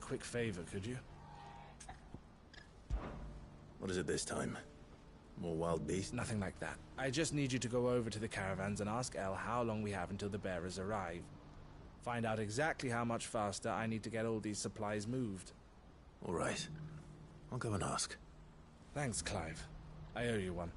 quick favor, could you? What is it this time? More wild beasts? Nothing like that. I just need you to go over to the caravans and ask El how long we have until the bearers arrive. Find out exactly how much faster I need to get all these supplies moved. All right. I'll go and ask. Thanks, Clive. I owe you one.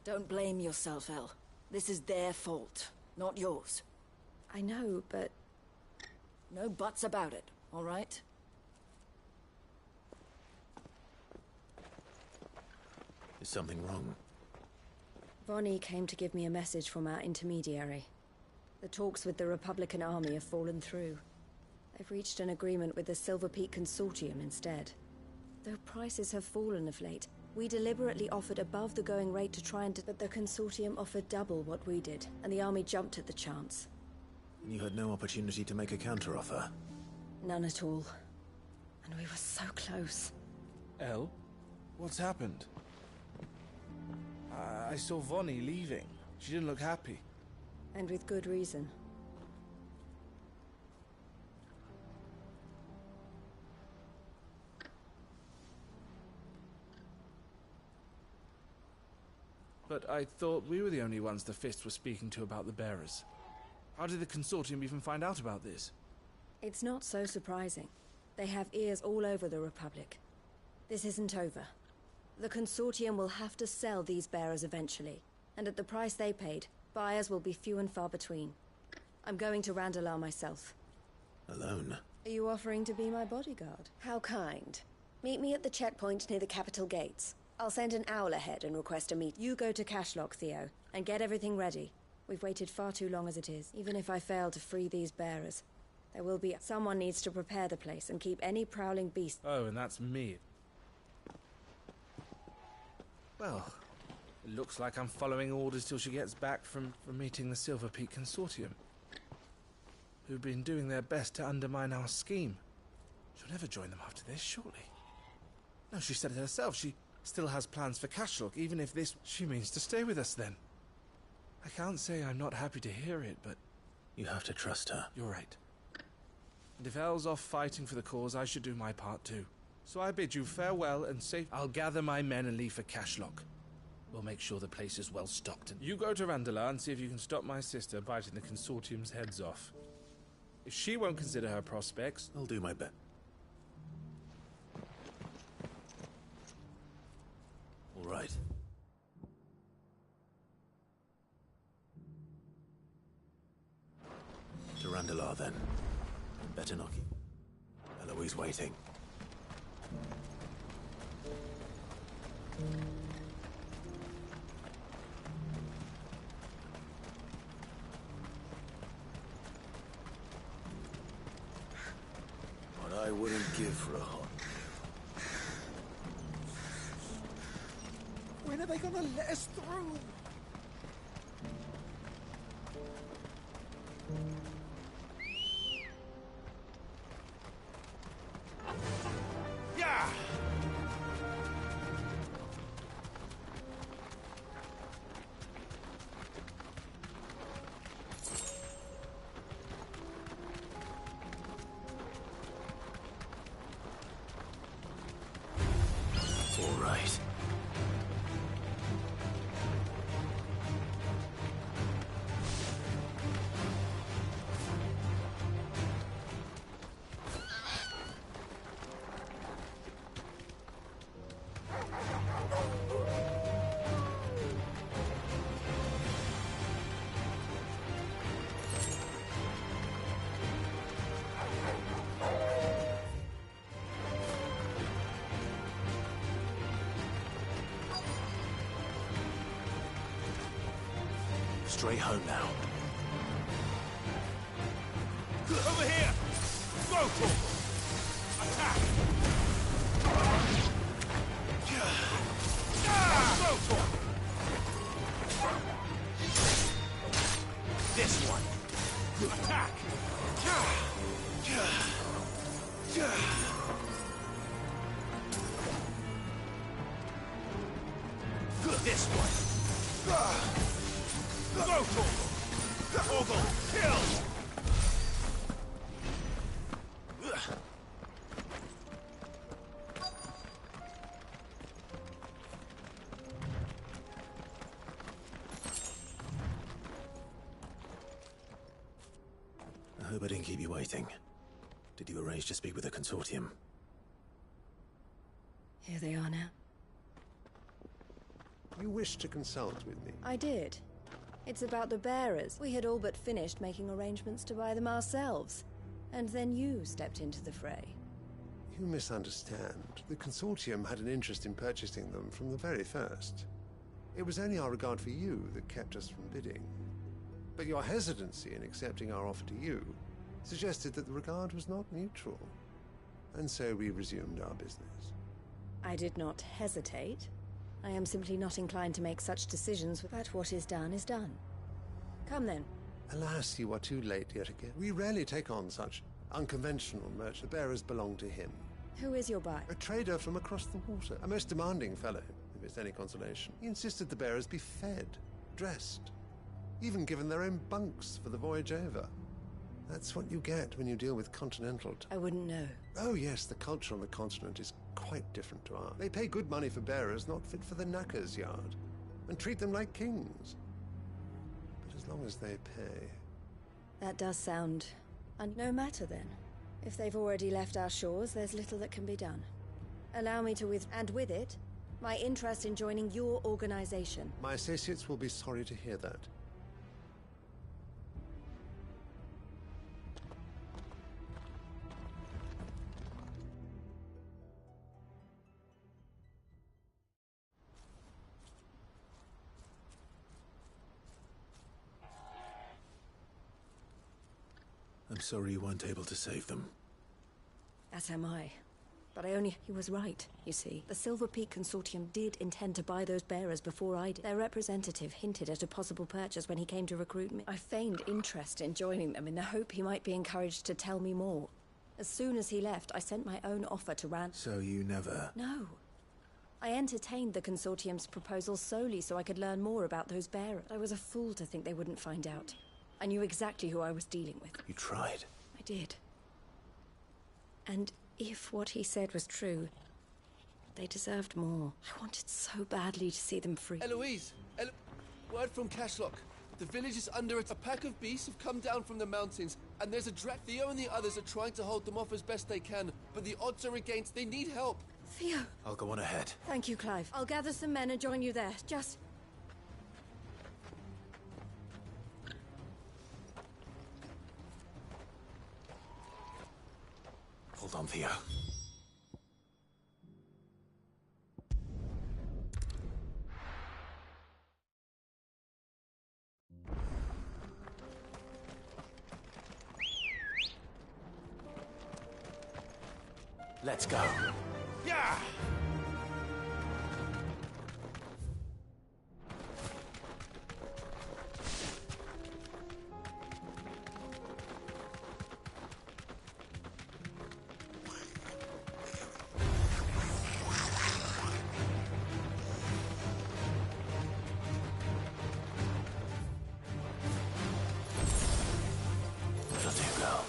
Don't blame yourself, El. This is their fault, not yours. I know, but... No buts about it, all right? Is something wrong? Vonnie came to give me a message from our intermediary. The talks with the Republican army have fallen through. They've reached an agreement with the Silver Peak Consortium instead. Though prices have fallen of late, we deliberately offered above the going rate to try and... But the Consortium offered double what we did, and the army jumped at the chance. And you had no opportunity to make a counteroffer? None at all. And we were so close. Elle? What's happened? I saw Vonnie leaving. She didn't look happy. And with good reason. But I thought we were the only ones the Fist were speaking to about the bearers. How did the Consortium even find out about this? It's not so surprising. They have ears all over the Republic. This isn't over. The Consortium will have to sell these bearers eventually, and at the price they paid, buyers will be few and far between. I'm going to Randalar myself. Alone? Are you offering to be my bodyguard? How kind. Meet me at the checkpoint near the capital gates. I'll send an owl ahead and request a meet. You go to Cashlock, Theo, and get everything ready. We've waited far too long as it is. Even if I fail to free these bearers, there will be... Someone needs to prepare the place and keep any prowling beast... Oh, and that's me. Well, it looks like I'm following orders till she gets back from meeting the Silver Peak Consortium, who've been doing their best to undermine our scheme. She'll never join them after this, surely. No, she said it herself. She still has plans for Cashlock, even if this... She means to stay with us then. I can't say I'm not happy to hear it, but... You have to trust her. You're right. And if Elle's off fighting for the cause, I should do my part too. So I bid you farewell and safe... I'll gather my men and leave for Cashlock. We'll make sure the place is well stocked. And you go to Randalar and see if you can stop my sister biting the Consortium's heads off. If she won't consider her prospects... I'll do my best. All right. To Randalar, then. Better not keep... Eloise waiting. What I wouldn't give for a hot... When are they gonna let us through? Yeah! All right. Straight home now. Over here! Go! Attack! Go! This one! Attack! This one! Go! Ogle! Kill! I hope I didn't keep you waiting. Did you arrange to speak with the Consortium? Here they are now. You wish to consult with me? I did. It's about the bearers. We had all but finished making arrangements to buy them ourselves. And then you stepped into the fray. You misunderstand. The Consortium had an interest in purchasing them from the very first. It was only our regard for you that kept us from bidding. But your hesitancy in accepting our offer to you suggested that the regard was not mutual. And so we resumed our business. I did not hesitate. I am simply not inclined to make such decisions, but what is done is done. Come then. Alas, you are too late yet again. We rarely take on such unconventional merchant. The bearers belong to him. Who is your buyer? A trader from across the water. A most demanding fellow, if it's any consolation. He insisted the bearers be fed, dressed, even given their own bunks for the voyage over. That's what you get when you deal with continental... I wouldn't know. Oh yes, the culture on the continent is quite different to ours. They pay good money for bearers not fit for the knacker's yard, and treat them like kings. But as long as they pay... That does sound... And no matter then. If they've already left our shores, there's little that can be done. Allow me to and with it, my interest in joining your organization. My associates will be sorry to hear that. I'm sorry you weren't able to save them. As am I. But he was right, you see. The Silver Peak Consortium did intend to buy those bearers before I did. Their representative hinted at a possible purchase when he came to recruit me. I feigned interest in joining them in the hope he might be encouraged to tell me more. As soon as he left, I sent my own offer to So you never... No. I entertained the Consortium's proposal solely so I could learn more about those bearers. I was a fool to think they wouldn't find out. I knew exactly who I was dealing with. You tried. I did. And if what he said was true, they deserved more. I wanted so badly to see them free. Eloise! Word from Cashlock. The village is under it. A pack of beasts have come down from the mountains, and there's a Theo and the others are trying to hold them off as best they can, but the odds are against. They need help. Theo! I'll go on ahead. Thank you, Clive. I'll gather some men and join you there. Just... Hold on, Theo. Let's go. Yeah! That'll do, girl.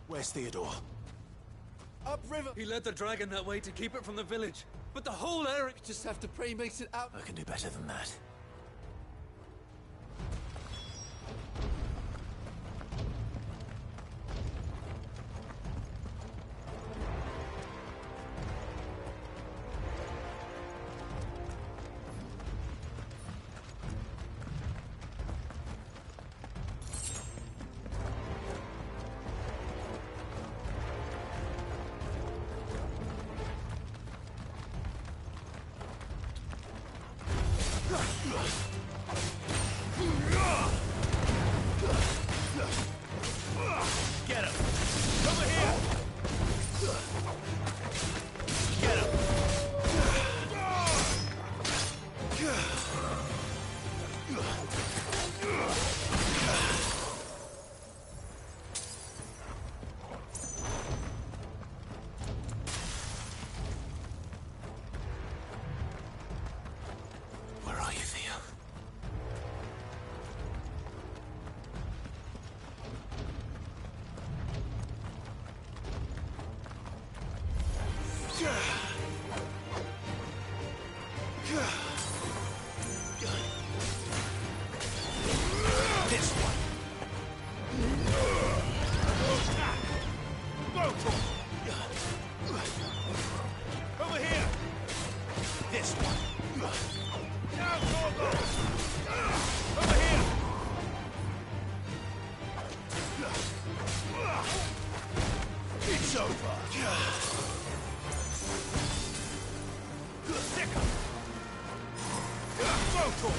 Where's Theodore? Upriver! He led the dragon that way to keep it from the village. But the whole area... Just have to pray he makes it out. I can do better than that. Get him! Over here! Get him! Where are you, Theo? This one! Go for it! This one. Now, Gorgo! Over here! It's over. Stick 'em. Vocal.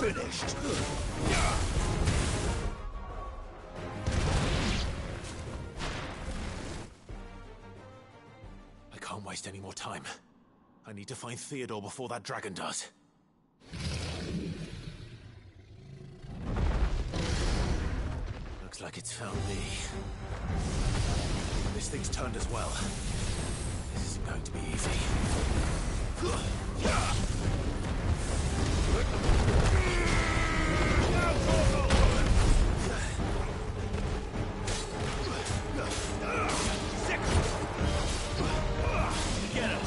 Finished. I can't waste any more time. I need to find Theodore before that dragon does. Looks like it's found me. This thing's turned as well. This isn't going to be easy. Get him!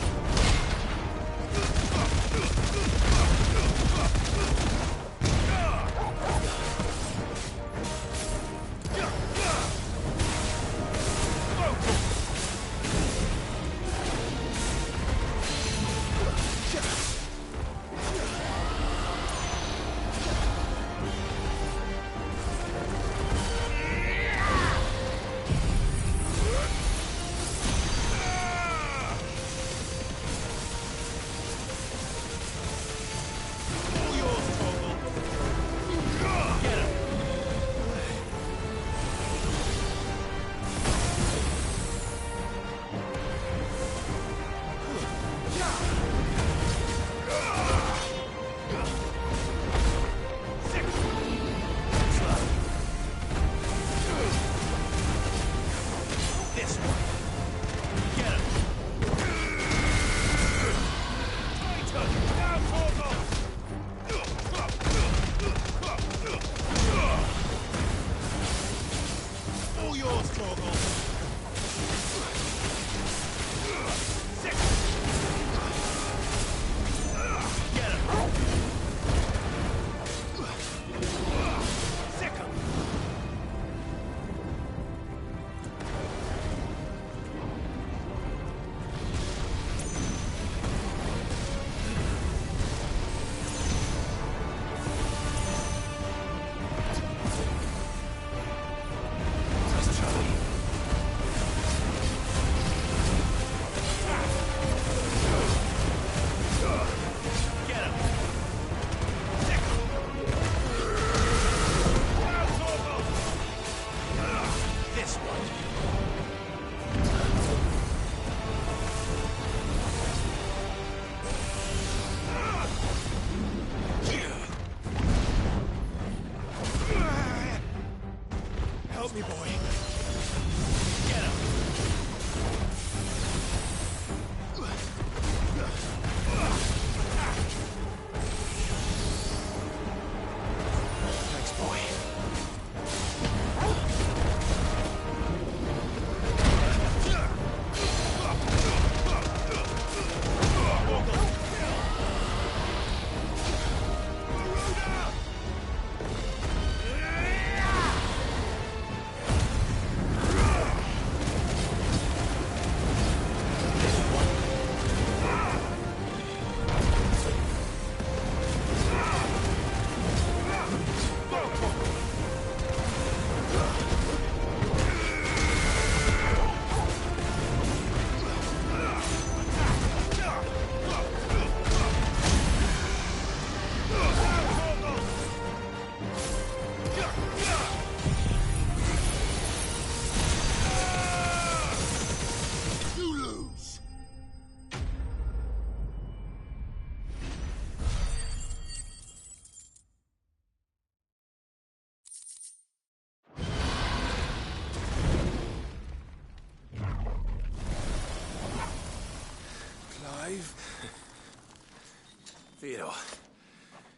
Theodore,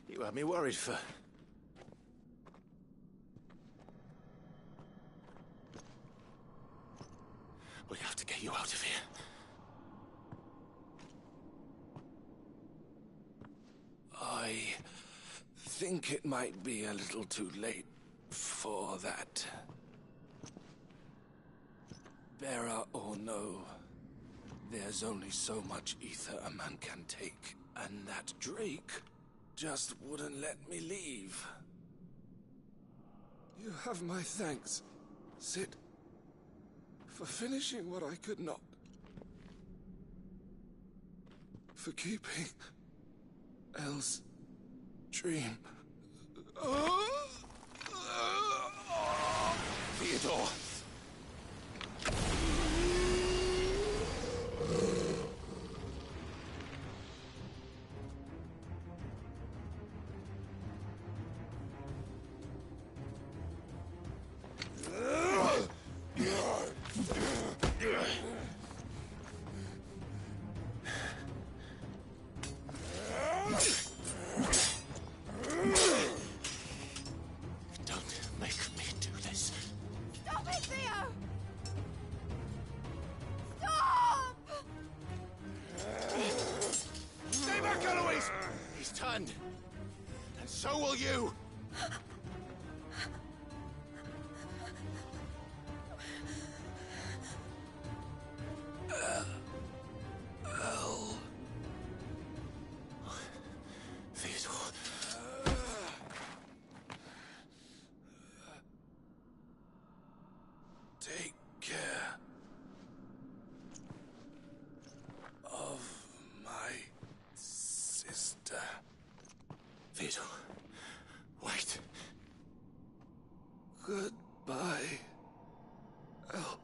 you had me worried for... We have to get you out of here. I think it might be a little too late for that. Bearer or no, there's only so much ether a man can take, and that Drake just wouldn't let me leave. You have my thanks, Sid, for finishing what I could not. For keeping Elle's dream. Theodore! And so will you! Theodore. Take care of my sister. Theodore, wait. Goodbye, Elle.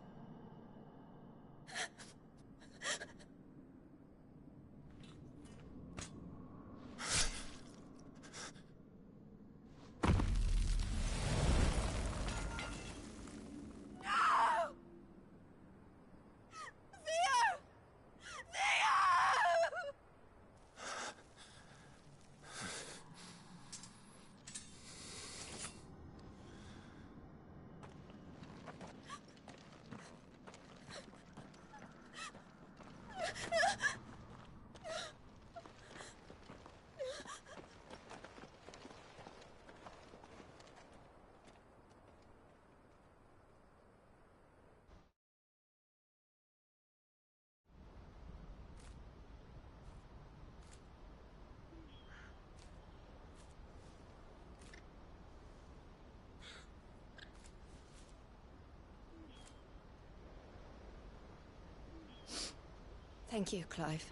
Thank you, Clive.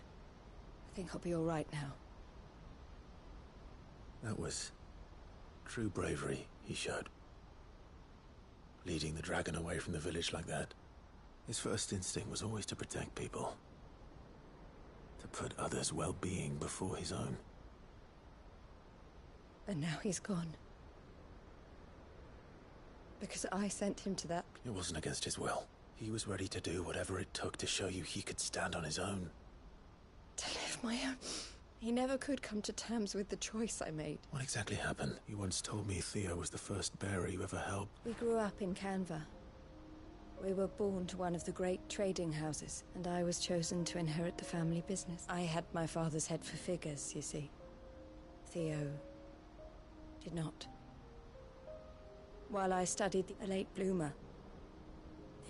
I think I'll be all right now. That was true bravery he showed. Leading the dragon away from the village like that. His first instinct was always to protect people. To put others' well-being before his own. And now he's gone. Because I sent him to that... It wasn't against his will. He was ready to do whatever it took to show you he could stand on his own. To live my own... He never could come to terms with the choice I made. What exactly happened? You once told me Theo was the first bearer you ever helped. We grew up in Canva. We were born to one of the great trading houses, and I was chosen to inherit the family business. I had my father's head for figures, you see. Theo did not. While I studied a late bloomer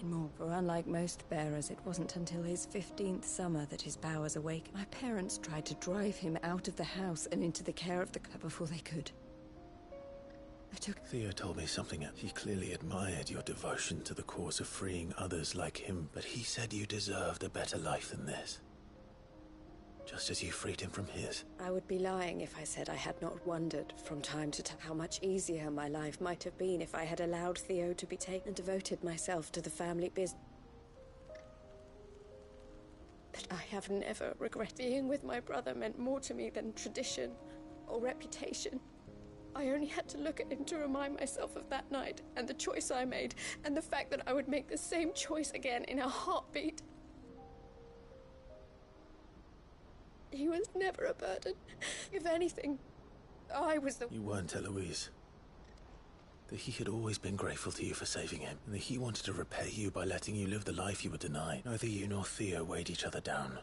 in more, for unlike most bearers, it wasn't until his 15th summer that his powers awakened. My parents tried to drive him out of the house and into the care of the club before they could. Theo told me something. He clearly admired your devotion to the cause of freeing others like him, but he said you deserved a better life than this. Just as you freed him from his. I would be lying if I said I had not wondered from time to time how much easier my life might have been if I had allowed Theo to be taken and devoted myself to the family business. But I have never regretted. Being with my brother meant more to me than tradition or reputation. I only had to look at him to remind myself of that night and the choice I made and the fact that I would make the same choice again in a heartbeat. He was never a burden. If anything, I was the... You weren't, Eloise. That he had always been grateful to you for saving him, and that he wanted to repay you by letting you live the life you were denied. Neither you nor Theo weighed each other down.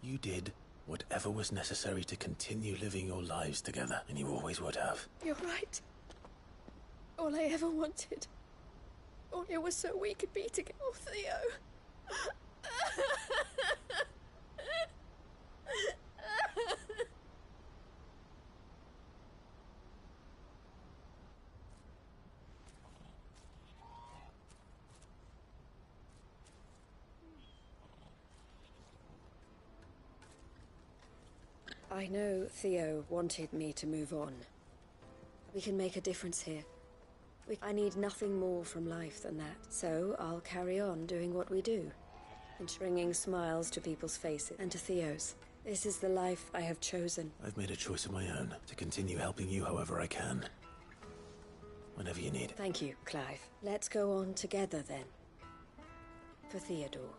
You did whatever was necessary to continue living your lives together, and you always would have. You're right. All I ever wanted. All it was so we could be together. Oh, Theo. I know Theo wanted me to move on. We can make a difference here. I need nothing more from life than that. So I'll carry on doing what we do. And bringing smiles to people's faces and to Theo's. This is the life I have chosen. I've made a choice of my own, to continue helping you however I can. Whenever you need. Thank you, Clive. Let's go on together then. For Theodore.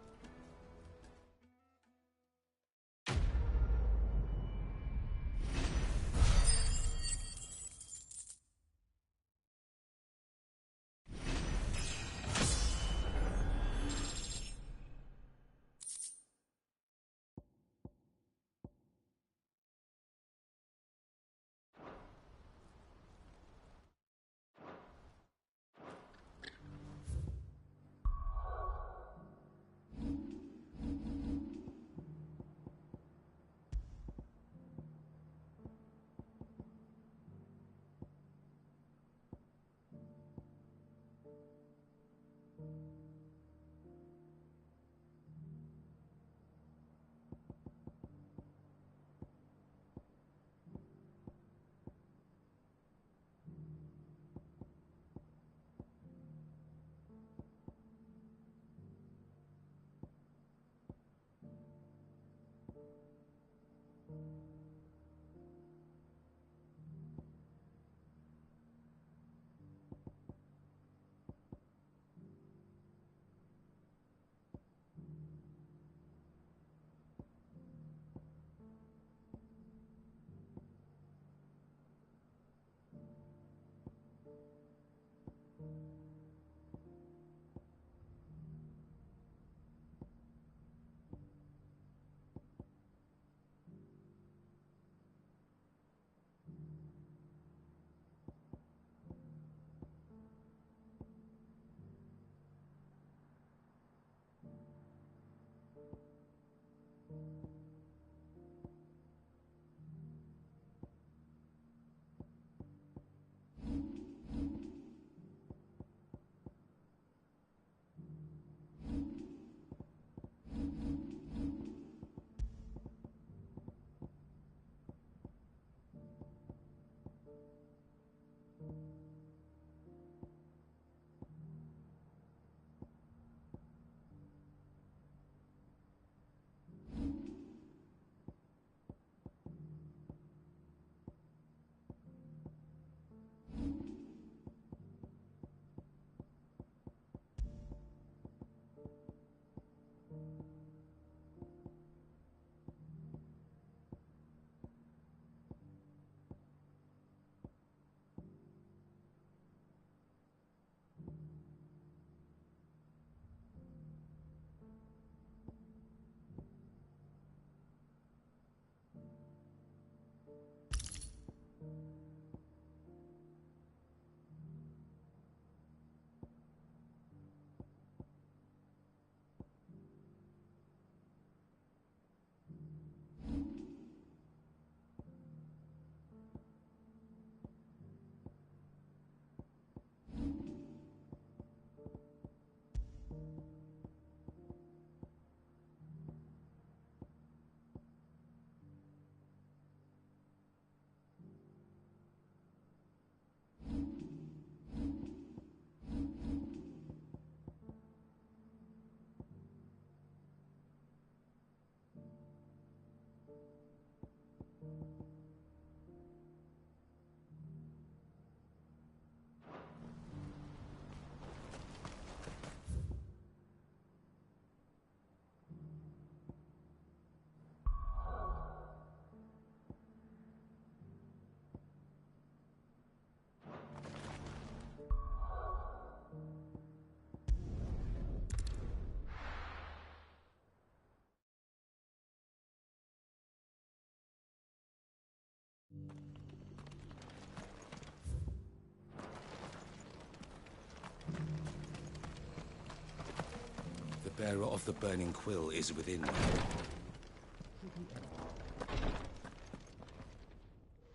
bearer of the burning quill is within.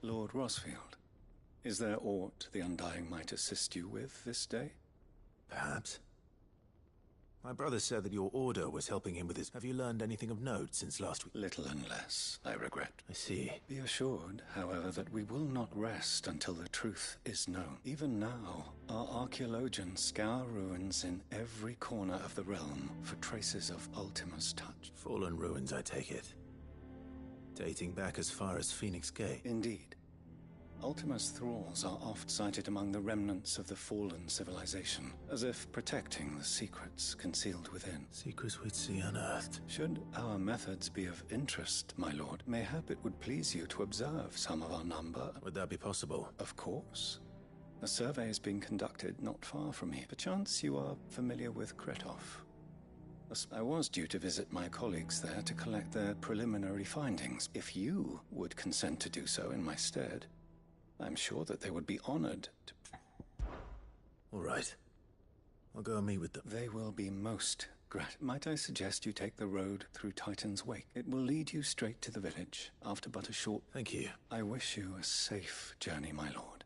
Lord Rosfield, is there aught the Undying might assist you with this day? Perhaps. My brother said that your order was helping him with his... Have you learned anything of note since last week? Little and less, I regret. I see. Be assured, however, that we will not rest until the truth is known. Even now, our archaeologians scour ruins in every corner of the realm for traces of Ultima's touch. Fallen ruins, I take it. Dating back as far as Phoenix Gate. Indeed. Ultima's thralls are oft sighted among the remnants of the fallen civilization, as if protecting the secrets concealed within. Secrets we'd see unearthed. Should our methods be of interest, my lord, mayhap it would please you to observe some of our number. Would that be possible? Of course. A survey is being conducted not far from here. Perchance you are familiar with Kretov. I was due to visit my colleagues there to collect their preliminary findings. If you would consent to do so in my stead, I'm sure that they would be honored to... All right. I'll go and meet with them. They will be most Might I suggest you take the road through Titan's Wake? It will lead you straight to the village, after but a short... Thank you. I wish you a safe journey, my lord.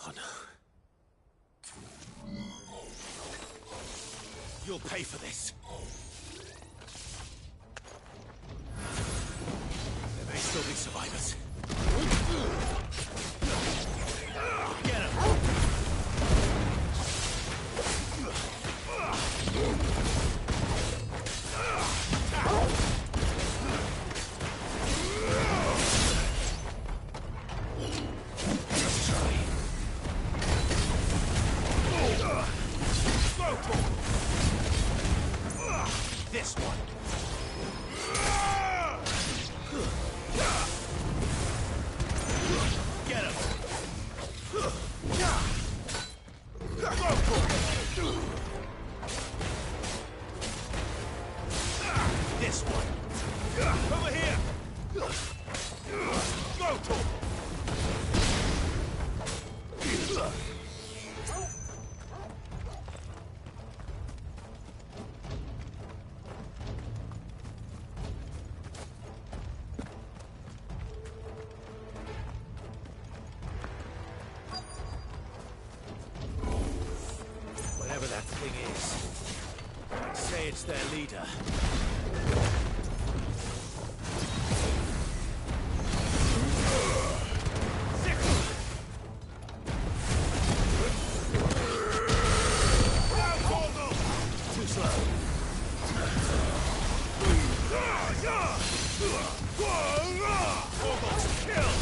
Oh no. You'll pay for this. There may still be survivors. Get him! This one. Get him. This one. Over here. Go to him. Whatever that thing is, say it's their leader. Too slow. Almost killed.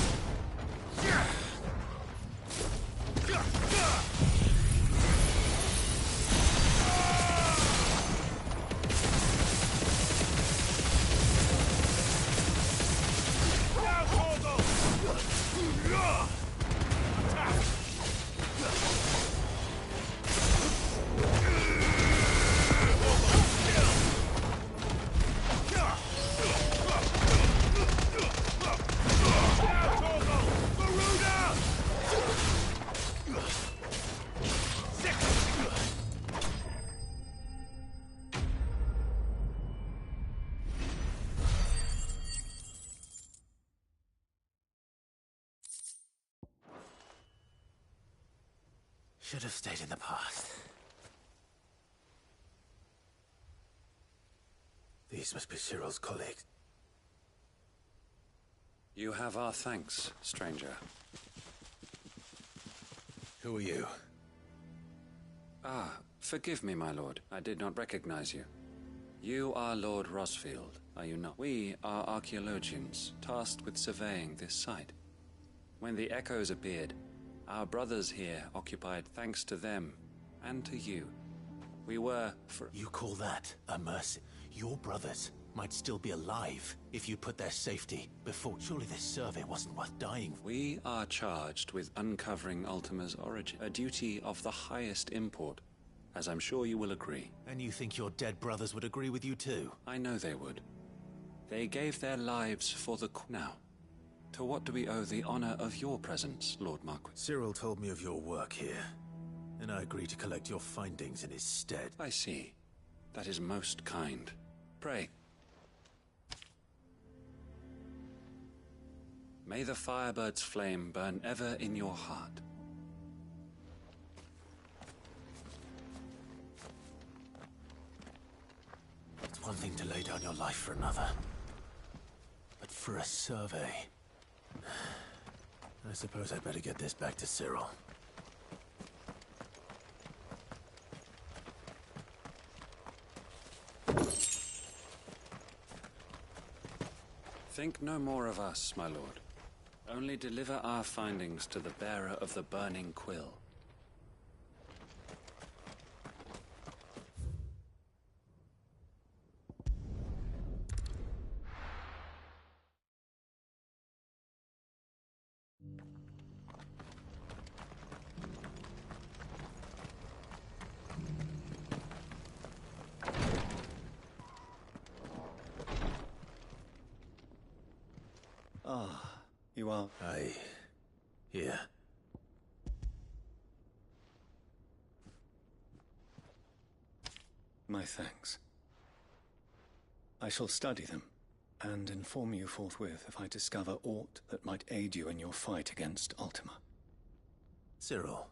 Should have stayed in the past. These must be Cyril's colleagues. You have our thanks, stranger. Who are you? Ah, forgive me, my lord. I did not recognize you. You are Lord Rosfield. are you not? We are archaeologians, tasked with surveying this site. When the echoes appeared, our brothers here occupied thanks to them, and to you. We were for... You call that a mercy? Your brothers might still be alive if you put their safety before. Surely this survey wasn't worth dying for. We are charged with uncovering Ultima's origin, a duty of the highest import, as I'm sure you will agree. And you think your dead brothers would agree with you too? I know they would. They gave their lives for the... Now, to what do we owe the honor of your presence, Lord Marquis? Cyril told me of your work here, and I agreed to collect your findings in his stead. I see. That is most kind. Pray. May the Firebird's flame burn ever in your heart. It's one thing to lay down your life for another, but for a survey... I suppose I'd better get this back to Cyril. Think no more of us, my lord. Only deliver our findings to the bearer of the burning quill. You are... Here. My thanks. I shall study them, and inform you forthwith if I discover aught that might aid you in your fight against Ultima. Cyril,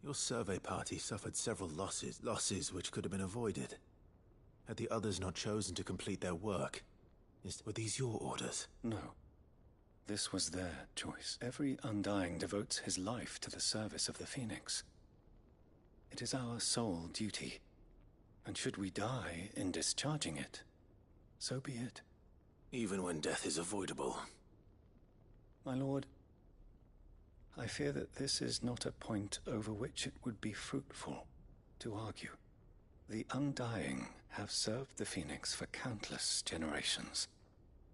your survey party suffered several losses which could have been avoided. Had the others not chosen to complete their work, were these your orders? No. This was their choice. Every Undying devotes his life to the service of the Phoenix. It is our sole duty, and should we die in discharging it, so be it. Even when death is avoidable. My lord, I fear that this is not a point over which it would be fruitful to argue. The Undying have served the Phoenix for countless generations,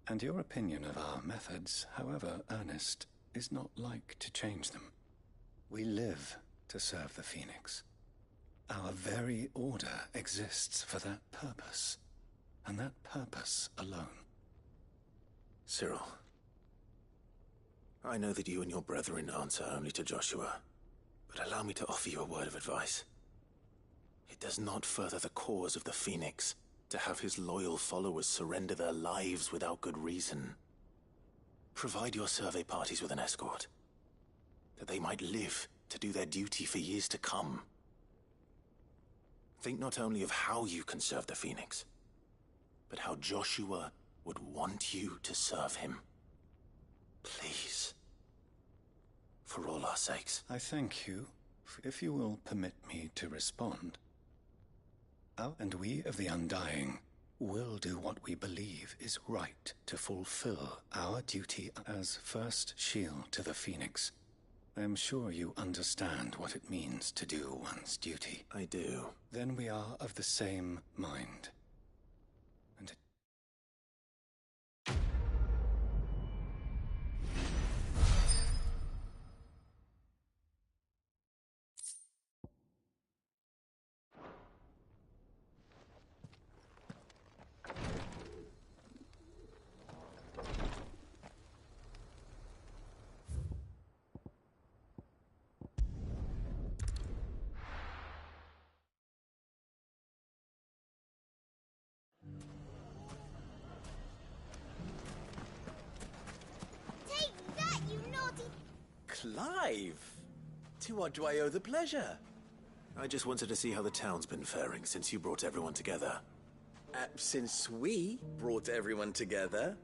and your opinion of our methods, however earnest, is not like to change them. We live to serve the Phoenix. Our very order exists for that purpose, and that purpose alone. Cyril, I know that you and your brethren answer only to Joshua, but allow me to offer you a word of advice. It does not further the cause of the Phoenix to have his loyal followers surrender their lives without good reason. Provide your survey parties with an escort, that they might live to do their duty for years to come. Think not only of how you can serve the Phoenix, but how Joshua would want you to serve him. Please. For all our sakes. I thank you, if you will permit me to respond. And we of the Undying will do what we believe is right to fulfill our duty as first shield to the Phoenix. I am sure you understand what it means to do one's duty. I do. Then we are of the same mind. And Clive! To what do I owe the pleasure? I just wanted to see how the town's been faring since you brought everyone together. Since we brought everyone together,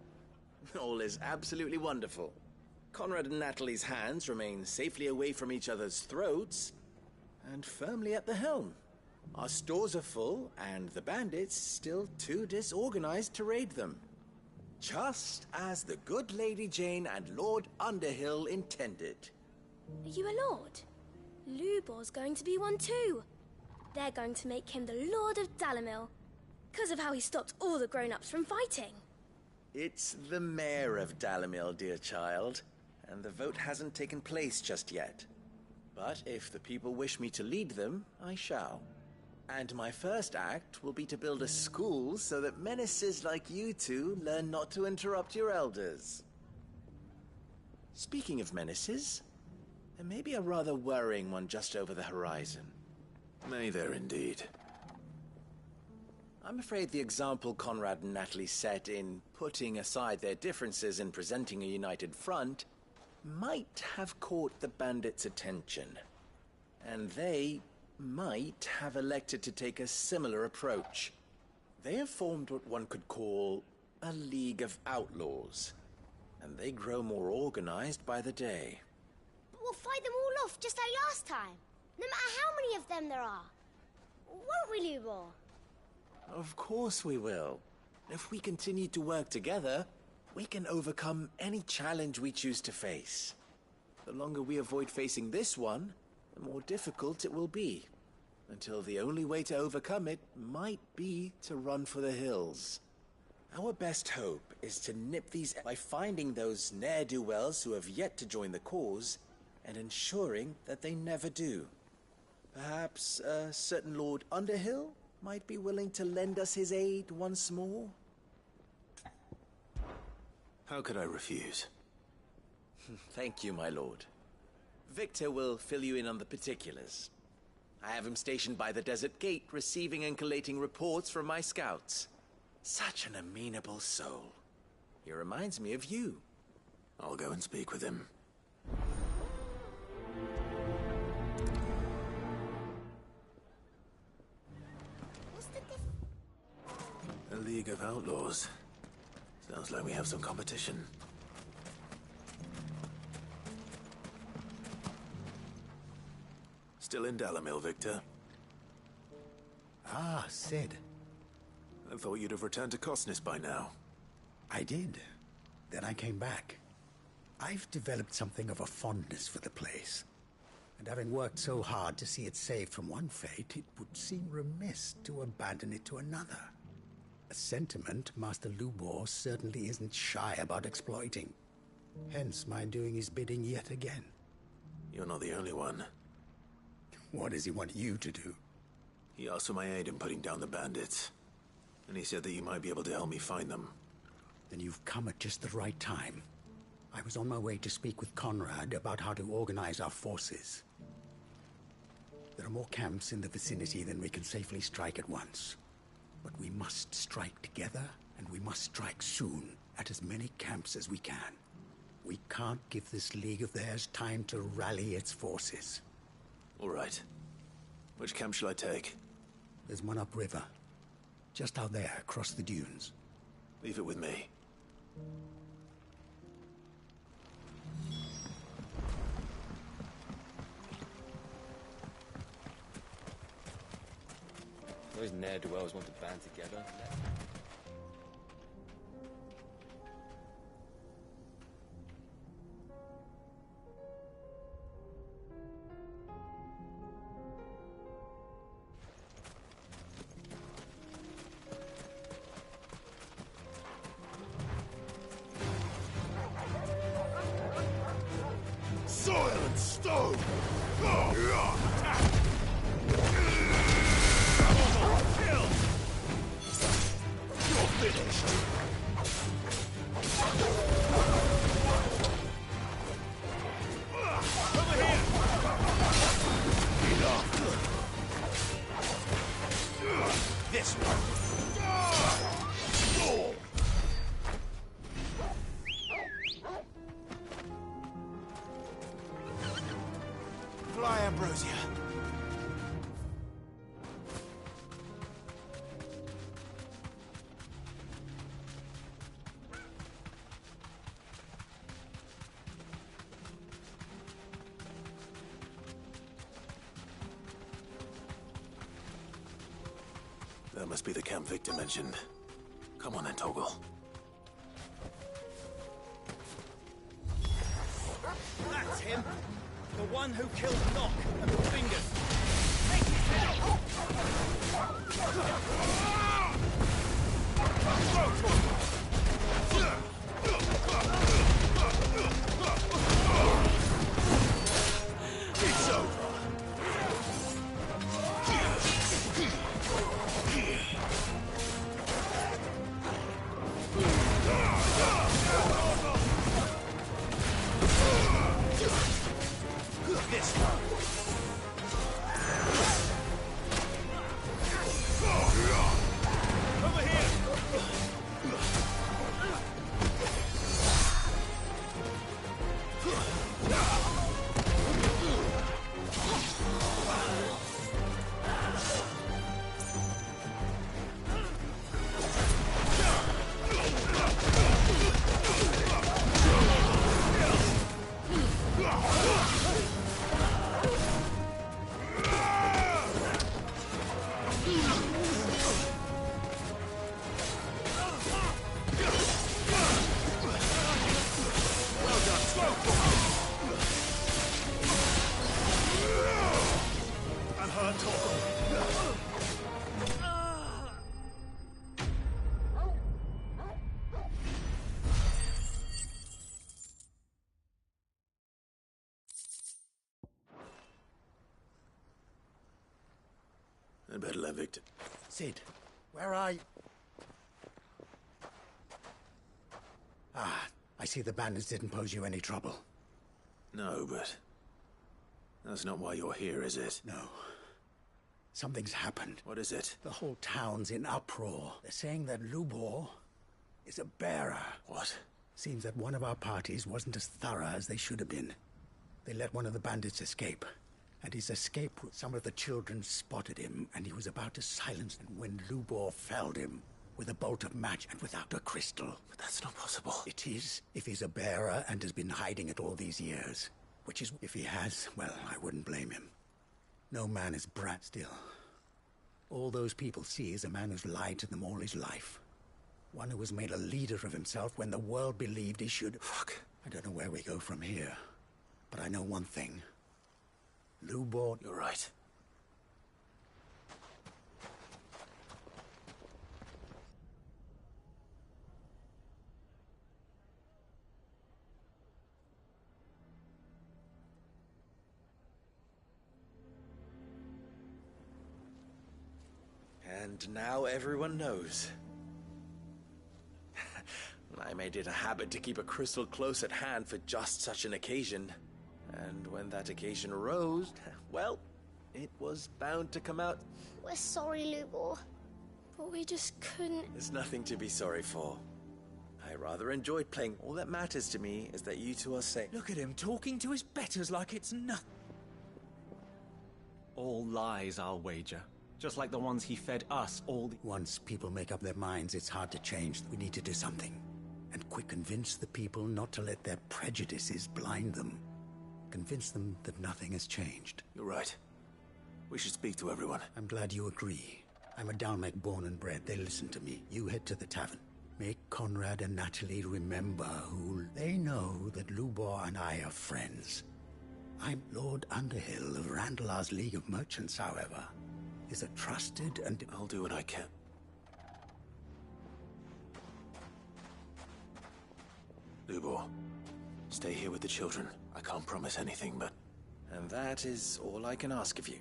all is absolutely wonderful. Conrad and Natalie's hands remain safely away from each other's throats, and firmly at the helm. Our stores are full, and the bandits still too disorganized to raid them. Just as the good Lady Jane and Lord Underhill intended. Are you a lord? Lubor's going to be one too. They're going to make him the Lord of Dalimil, because of how he stopped all the grown-ups from fighting. It's the mayor of Dalimil, dear child, and the vote hasn't taken place just yet. But if the people wish me to lead them, I shall. And my first act will be to build a school so that menaces like you two learn not to interrupt your elders. Speaking of menaces, there may be a rather worrying one just over the horizon. May there indeed. I'm afraid the example Conrad and Natalie set in putting aside their differences and presenting a united front might have caught the bandits' attention. And they might have elected to take a similar approach. They have formed what one could call a League of Outlaws, and they grow more organized by the day. But we'll fight them all off just like last time, no matter how many of them there are. Won't we, Lubor? Of course we will. If we continue to work together, we can overcome any challenge we choose to face. The longer we avoid facing this one, the more difficult it will be, until the only way to overcome it might be to run for the hills. Our best hope is to nip these by finding those ne'er-do-wells who have yet to join the cause and ensuring that they never do. Perhaps a certain Lord Underhill might be willing to lend us his aid once more? How could I refuse? Thank you, my lord. Victor will fill you in on the particulars. I have him stationed by the desert gate, receiving and collating reports from my scouts. Such an amenable soul. He reminds me of you. I'll go and speak with him. A League of Outlaws. Sounds like we have some competition. Still in Dalimil, Victor? Ah, Sid. I thought you'd have returned to Cosnis by now. I did. Then I came back. I've developed something of a fondness for the place. And having worked so hard to see it saved from one fate, it would seem remiss to abandon it to another. A sentiment Master Lubor certainly isn't shy about exploiting. Hence my doing his bidding yet again. You're not the only one. What does he want you to do? He asked for my aid in putting down the bandits. And he said that you might be able to help me find them. Then you've come at just the right time. I was on my way to speak with Conrad about how to organize our forces. There are more camps in the vicinity than we can safely strike at once. But we must strike together, and we must strike soon at as many camps as we can. We can't give this league of theirs time to rally its forces. All right. Which camp shall I take? There's one upriver. Just out there, across the dunes. Leave it with me. Those ne'er-do-wells want to band together. Soil and stone! Finished. Over here. Enough. This one. Fly, Ambrosia. That must be the camp Victor mentioned. Come on then, Toggle. That's him! The one who killed Nock and the Fingers! Take his head off! It's over! This one! Over here! I'm hurt, Torkel. I'd better let Victor. Sid, where are you? Ah, I see the bandits didn't pose you any trouble. No, but that's not why you're here, is it? No. Something's happened. What is it? The whole town's in uproar. They're saying that Lubor is a bearer. What? Seems that one of our parties wasn't as thorough as they should have been. They let one of the bandits escape. And his escape, some of the children spotted him, and he was about to silence them when Lubor felled him with a bolt of match and without a crystal. But that's not possible. It is, if he's a bearer and has been hiding it all these years. Which is, if he has, well, I wouldn't blame him. No man is brat still. All those people see is a man who's lied to them all his life. One who was made a leader of himself when the world believed he should... Fuck. I don't know where we go from here. But I know one thing. Lubor... You're right. And now everyone knows. I made it a habit to keep a crystal close at hand for just such an occasion. And when that occasion arose, well, it was bound to come out. We're sorry, Lubor. But we just couldn't... There's nothing to be sorry for. I rather enjoyed playing. All that matters to me is that you two are safe. Look at him talking to his betters like it's nothing. All lies, I'll wager. Just like the ones he fed us all the... Once people make up their minds, it's hard to change. We need to do something. And quick, convince the people not to let their prejudices blind them. Convince them that nothing has changed. You're right. We should speak to everyone. I'm glad you agree. I'm a Dalmec born and bred. They listen to me. You head to the tavern. Make Conrad and Natalie remember who... They know that Lubor and I are friends. I'm Lord Underhill of Randalar's League of Merchants, however. Is a trusted and... I'll do what I can. Lubor, stay here with the children. I can't promise anything, but... And that is all I can ask of you.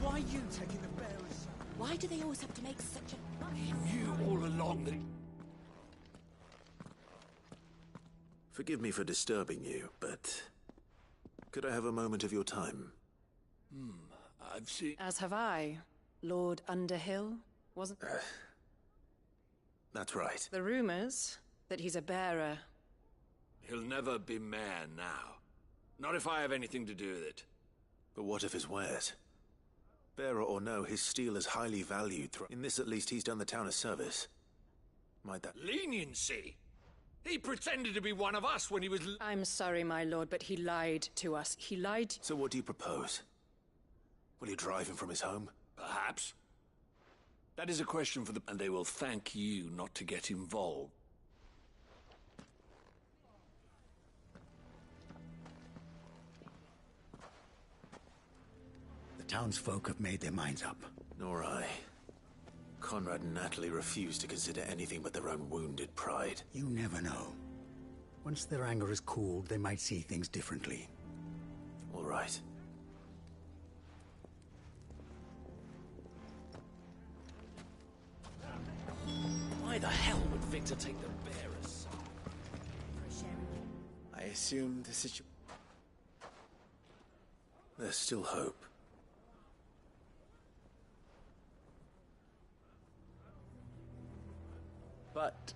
Why are you taking the bearers? Why do they always have to make such a... He knew all along that... Forgive me for disturbing you, but... Could I have a moment of your time? I've seen... As have I. Lord Underhill, wasn't... That's right. The rumors that he's a bearer. He'll never be mayor now. Not if I have anything to do with it. But what of his wares? Bearer or no, his steel is highly valued. In this, at least, he's done the town a service. Might that... Leniency! He pretended to be one of us when he was... I'm sorry, my lord, but he lied to us. He lied... So what do you propose? Will you drive him from his home? Perhaps. That is a question for the... And they will thank you not to get involved. The townsfolk have made their minds up. Nor I. Conrad and Natalie refuse to consider anything but their own wounded pride. You never know. Once their anger is cooled, they might see things differently. All right. Why the hell would Victor take the bearers? I assume the situation... There's still hope. But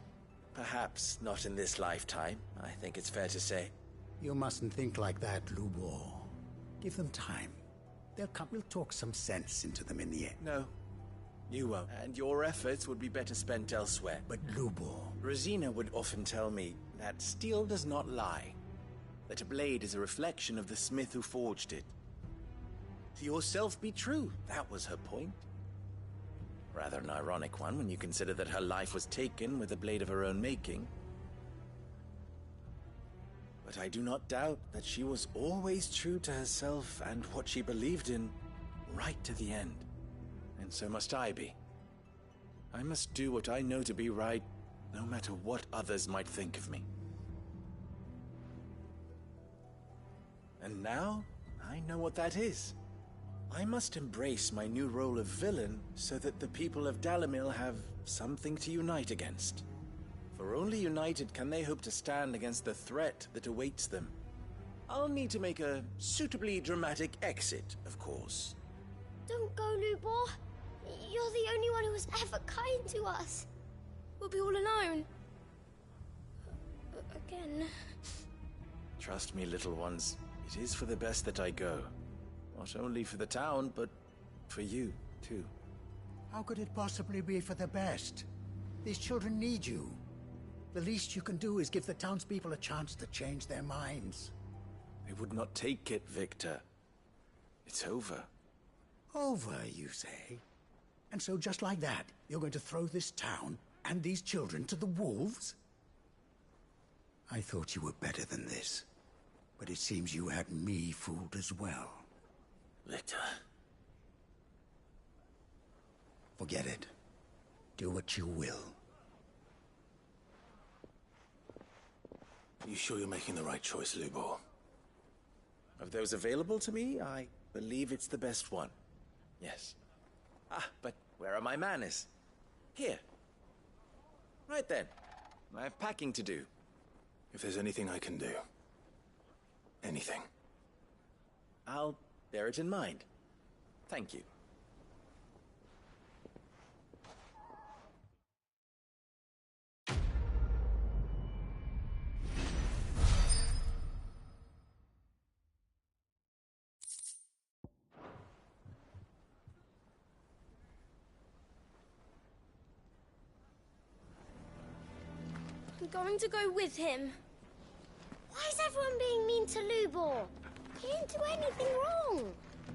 perhaps not in this lifetime, I think it's fair to say. You mustn't think like that, Lubor. Give them time. They'll come. We'll talk some sense into them in the end. No, you won't. And your efforts would be better spent elsewhere. But Lubor... Rosina would often tell me that steel does not lie. That a blade is a reflection of the smith who forged it. To yourself be true, that was her point. Rather an ironic one when you consider that her life was taken with a blade of her own making. But I do not doubt that she was always true to herself and what she believed in, right to the end. And so must I be. I must do what I know to be right, no matter what others might think of me. And now, I know what that is. I must embrace my new role of villain so that the people of Dalimil have something to unite against. For only united can they hope to stand against the threat that awaits them. I'll need to make a suitably dramatic exit, of course. Don't go, Lubor. You're the only one who was ever kind to us. We'll be all alone. Again. Trust me, little ones. It is for the best that I go. Not only for the town, but for you, too. How could it possibly be for the best? These children need you. The least you can do is give the townspeople a chance to change their minds. I would not take it, Victor. It's over. Over, you say? And so just like that, you're going to throw this town and these children to the wolves? I thought you were better than this. But it seems you had me fooled as well. Victor. Forget it. Do what you will. You sure you're making the right choice, Lubor? Of those available to me, I believe it's the best one. Yes. Ah, but where are my manners? Here. Right then. I have packing to do. If there's anything I can do. Anything. I'll bear it in mind. Thank you. I'm going to go with him. Why is everyone being mean to Lubor? He didn't do anything wrong.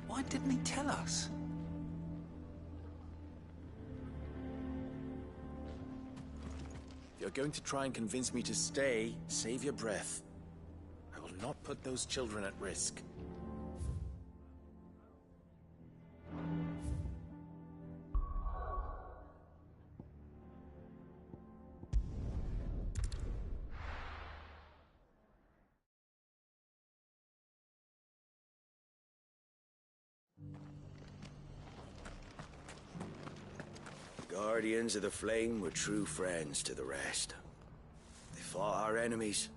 Why didn't he tell us? If you're going to try and convince me to stay, save your breath. I will not put those children at risk. Guardians of the Flame were true friends to the rest. They fought our enemies,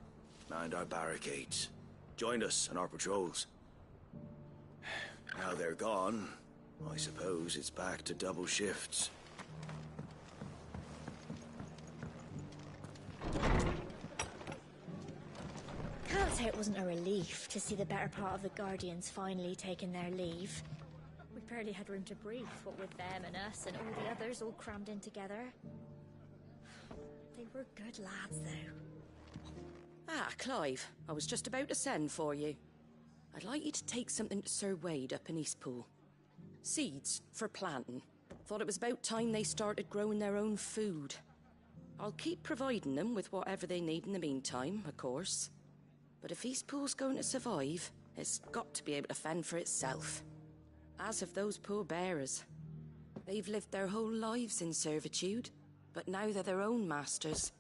manned our barricades, joined us on our patrols. Now they're gone, I suppose it's back to double shifts. Can't say it wasn't a relief to see the better part of the Guardians finally taking their leave. We barely had room to breathe, what with them and us and all the others all crammed in together. They were good lads, though. Ah, Clive. I was just about to send for you. I'd like you to take something to Sir Wade up in Eastpool. Seeds for planting. Thought it was about time they started growing their own food. I'll keep providing them with whatever they need in the meantime, of course. But if Eastpool's going to survive, it's got to be able to fend for itself. As have those poor bearers. They've lived their whole lives in servitude, but now they're their own masters.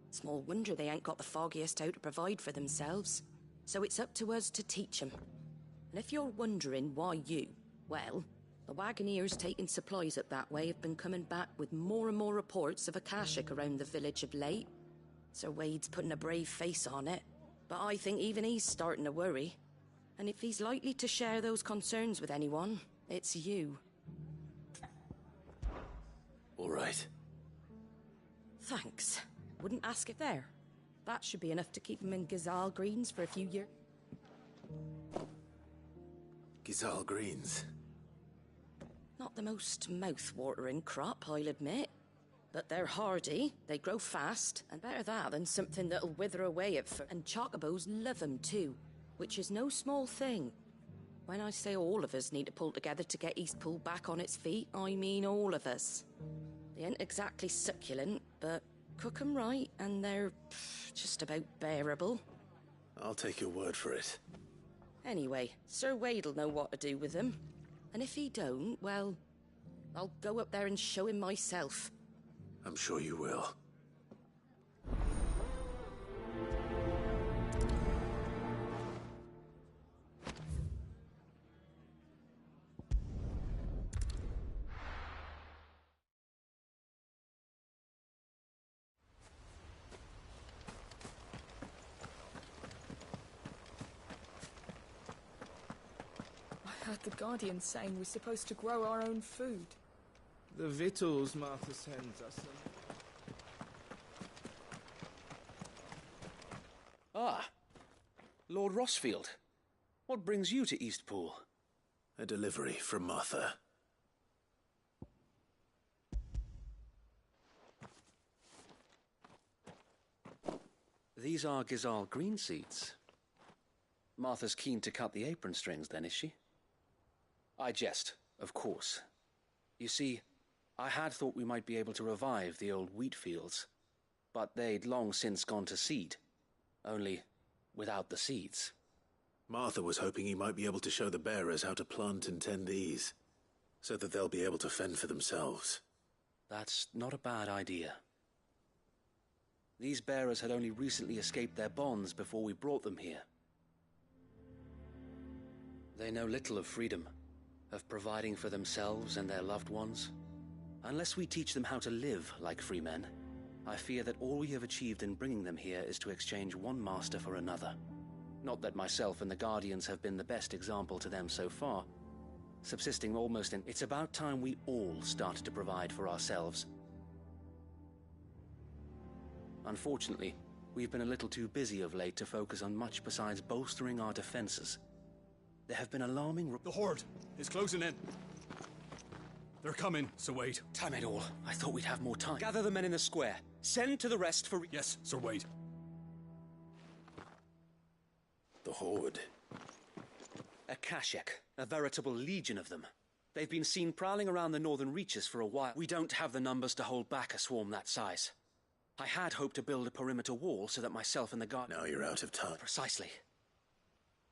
Small wonder they ain't got the foggiest how to provide for themselves. So it's up to us to teach them. And if you're wondering why you, well, the Wagoneers taking supplies up that way have been coming back with more and more reports of Akashic around the village of late. Sir Wade's putting a brave face on it, but I think even he's starting to worry. And if he's likely to share those concerns with anyone, it's you. All right. Thanks. Wouldn't ask it there. That should be enough to keep him in Gazal Greens for a few years. Gazal Greens? Not the most mouth-watering crop, I'll admit. But they're hardy, they grow fast, and better that than something that'll wither away at first. And chocobos love them too, which is no small thing. When I say all of us need to pull together to get Eastpool back on its feet, I mean all of us. They ain't exactly succulent, but cook 'em right, and they're just about bearable. I'll take your word for it. Anyway, Sir Wade'll know what to do with them. And if he don't, well, I'll go up there and show him myself. I'm sure you will. I heard the Guardian saying we're supposed to grow our own food. The victuals Martha sends us. Ah, Lord Rossfield. What brings you to Eastpool? A delivery from Martha. These are Gazal green seeds. Martha's keen to cut the apron strings, then, is she? I jest, of course. You see, I had thought we might be able to revive the old wheat fields, but they'd long since gone to seed, only without the seeds. Martha was hoping he might be able to show the bearers how to plant and tend these, so that they'll be able to fend for themselves. That's not a bad idea. These bearers had only recently escaped their bonds before we brought them here. They know little of freedom, of providing for themselves and their loved ones. Unless we teach them how to live like free men, I fear that all we have achieved in bringing them here is to exchange one master for another. Not that myself and the Guardians have been the best example to them so far, subsisting almost in... It's about time we all started to provide for ourselves. Unfortunately, we've been a little too busy of late to focus on much besides bolstering our defenses. There have been alarming... The Horde is closing in. They're coming, Sir Wade. Damn it all. I thought we'd have more time. Gather the men in the square. Send to the rest for... Yes, Sir Wade. The Horde. Akashic. A veritable legion of them. They've been seen prowling around the northern reaches for a while. We don't have the numbers to hold back a swarm that size. I had hoped to build a perimeter wall so that myself and the guard... Now you're out of time. Precisely.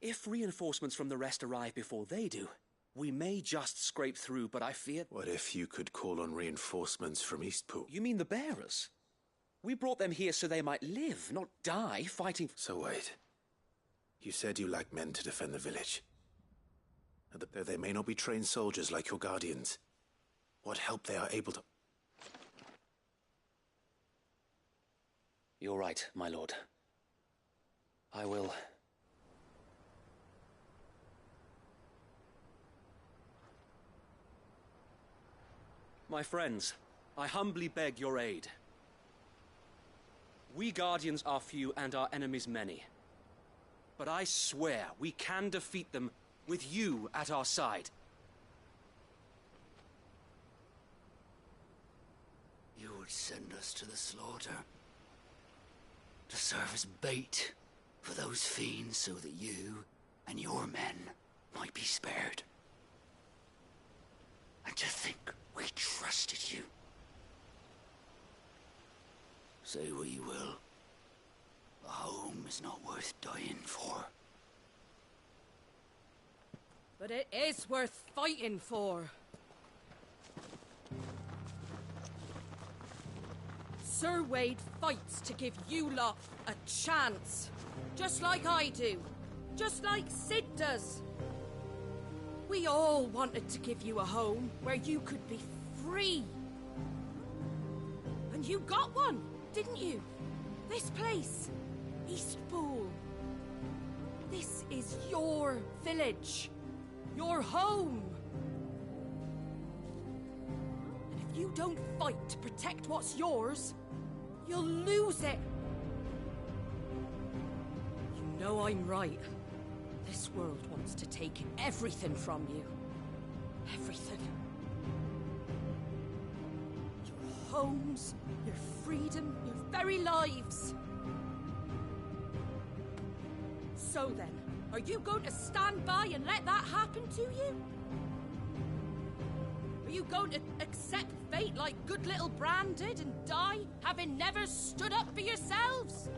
If reinforcements from the rest arrive before they do, we may just scrape through, but I fear... What if you could call on reinforcements from Eastpool? You mean the bearers? We brought them here so they might live, not die, fighting... So wait. You said you lack men to defend the village. Though they may not be trained soldiers like your Guardians, what help they are able to... You're right, my lord. I will... My friends, I humbly beg your aid. We Guardians are few and our enemies many. But I swear we can defeat them with you at our side. You would send us to the slaughter? To serve as bait For those fiends, so that you and your men might be spared. And to think we trusted you. Say what you will. A home is not worth dying for. But it is worth fighting for. Sir Wade fights to give you lot a chance. Just like I do. Just like Sid does. We all wanted to give you a home where you could be free. And you got one, didn't you? This place, Eastpool. This is your village. Your home. And if you don't fight to protect what's yours, you'll lose it. You know I'm right. This world wants to take everything from you. Everything. Your homes, your freedom, your very lives. So then, are you going to stand by and let that happen to you? Are you going to accept fate like good little Bran did and die, having never stood up for yourselves?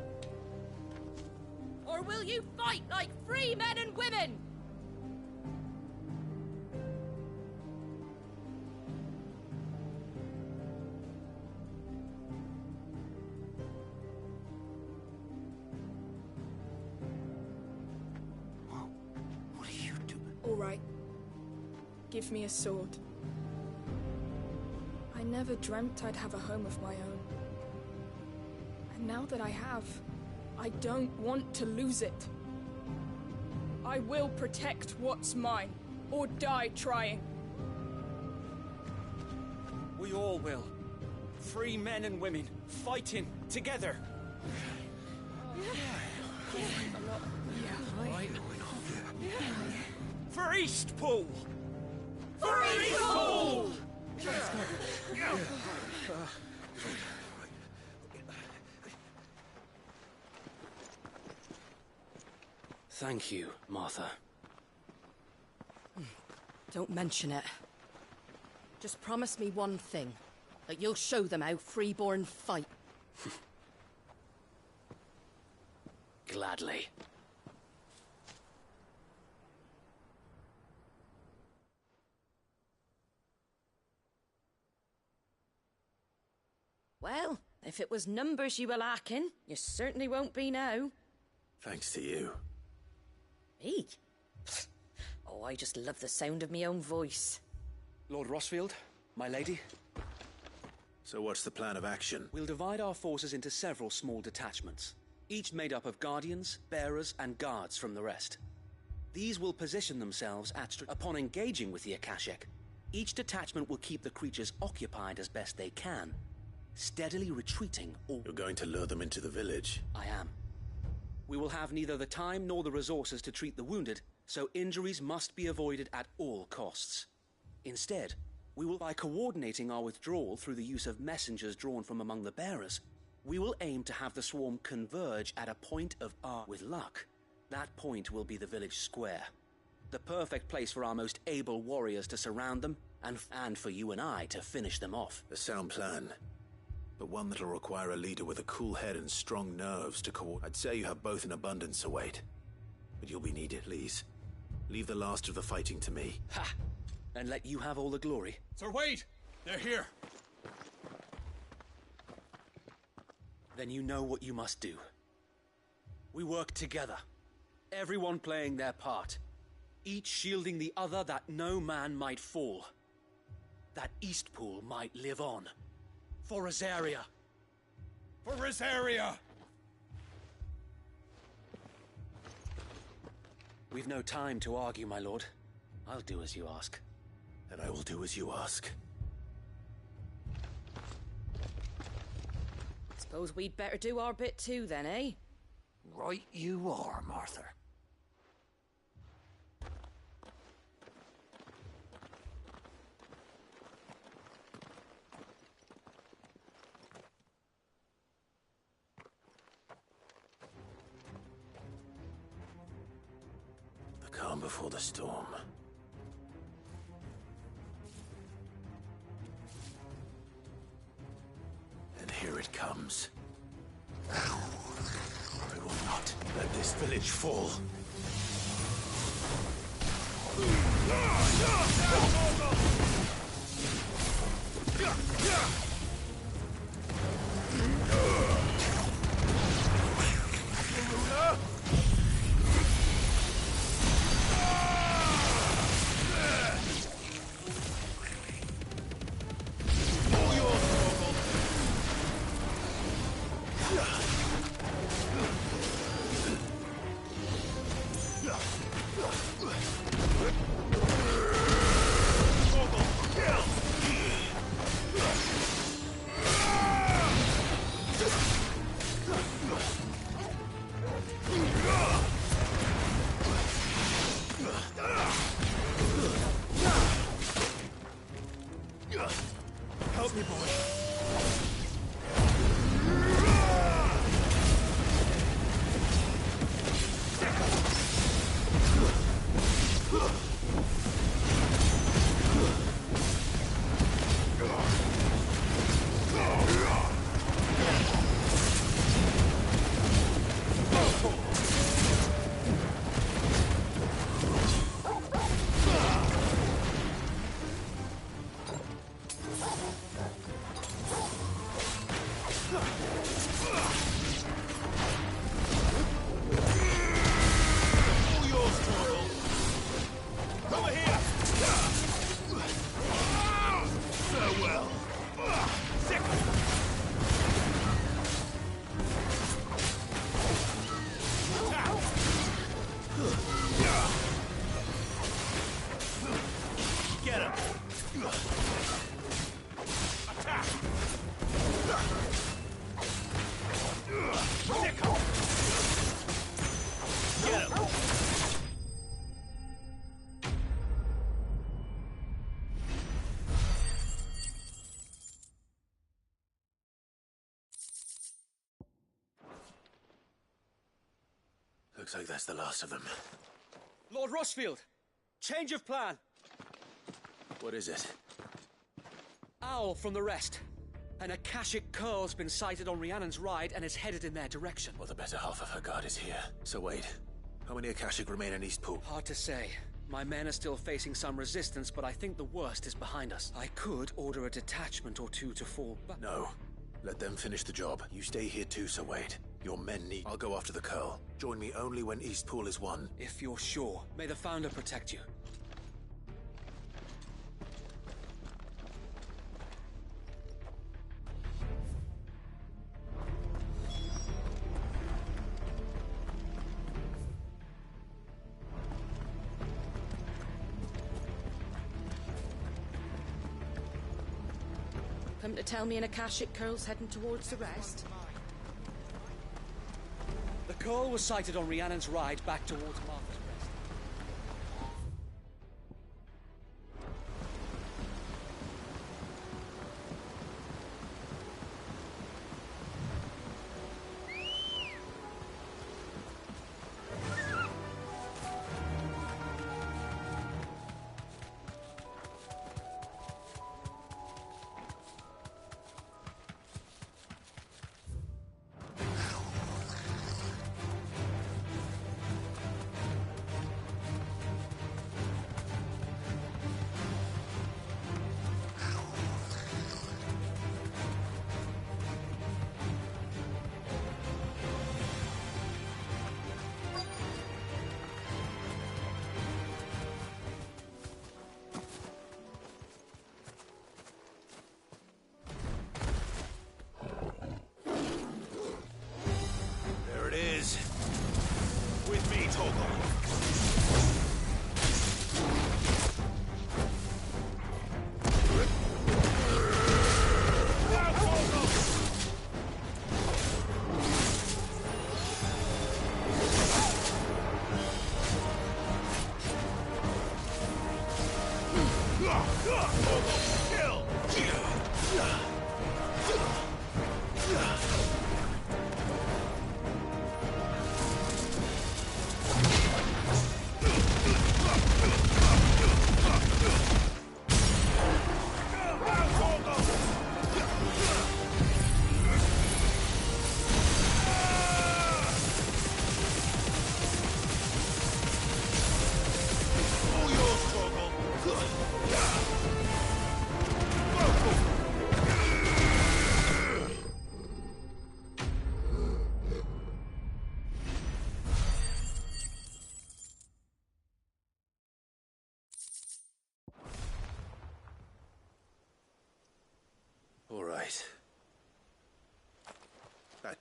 Or will you fight like free men and women? What are you doing? All right. Give me a sword. I never dreamt I'd have a home of my own. And now that I have, I don't want to lose it. I will protect what's mine, or die trying. We all will. Free men and women, fighting together. For Eastpool! For Eastpool! Thank you, Martha. Don't mention it. Just promise me one thing. That you'll show them how freeborn fight. Gladly. Well, if it was numbers you were lacking, you certainly won't be now. Thanks to you. Me? Oh, I just love the sound of my own voice. Lord Rossfield, my lady. So what's the plan of action? We'll divide our forces into several small detachments, each made up of guardians, bearers, and guards from the rest. These will position themselves upon engaging with the Akashic. Each detachment will keep the creatures occupied as best they can, steadily retreating or... You're going to lure them into the village? I am. We will have neither the time nor the resources to treat the wounded, so injuries must be avoided at all costs. Instead, we will, by coordinating our withdrawal through the use of messengers drawn from among the bearers, we will aim to have the swarm converge at a point of with luck. That point will be the village square. The perfect place for our most able warriors to surround them, and for you and I to finish them off. A sound plan. But one that'll require a leader with a cool head and strong nerves to coordinate. I'd say you have both in abundance, await. But you'll be needed, please. Leave the last of the fighting to me. Ha! And let you have all the glory. Sir Wade! They're here! Then you know what you must do. We work together. Everyone playing their part. Each shielding the other that no man might fall. That Eastpool might live on. For Rosaria. For Rosaria! We've no time to argue, my lord. I'll do as you ask. And I will do as you ask. Suppose we'd better do our bit too then, eh? Right you are, Martha. before the storm. And here it comes. I will not let this village fall. Help me, boy. Looks like that's the last of them. Lord Rossfield! Change of plan! What is it? Owl from the rest. An Akashic curl's been sighted on Rhiannon's ride and is headed in their direction. Well, the better half of her guard is here. So wait, how many Akashic remain in East Pool? Hard to say. My men are still facing some resistance, but I think the worst is behind us. I could order a detachment or two to fall back. No. Let them finish the job. You stay here too, Sir Wade. Your men need... I'll go after the curl. Join me only when East Pool is won. If you're sure. May the Founder protect you. Come to tell me an Akashic curl's heading towards the rest? The curl was sighted on Rhiannon's ride back towards Martha's Rest. With me, Torgal.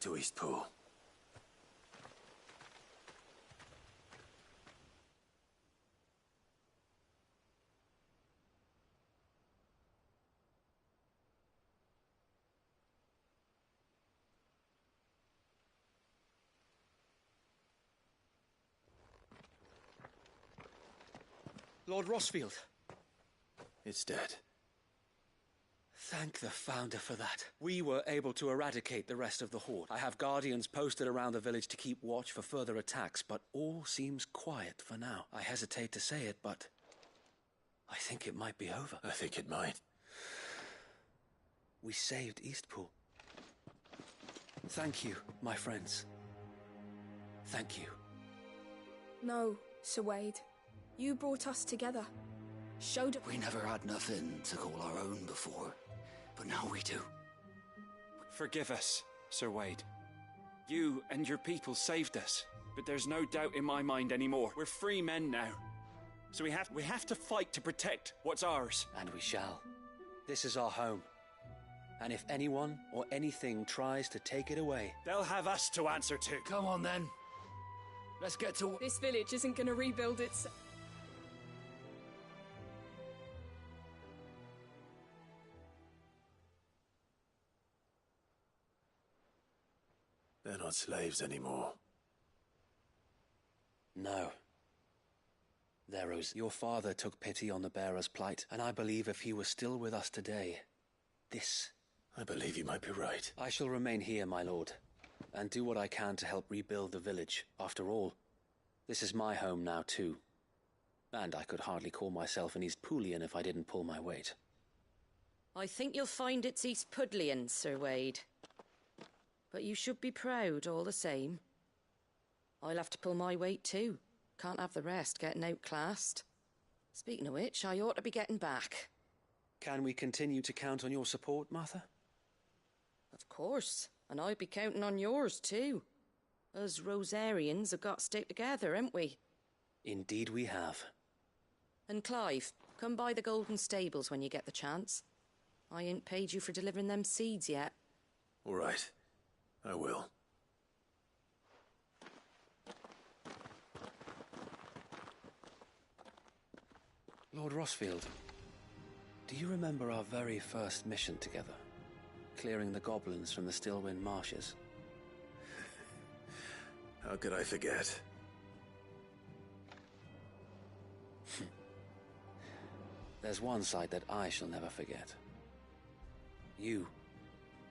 to Eastpool. Lord Rossfield. It's dead. Thank the Founder for that. We were able to eradicate the rest of the Horde. I have guardians posted around the village to keep watch for further attacks, but all seems quiet for now. I hesitate to say it, but I think it might be over. I think it might. We saved Eastpool. Thank you, my friends. Thank you. No, Sir Wade. You brought us together. Showed us. We never had nothing to call our own before, but now we do. Forgive us, Sir Wade. You and your people saved us, but there's no doubt in my mind anymore. We're free men now. So we have to fight to protect what's ours. And we shall. This is our home. And if anyone or anything tries to take it away, they'll have us to answer to. Come on then. Let's get to... This village isn't gonna rebuild itself. They're not slaves anymore. No. Your father took pity on the bearer's plight, and I believe if he was still with us today, this... I believe you might be right. I shall remain here, my lord, and do what I can to help rebuild the village. After all, this is my home now too. And I could hardly call myself an Eastpoolian if I didn't pull my weight. I think you'll find it's Eastpudlian, Sir Wade. But you should be proud all the same. I'll have to pull my weight too. Can't have the rest getting outclassed. Speaking of which, I ought to be getting back. Can we continue to count on your support, Martha? Of course, and I'd be counting on yours too. Us Rosarians have got to stick together, haven't we? Indeed we have. And Clive, come by the Golden Stables when you get the chance. I ain't paid you for delivering them seeds yet. All right. I will. Lord Rossfield, do you remember our very first mission together? Clearing the goblins from the Stillwind marshes? How could I forget? There's one sight that I shall never forget. You,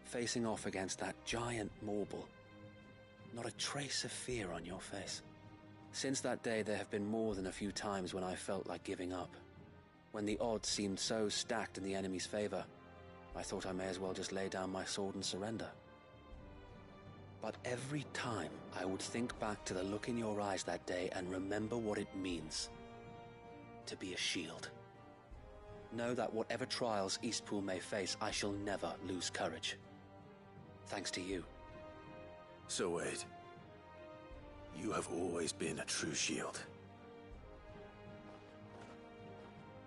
facing off against that giant Morble. Not a trace of fear on your face. Since that day, there have been more than a few times when I felt like giving up. When the odds seemed so stacked in the enemy's favor, I thought I may as well just lay down my sword and surrender. But every time, I would think back to the look in your eyes that day and remember what it means to be a shield. Know that whatever trials Eastpool may face, I shall never lose courage. Thanks to you. So Wade, you have always been a true shield.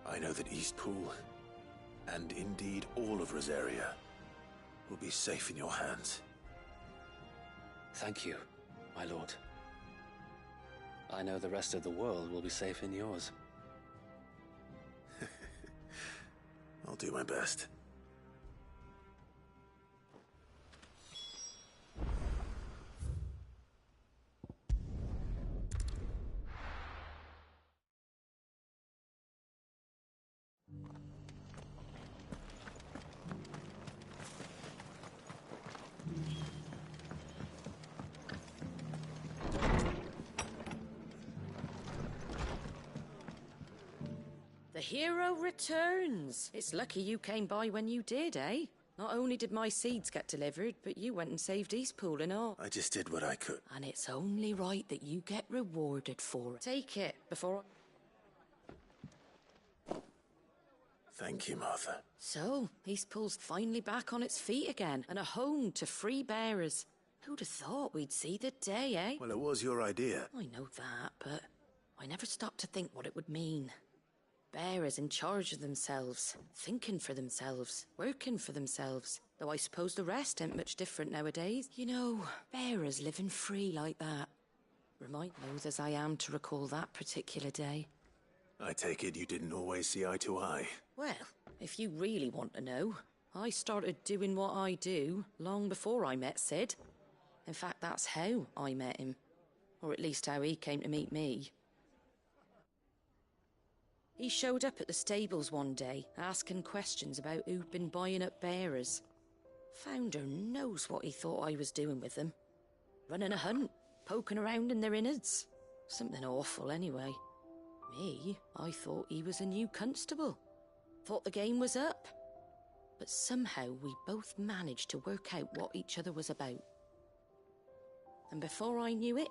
I know that Eastpool, and indeed all of Rosaria, will be safe in your hands. Thank you, my lord. I know the rest of the world will be safe in yours. I'll do my best. The hero returns. It's lucky you came by when you did, eh? Not only did my seeds get delivered, but you went and saved Eastpool and all. I just did what I could. And it's only right that you get rewarded for it. Take it before Thank you, Martha. So, Eastpool's finally back on its feet again, and a home to free bearers. Who'd have thought we'd see the day, eh? Well, it was your idea. I know that, but I never stopped to think what it would mean. Bearers in charge of themselves, thinking for themselves, working for themselves. Though I suppose the rest ain't much different nowadays. You know, bearers living free like that. Remind loath as I am to recall that particular day. I take it you didn't always see eye to eye. Well, if you really want to know, I started doing what I do long before I met Sid. In fact, that's how I met him. Or at least how he came to meet me. He showed up at the stables one day, asking questions about who'd been buying up bearers. Founder knows what he thought I was doing with them. Running a hunt, poking around in their innards. Something awful anyway. Me, I thought he was a new constable. Thought the game was up. But somehow we both managed to work out what each other was about. And before I knew it,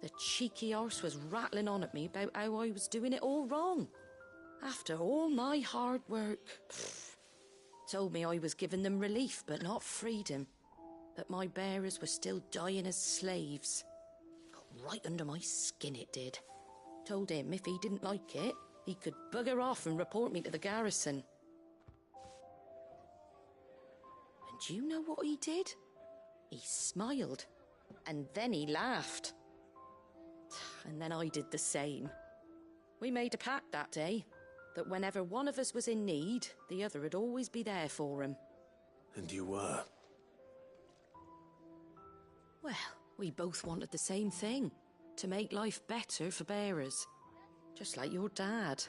the cheeky arse was rattling on at me about how I was doing it all wrong. After all my hard work. Told me I was giving them relief but not freedom. That my bearers were still dying as slaves. Got right under my skin it did. Told him if he didn't like it, he could bugger off and report me to the garrison. And you know what he did? He smiled. And then he laughed. And then I did the same. We made a pact that day. That whenever one of us was in need, the other would always be there for him. And you were? Well, we both wanted the same thing. To make life better for bearers. Just like your dad.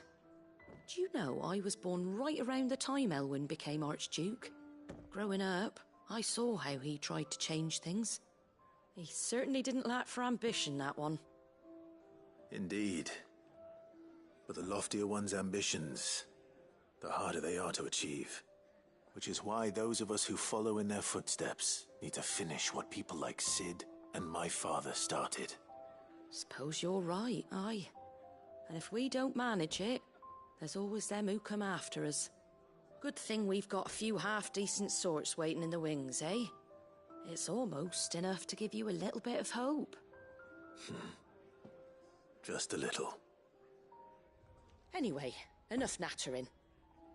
Do you know I was born right around the time Elwyn became Archduke? Growing up, I saw how he tried to change things. He certainly didn't lack for ambition, that one. Indeed. But the loftier one's ambitions, the harder they are to achieve. Which is why those of us who follow in their footsteps need to finish what people like Sid and my father started. Suppose you're right, aye. And if we don't manage it, there's always them who come after us. Good thing we've got a few half-decent sorts waiting in the wings, eh? It's almost enough to give you a little bit of hope. Just a little. Anyway, enough nattering.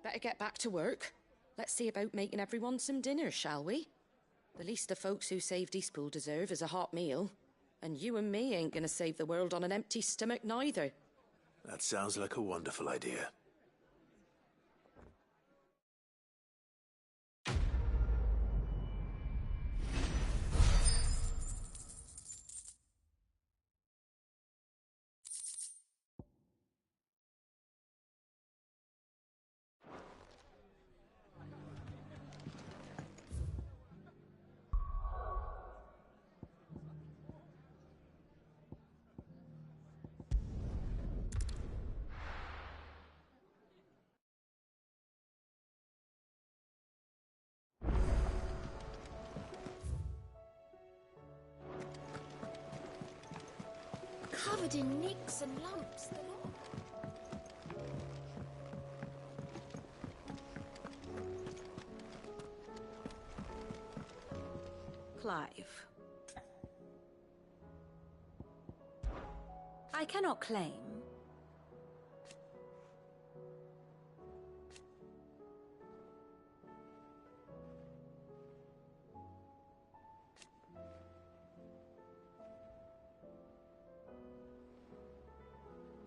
Better get back to work. Let's see about making everyone some dinner, shall we? The least the folks who saved Eastpool deserve is a hot meal. And you and me ain't gonna save the world on an empty stomach neither. That sounds like a wonderful idea. Covered in nicks and lumps, the lot. Clive. I cannot claim.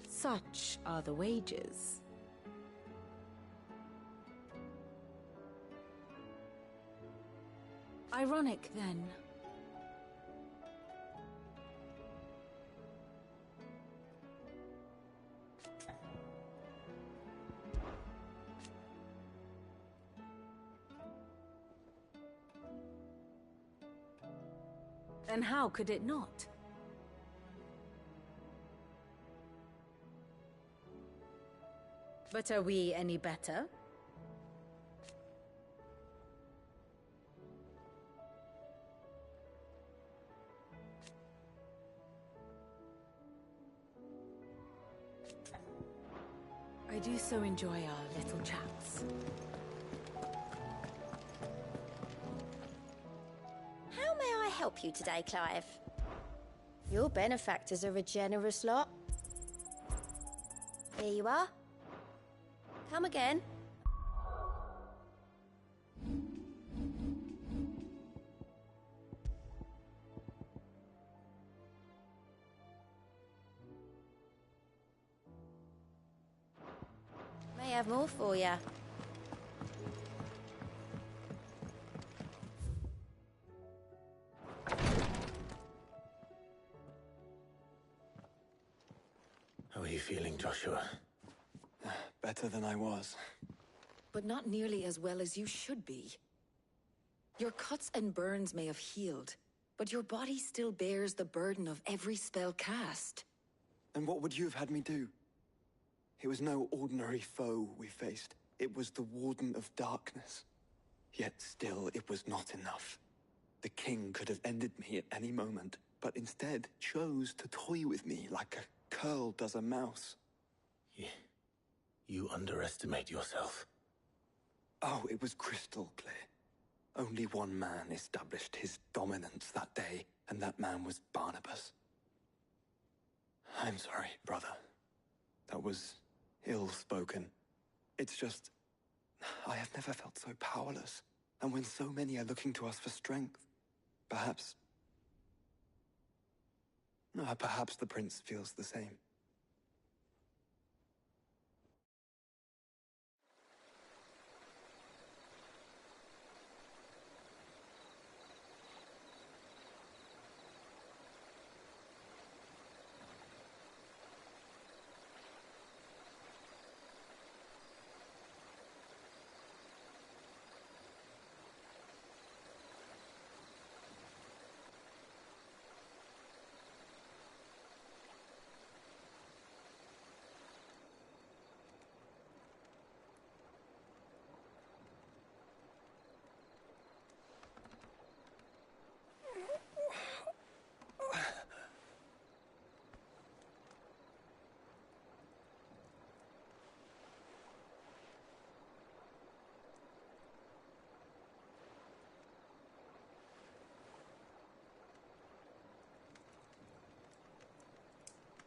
Such are the wages. Ironic, then. Then how could it not? But are we any better? I do so enjoy our little chats. How may I help you today, Clive? Your benefactors are a generous lot. Here you are. Come again? May have more for ya. How are you feeling, Joshua? Better than I was. But not nearly as well as you should be. Your cuts and burns may have healed, but your body still bears the burden of every spell cast. And what would you have had me do? It was no ordinary foe we faced. It was the Warden of Darkness. Yet still, it was not enough. The king could have ended me at any moment, but instead chose to toy with me like a curl does a mouse. You underestimate yourself. Oh, it was crystal clear. Only one man established his dominance that day, and that man was Barnabas. I'm sorry, brother. That was ill-spoken. It's just, I have never felt so powerless. And when so many are looking to us for strength, perhaps the prince feels the same.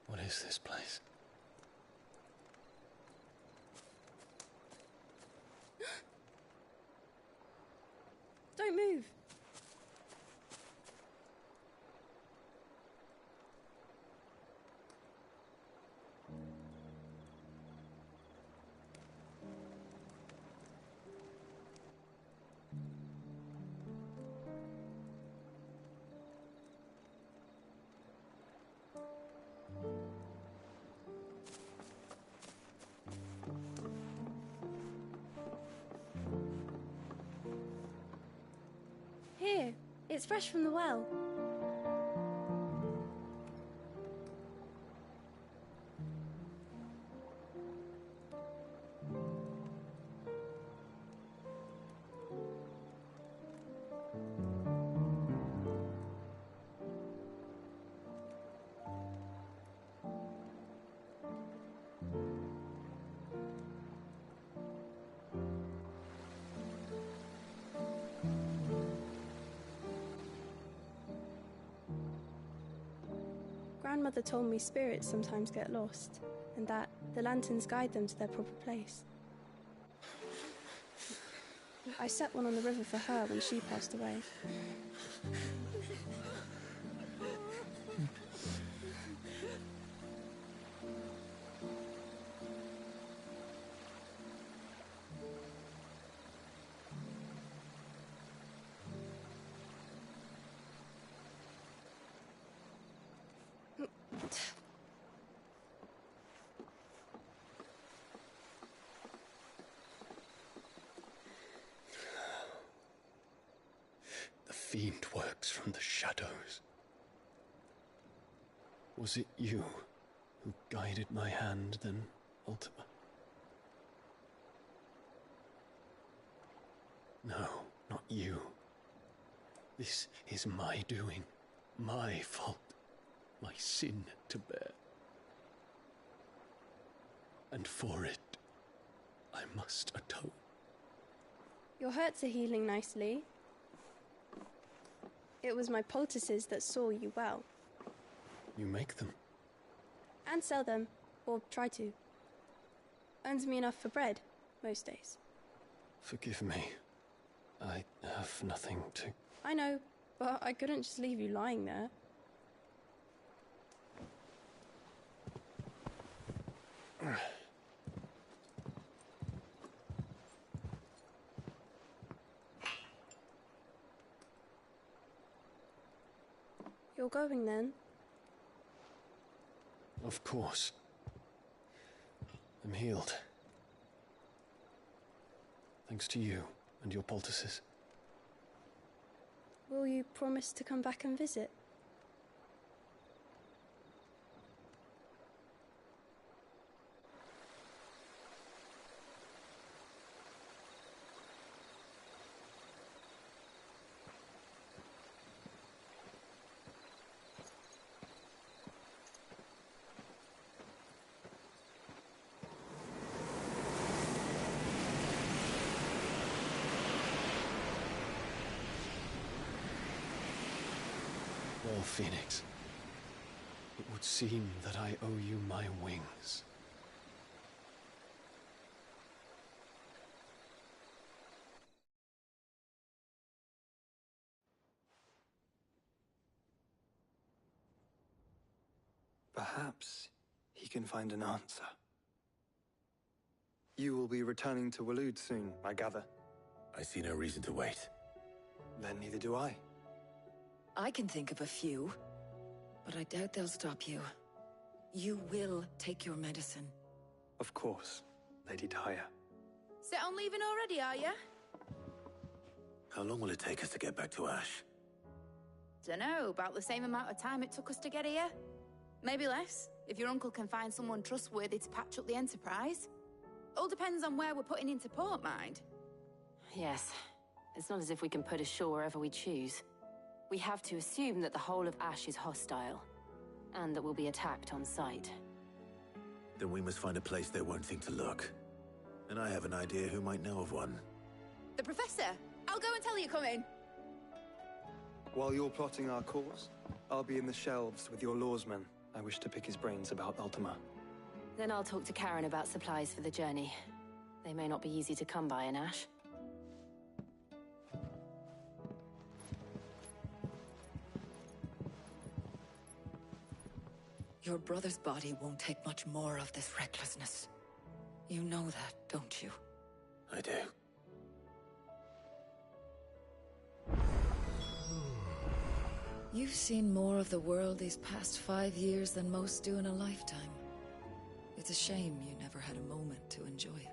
What is this place? Don't move. Here, it's fresh from the well. Grandmother told me spirits sometimes get lost, and that the lanterns guide them to their proper place. I set one on the river for her when she passed away. The fiend works from the shadows. Was it you who guided my hand then, Ultima? No, not you. This is my doing, my fault, my sin to bear. And for it, I must atone. Your hurts are healing nicely. It was my poultices that saw you well. You make them? And sell them, or try to. Earns me enough for bread. Most days. Forgive me. I have nothing to... I know, but I couldn't just leave you lying there. You're going then? Of course. I'm healed. Thanks to you and your poultices. Will you promise to come back and visit? Well, Phoenix, it would seem that I owe you my wings. Perhaps he can find an answer. You will be returning to Waloed soon, I gather. I see no reason to wait. Then neither do I. I can think of a few, but I doubt they'll stop you. You will take your medicine. Of course, Lady Daya. Set on leaving already, are you? How long will it take us to get back to Ash? Dunno, about the same amount of time it took us to get here. Maybe less, if your uncle can find someone trustworthy to patch up the Enterprise. All depends on where we're putting into port, mind. Yes. It's not as if we can put ashore wherever we choose. We have to assume that the whole of Ash is hostile, and that we'll be attacked on sight. Then we must find a place they won't think to look. And I have an idea who might know of one. The Professor! I'll go and tell you come in. While you're plotting our course, I'll be in the shelves with your lawsman. I wish to pick his brains about Ultima. Then I'll talk to Karen about supplies for the journey. They may not be easy to come by in Ash. Your brother's body won't take much more of this recklessness. You know that, don't you? I do. You've seen more of the world these past 5 years than most do in a lifetime. It's a shame you never had a moment to enjoy it.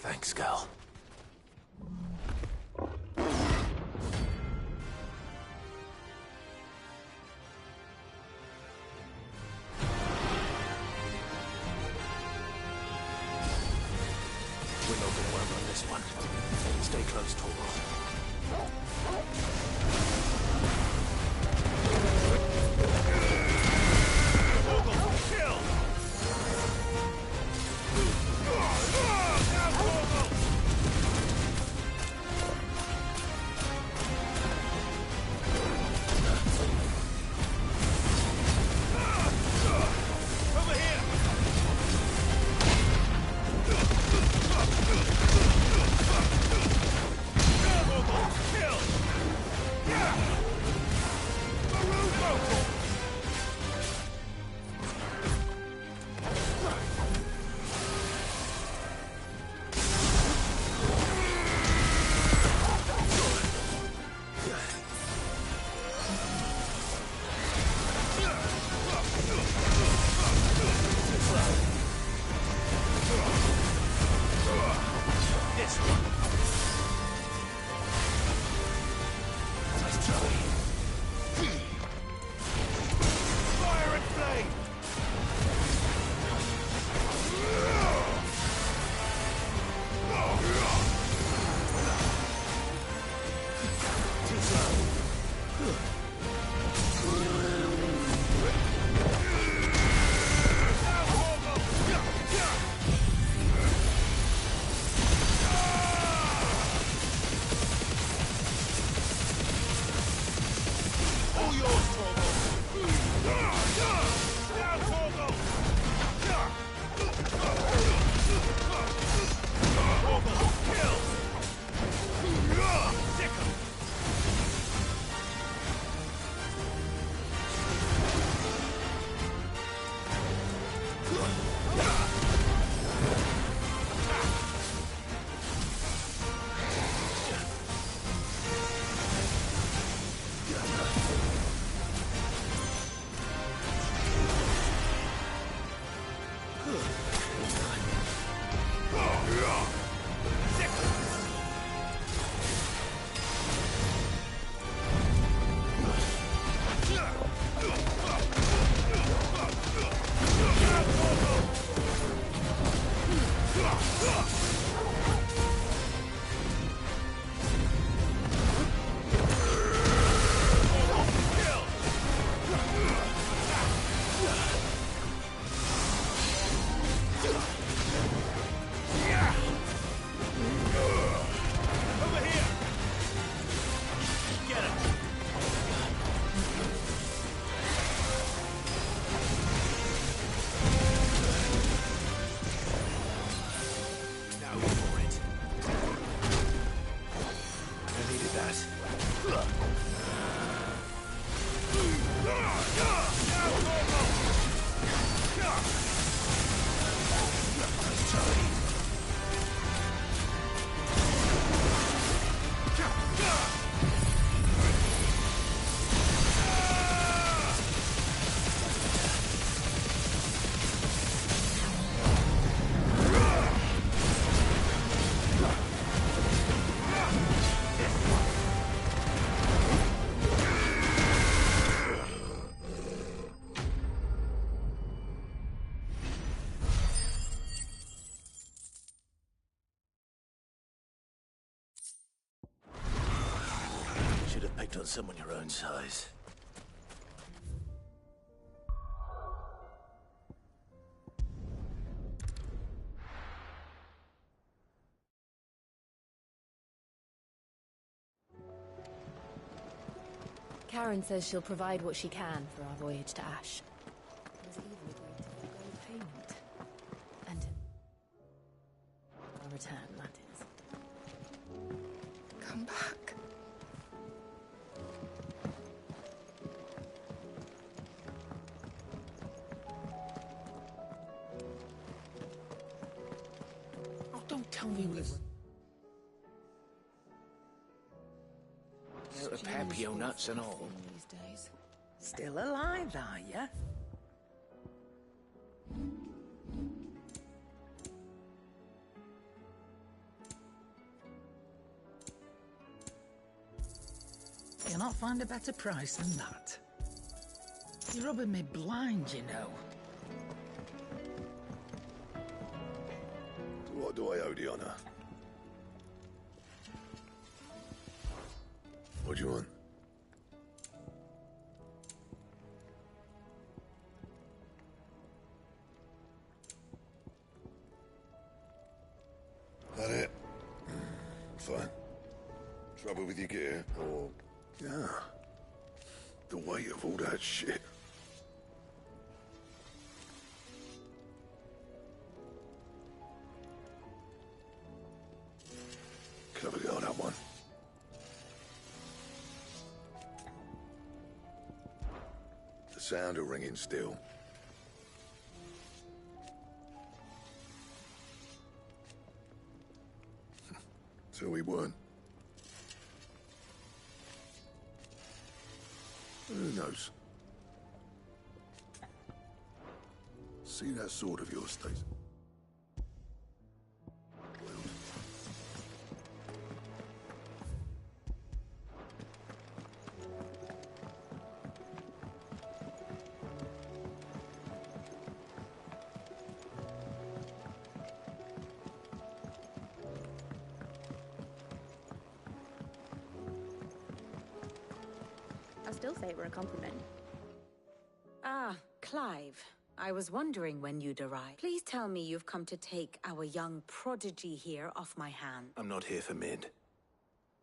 Thanks, Gal. We're not gonna work on this one. Stay close, Torvald. On someone your own size. Karen says she'll provide what she can for our voyage to Ash. There's even agreed to forgo payment. And our return, that is. Come back. Don't tell me we were... Out of Papio nuts and all. Still alive, are ya? You'll not find a better price than that. You're rubbing me blind, you know. What do I owe the honor? What do you want? That it? Fine. Trouble with your gear, or... Yeah. The weight of all that shit. Clever girl, that one. The sound of ringing still. So we weren't. Who knows? See that sword of yours, Stace? I still say it were a compliment. Ah, Clive. I was wondering when you'd arrive. Please tell me you've come to take our young prodigy here off my hand. I'm not here for mid.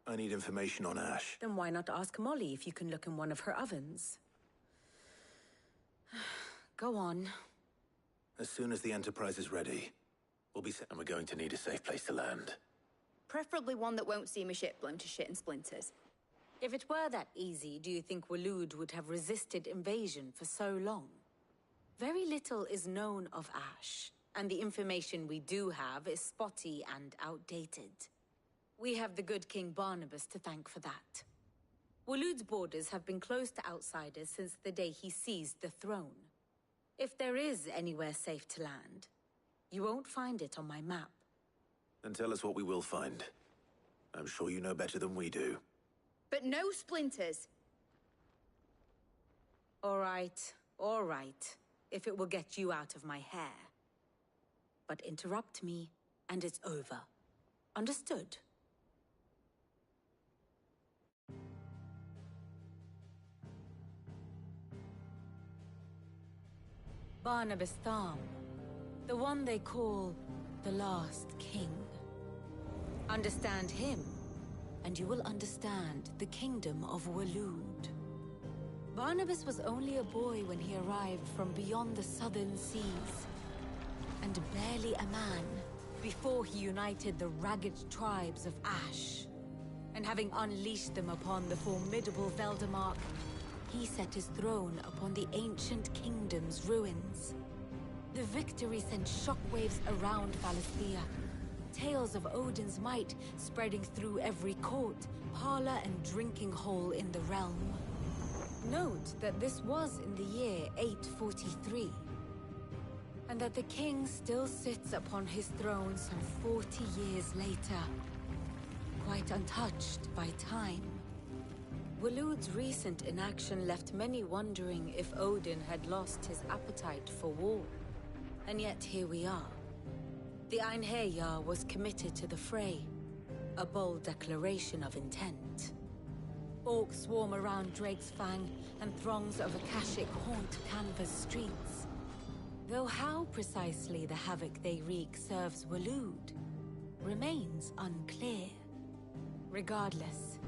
I need information on Ash. Then why not ask Molly if you can look in one of her ovens? Go on. As soon as the Enterprise is ready, we'll be set, and we're going to need a safe place to land. Preferably one that won't see my ship blown to shit and splinters. If it were that easy, do you think Waloed would have resisted invasion for so long? Very little is known of Ash, and the information we do have is spotty and outdated. We have the good King Barnabas to thank for that. Waloed's borders have been closed to outsiders since the day he seized the throne. If there is anywhere safe to land, you won't find it on my map. Then tell us what we will find. I'm sure you know better than we do. But no splinters. All right, if it will get you out of my hair. But interrupt me, and it's over. Understood? Barnabas Tham, the one they call the Last King. Understand him, and you will understand the kingdom of Waloed. Barnabas was only a boy when he arrived from beyond the southern seas, and barely a man before he united the ragged tribes of Ash. And having unleashed them upon the formidable Veldamark, he set his throne upon the ancient kingdom's ruins. The victory sent shockwaves around Valisthea, tales of Odin's might spreading through every court, parlor, and drinking hole in the realm. Note that this was in the year 843, and that the king still sits upon his throne some 40 years later, quite untouched by time. Waloed's recent inaction left many wondering if Odin had lost his appetite for war. And yet here we are. The Einherjar was committed to the fray, a bold declaration of intent. Orcs swarm around Drake's Fang, and throngs of Akashic haunt Canva's streets. Though how precisely the havoc they wreak serves Waloed remains unclear. Regardless,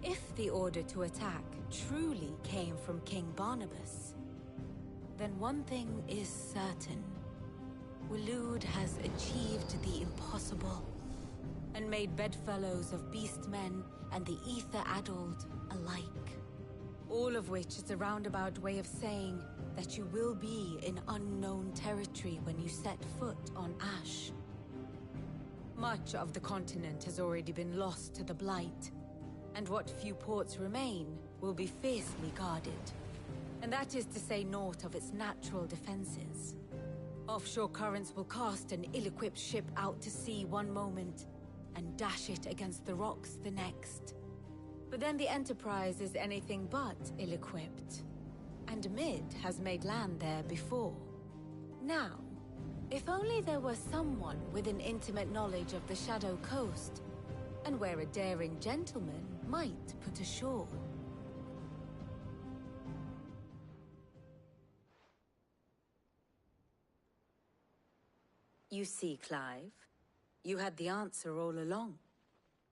if the order to attack truly came from King Barnabas, then one thing is certain. Waloed has achieved the impossible, and made bedfellows of beastmen and the ether-addled alike. All of which is a roundabout way of saying that you will be in unknown territory when you set foot on Ash. Much of the continent has already been lost to the Blight, and what few ports remain will be fiercely guarded. And that is to say naught of its natural defenses. Offshore currents will cast an ill-equipped ship out to sea one moment, and dash it against the rocks the next. But then the Enterprise is anything but ill-equipped. And Mid has made land there before. Now, if only there were someone with an intimate knowledge of the Shadow Coast, and where a daring gentleman might put ashore. You see, Clive, you had the answer all along.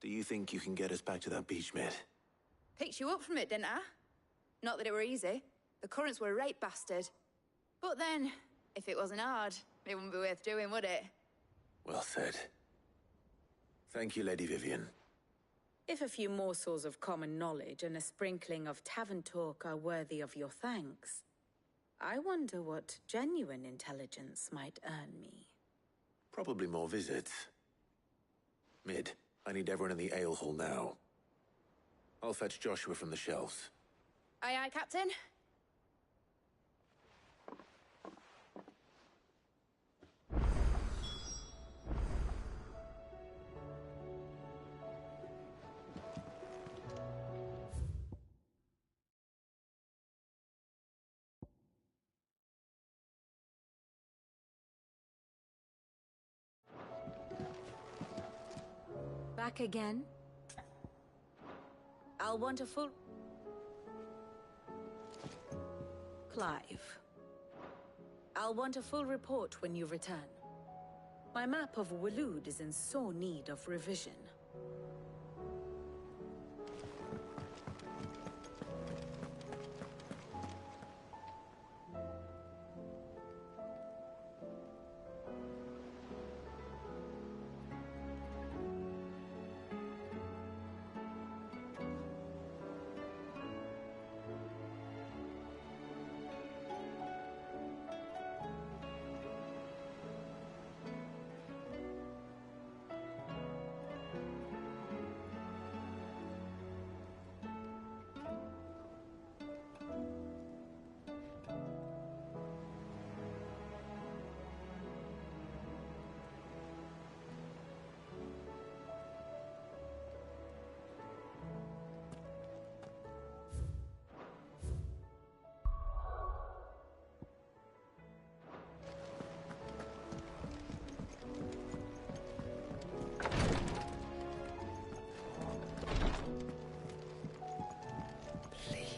Do you think you can get us back to that beach, Mid? Picked you up from it, didn't I? Not that it were easy. The currents were a right bastard. But then, if it wasn't hard, it wouldn't be worth doing, would it? Well said. Thank you, Lady Vivian. If a few morsels of common knowledge and a sprinkling of tavern talk are worthy of your thanks, I wonder what genuine intelligence might earn me. Probably more visits. Mid, I need everyone in the ale hall now. I'll fetch Joshua from the shelves. Aye, aye, Captain. Back again? I'll want a full... Clive. I'll want a full report when you return. My map of Waloed is in sore need of revision.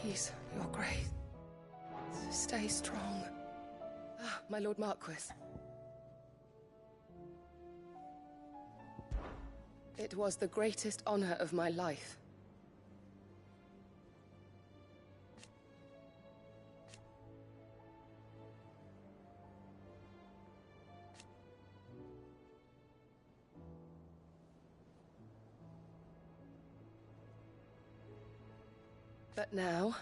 Please, Your Grace. Stay strong. Ah, my Lord Marquis. It was the greatest honor of my life. But now...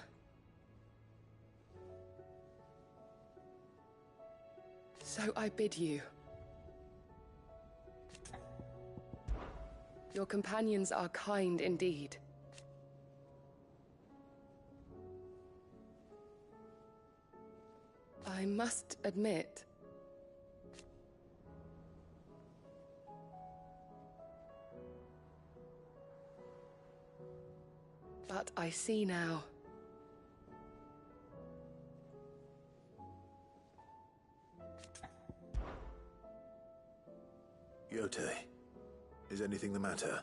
so I bid you. Your companions are kind indeed. I must admit... but I see now. Yote, is anything the matter?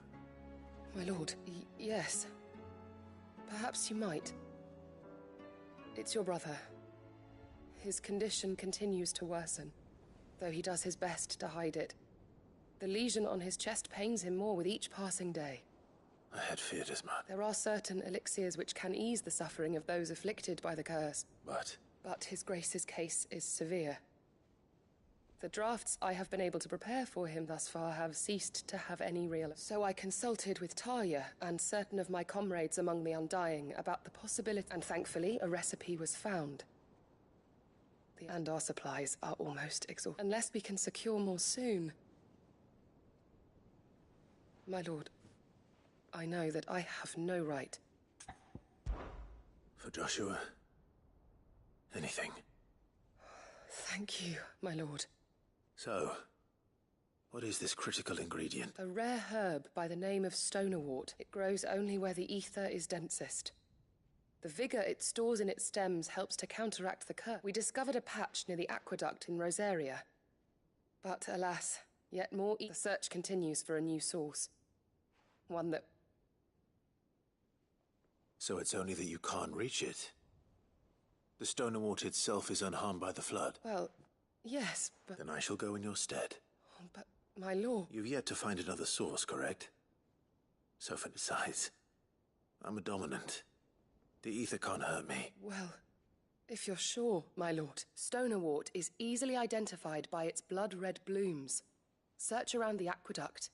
My lord, yes. Perhaps you might. It's your brother. His condition continues to worsen, though he does his best to hide it. The lesion on his chest pains him more with each passing day. I had feared as much. There are certain elixirs which can ease the suffering of those afflicted by the curse. But His Grace's case is severe. The drafts I have been able to prepare for him thus far have ceased to have any real... So I consulted with Talia and certain of my comrades among the Undying about the possibility, and thankfully a recipe was found. And our supplies are almost exhausted. Unless we can secure more soon. My lord, I know that I have no right. For Joshua, anything. Thank you, my lord. So, What is this critical ingredient? A rare herb by the name of stonerwort. It grows only where the ether is densest. The vigor it stores in its stems helps to counteract the curse. We discovered a patch near the aqueduct in Rosaria. But alas, yet more. The search continues for a new source. One that... So it's only that you can't reach it. The stonerwort itself is unharmed by the flood. Well, yes, but... Then I shall go in your stead. But, my lord... You've yet to find another source, correct? So for besides, I'm a dominant. The ether can't hurt me. Well, if you're sure, my lord. Stonerwort is easily identified by its blood-red blooms. Search around the aqueduct,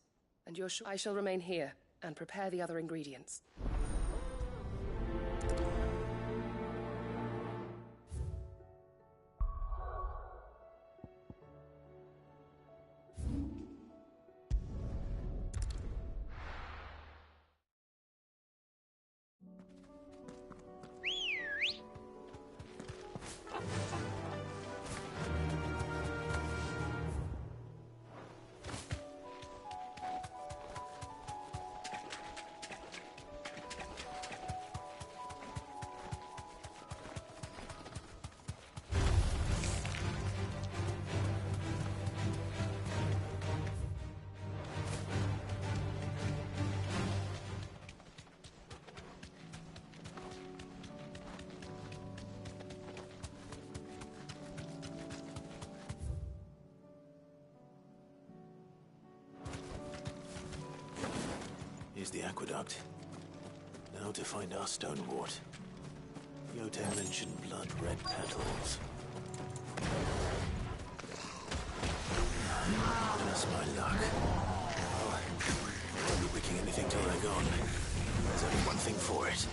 and you're sure... I shall remain here and prepare the other ingredients. Here's the aqueduct. Now to find our stonerwort. Yote mentioned blood-red petals. Just my luck. Well, I won't be wicking anything till they're gone. There's only one thing for it.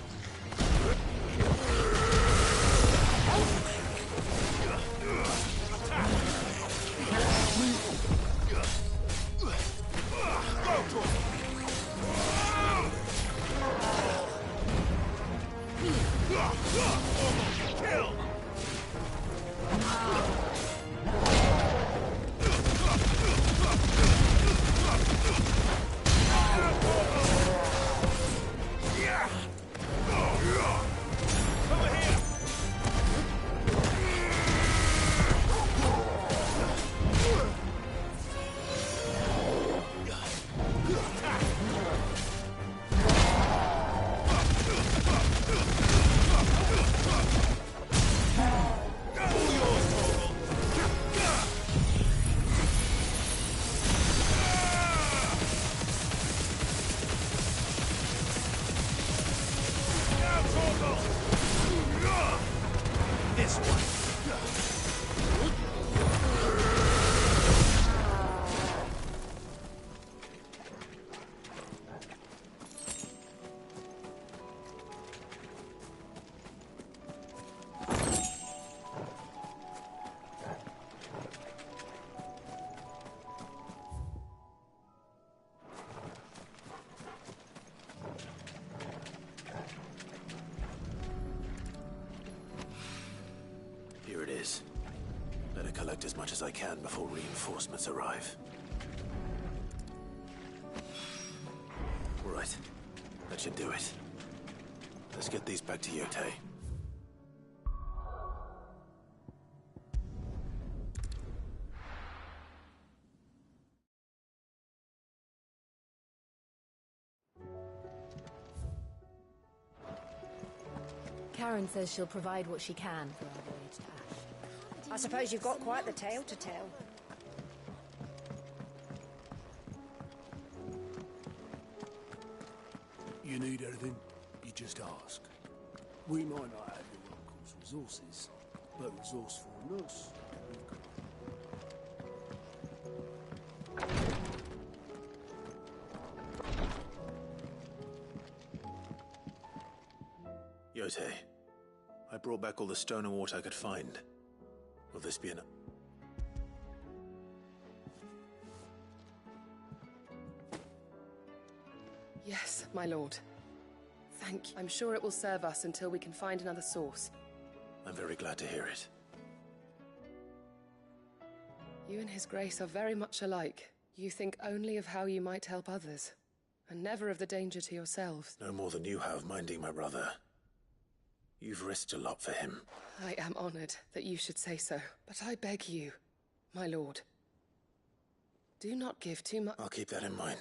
Here it is. Better collect as much as I can before reinforcements arrive. All right. That should do it. Let's get these back to Yote. Karen says she'll provide what she can for our voyage to Ash. I suppose you've got quite the tale to tell. You need anything, you just ask. We might not have your uncle's resources, but resourcefulness, we've got. Yote, I brought back all the stonerwort I could find. Will this be enough? Yes, my lord. Thank you. I'm sure it will serve us until we can find another source. I'm very glad to hear it. You and His Grace are very much alike. You think only of how you might help others, and never of the danger to yourselves. No more than you have minding my brother. You've risked a lot for him. I am honored that you should say so, but I beg you, my lord, do not give too much. I'll keep that in mind.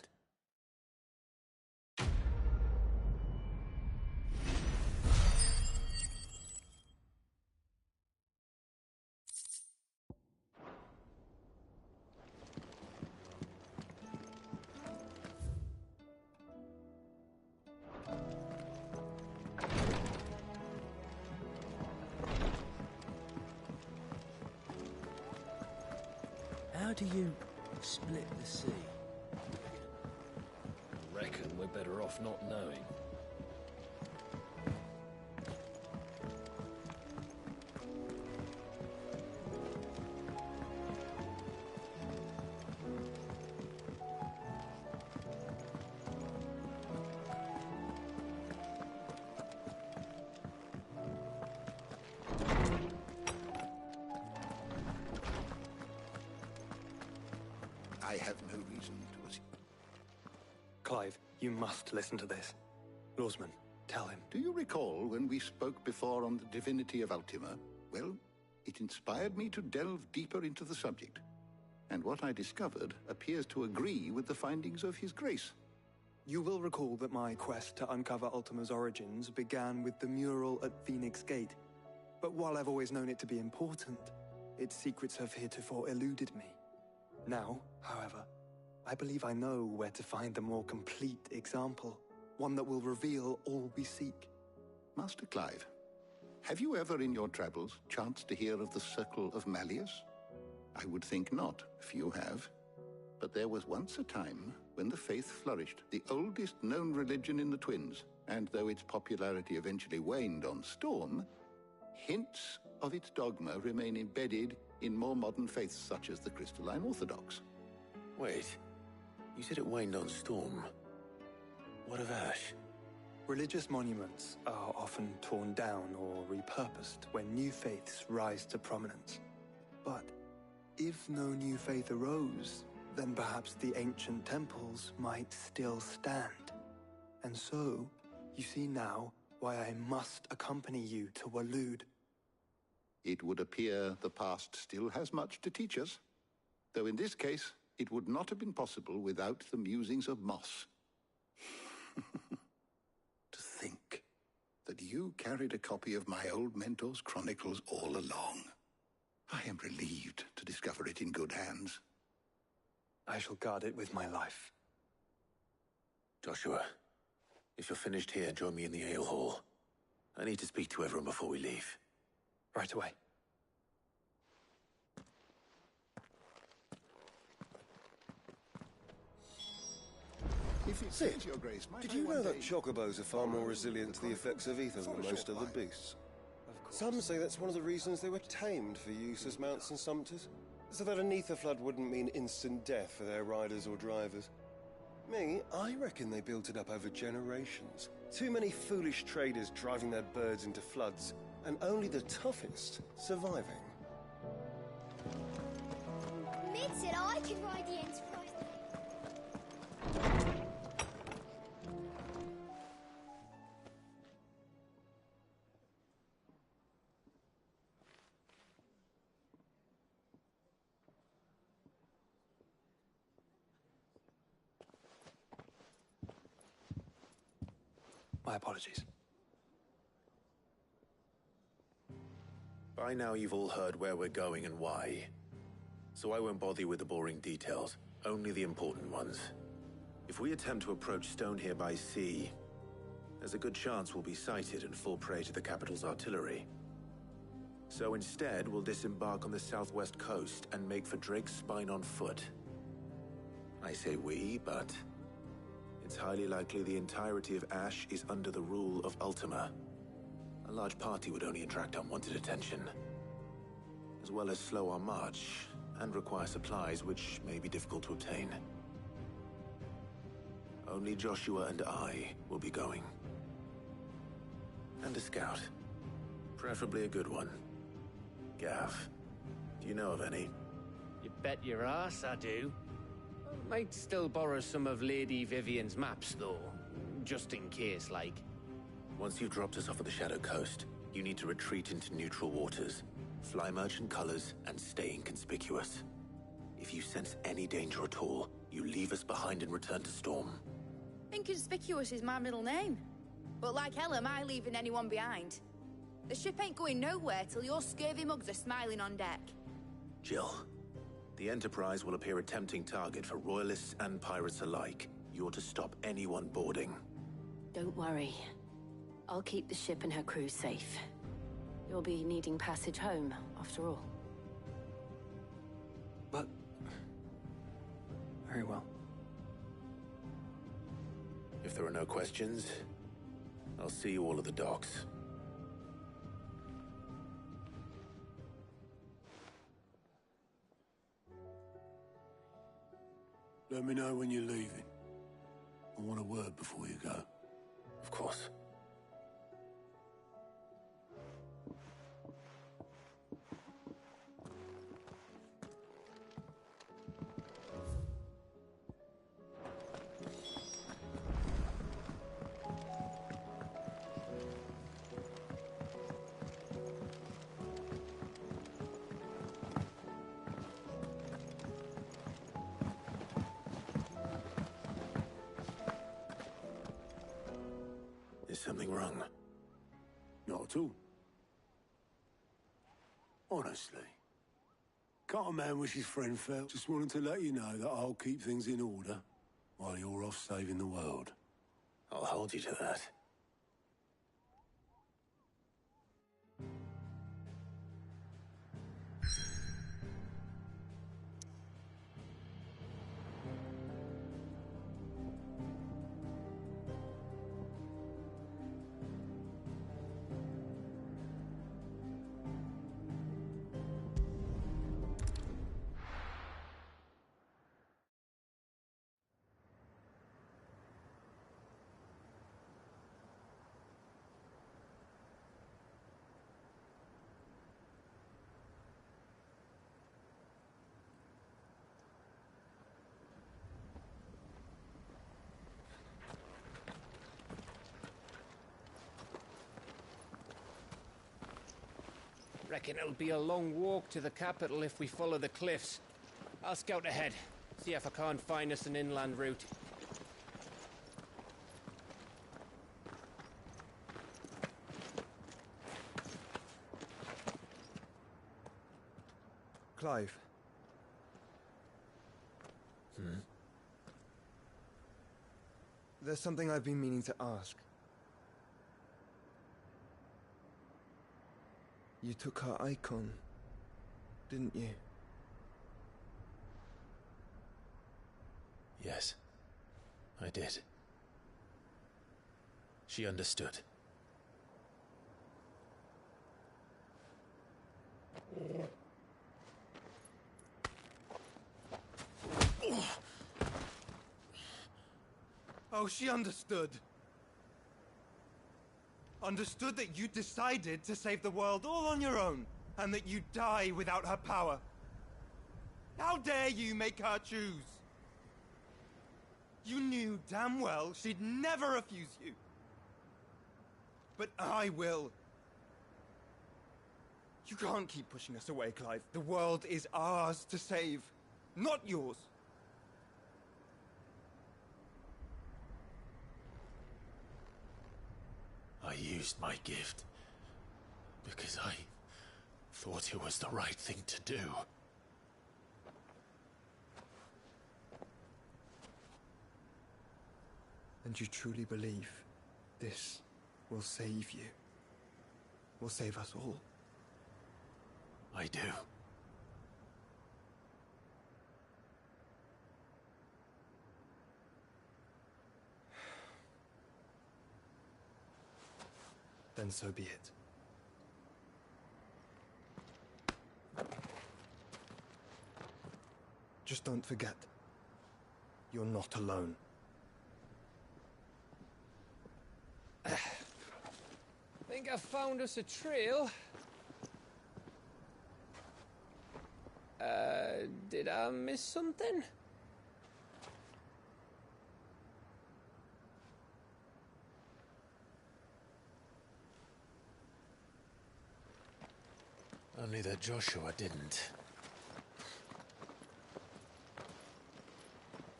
How do you split the sea? Reckon we're better off not knowing. I have no reason to assume. Clive, you must listen to this. Lawsman, tell him. Do you recall when we spoke before on the divinity of Ultima? Well, it inspired me to delve deeper into the subject. And what I discovered appears to agree with the findings of His Grace. You will recall that my quest to uncover Ultima's origins began with the mural at Phoenix Gate. But while I've always known it to be important, its secrets have heretofore eluded me. Now, however, I believe I know where to find the more complete example, one that will reveal all we seek. Master Clive, have you ever in your travels chanced to hear of the Circle of Malleus? I would think not, if you have. But there was once a time when the faith flourished, the oldest known religion in the Twins, and though its popularity eventually waned on Storm, hints of its dogma remain embedded in more modern faiths such as the Crystalline Orthodox. Wait, you said it waned on Storm. What of Ash? Religious monuments are often torn down or repurposed when new faiths rise to prominence. But if no new faith arose, then perhaps the ancient temples might still stand. And so, you see now why I must accompany you to Waloed. It would appear the past still has much to teach us, though in this case, it would not have been possible without the musings of Moss. To think that you carried a copy of my old mentor's chronicles all along. I am relieved to discover it in good hands. I shall guard it with my life. Joshua, if you're finished here, join me in the ale hall. I need to speak to everyone before we leave. Right away. Sid, Your Grace, did you know that chocobos are far more resilient to the effects of ether than most other beasts? Some say that's one of the reasons they were tamed for use as mounts and sumpters, so that an ether flood wouldn't mean instant death for their riders or drivers. Me, I reckon they built it up over generations. Too many foolish traders driving their birds into floods, and only the toughest surviving. Mid said I could ride the Enterprise. My apologies. By now you've all heard where we're going and why. So I won't bother you with the boring details, only the important ones. If we attempt to approach Stone here by sea, there's a good chance we'll be sighted and fall prey to the capital's artillery. So instead, we'll disembark on the southwest coast and make for Drake's Spine on foot. I say we, but it's highly likely the entirety of Ash is under the rule of Ultima. A large party would only attract unwanted attention, as well as slow our march and require supplies which may be difficult to obtain. Only Joshua and I will be going. And a scout. Preferably a good one. Gav, do you know of any? You bet your ass I do. Might still borrow some of Lady Vivian's maps, though. Just in case, like. Once you've dropped us off at the Shadow Coast, you need to retreat into neutral waters, fly merchant colors, and stay inconspicuous. If you sense any danger at all, you leave us behind and return to Storm. Inconspicuous is my middle name. But like hell am I leaving anyone behind. The ship ain't going nowhere till your scurvy mugs are smiling on deck. Jill, the Enterprise will appear a tempting target for royalists and pirates alike. You're to stop anyone boarding. Don't worry. I'll keep the ship and her crew safe. You'll be needing passage home, after all. But... very well. If there are no questions, I'll see you all at the docks. Let me know when you're leaving. I want a word before you go. Of course. Is something wrong? Not at all. Honestly. Can't a man wish his friend fell? Just wanted to let you know that I'll keep things in order while you're off saving the world. I'll hold you to that. Reckon it'll be a long walk to the capital if we follow the cliffs. I'll scout ahead, see if I can't find us an inland route. Clive. There's something I've been meaning to ask. You took her icon, didn't you? Yes, I did. She understood. Oh, she understood. Understood that you decided to save the world all on your own, and that you'd die without her power. How dare you make her choose? You knew damn well she'd never refuse you. But I will. You can't keep pushing us away, Clive. The world is ours to save, not yours. I used my gift because I thought it was the right thing to do. And you truly believe this will save you? Will save us all? I do. Then so be it. Just don't forget, you're not alone. Think I found us a trail. Did I miss something? Only that Joshua didn't.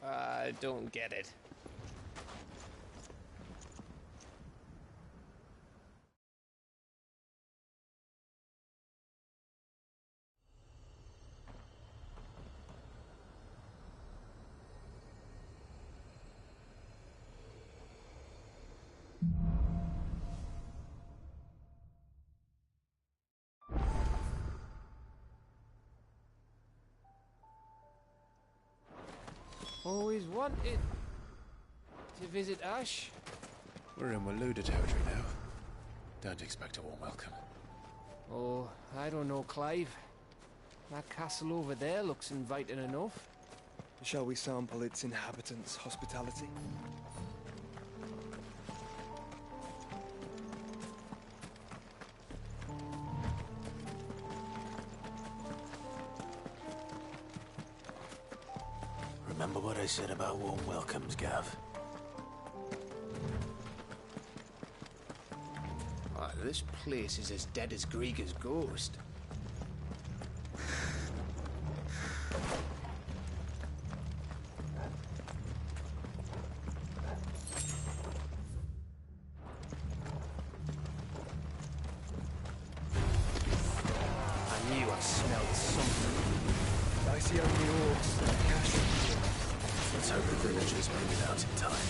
I don't get it. Always wanted to visit Ash. We're in Waluda territory now. Don't expect a warm welcome. Oh, I don't know, Clive. That castle over there looks inviting enough. Shall we sample its inhabitants' hospitality? Remember what I said about warm welcomes, Gav? Oh, this place is as dead as Grieger's ghost. I knew I smelled something. I see only orcs and cash. Let's hope the villagers made it out in time.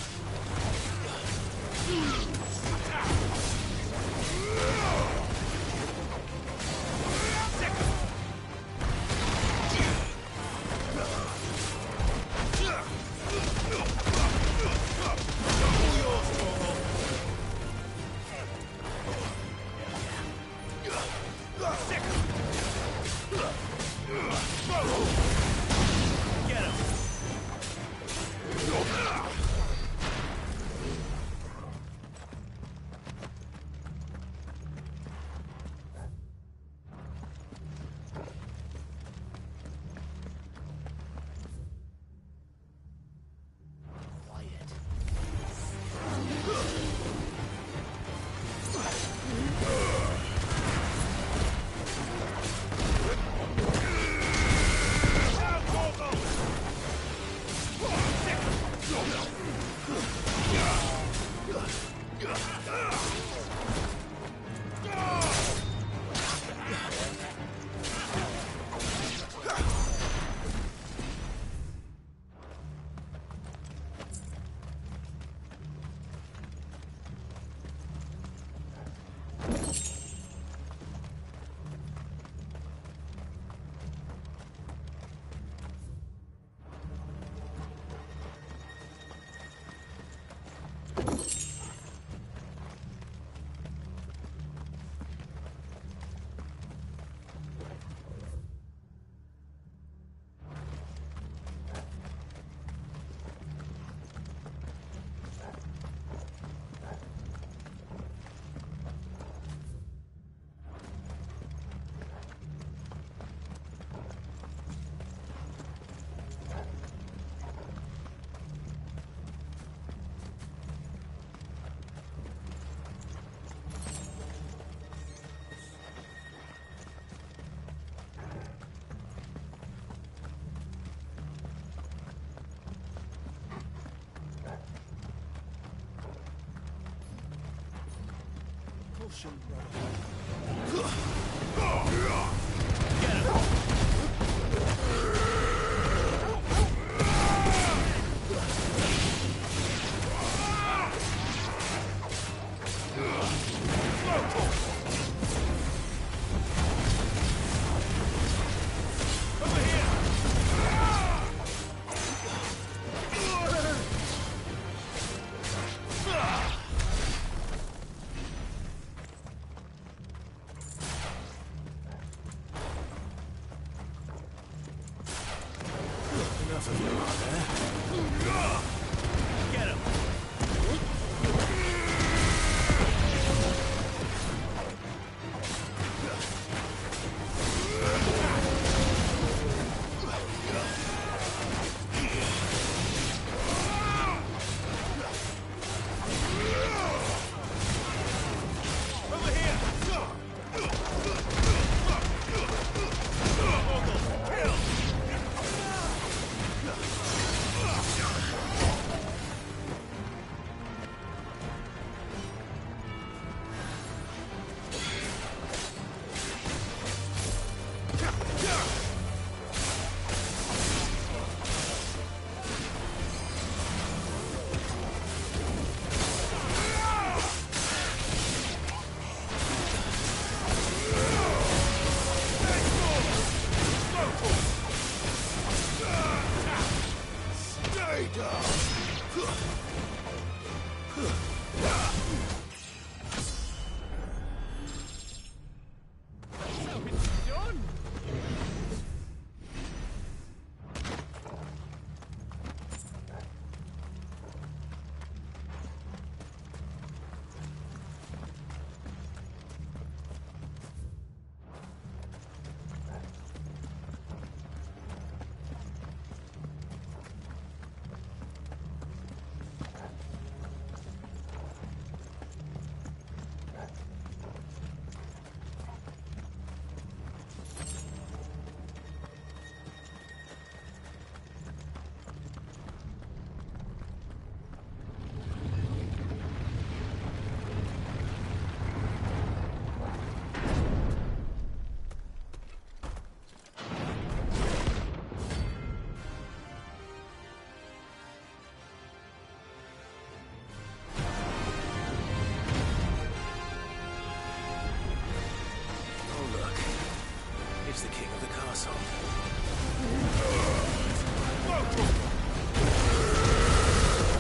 It's the king of the castle.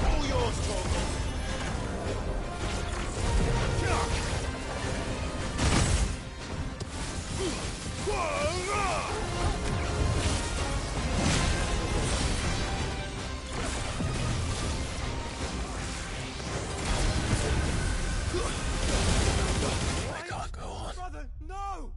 All yours, Torgal. I can't go on. Brother, no!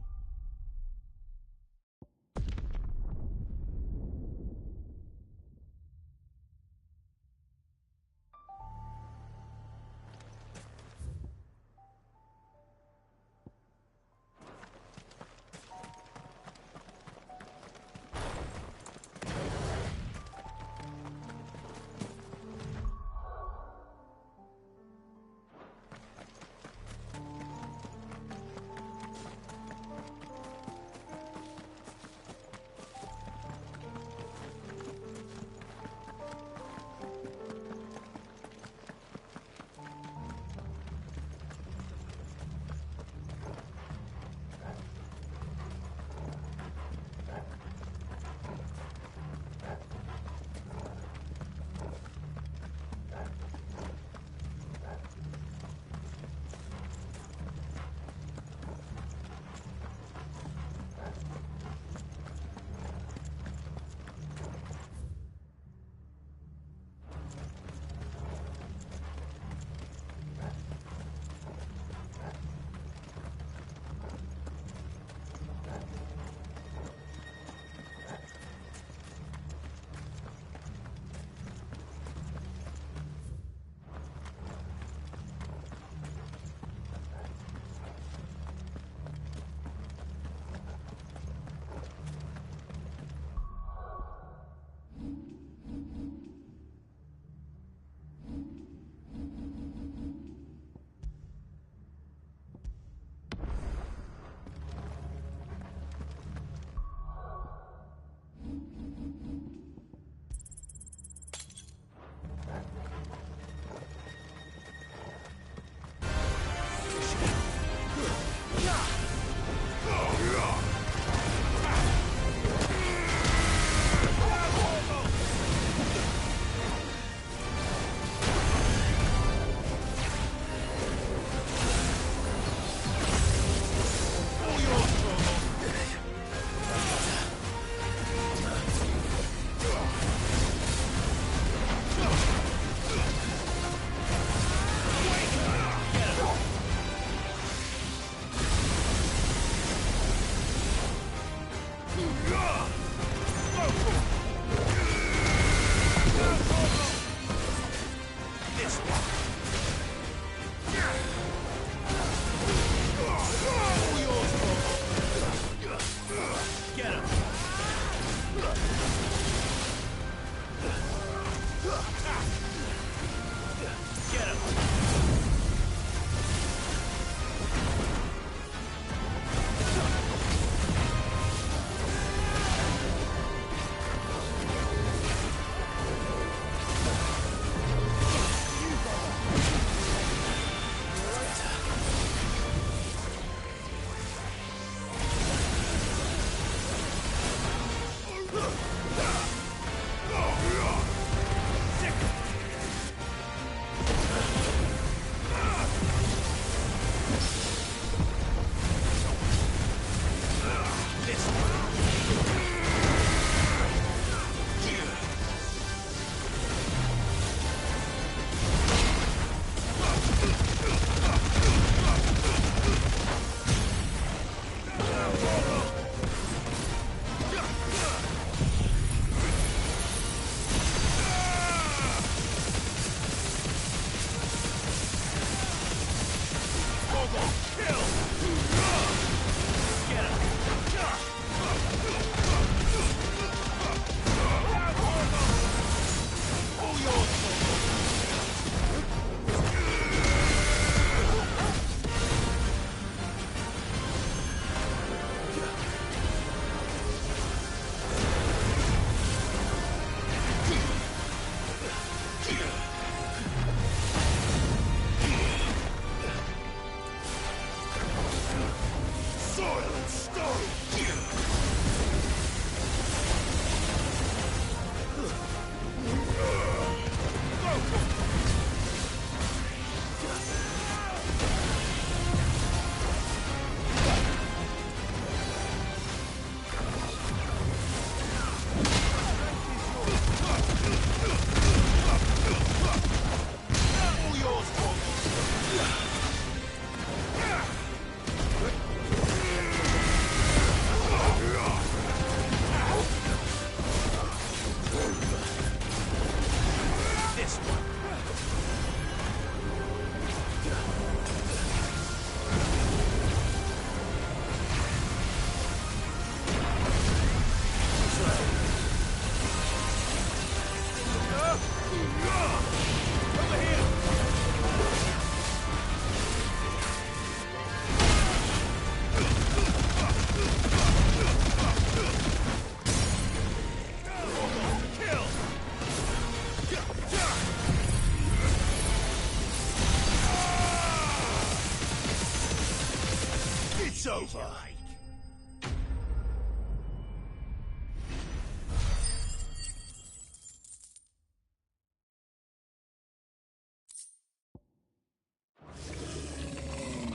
It's over.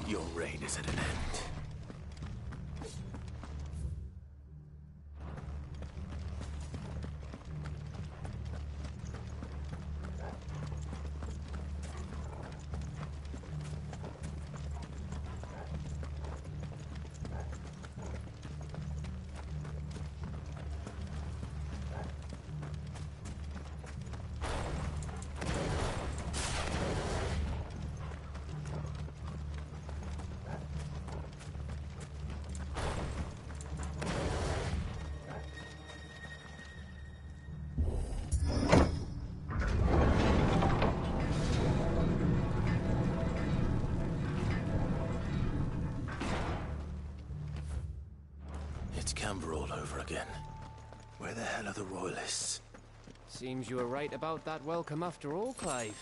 Your reign is at an end. It's Camber all over again. Where the hell are the Royalists? Seems you were right about that welcome after all, Clive.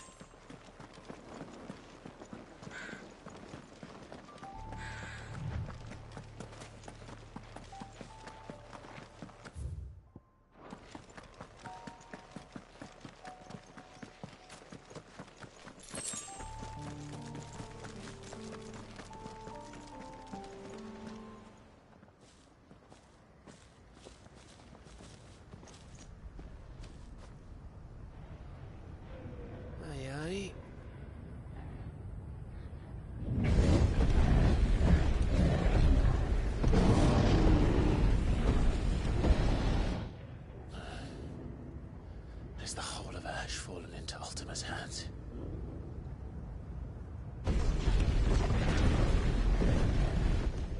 Has the whole of Ash fallen into Ultima's hands?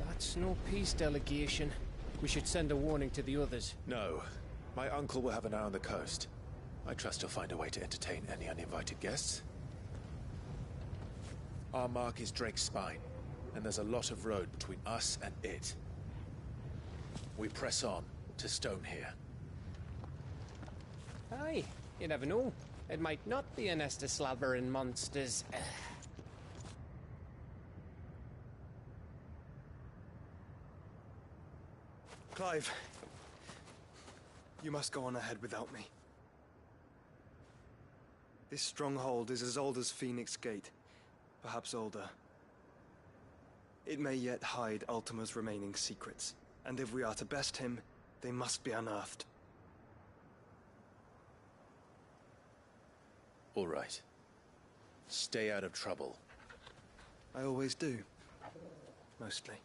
That's no peace delegation. We should send a warning to the others. No. My uncle will have an eye on the coast. I trust he'll find a way to entertain any uninvited guests. Our mark is Drake's Spine, and there's a lot of road between us and it. We press on to Stonehere. Aye, you never know. It might not be a nest of slavering monsters. Clive, you must go on ahead without me. This stronghold is as old as Phoenix Gate, perhaps older. It may yet hide Ultima's remaining secrets, and if we are to best him, they must be unearthed. All right. Stay out of trouble. I always do. Mostly.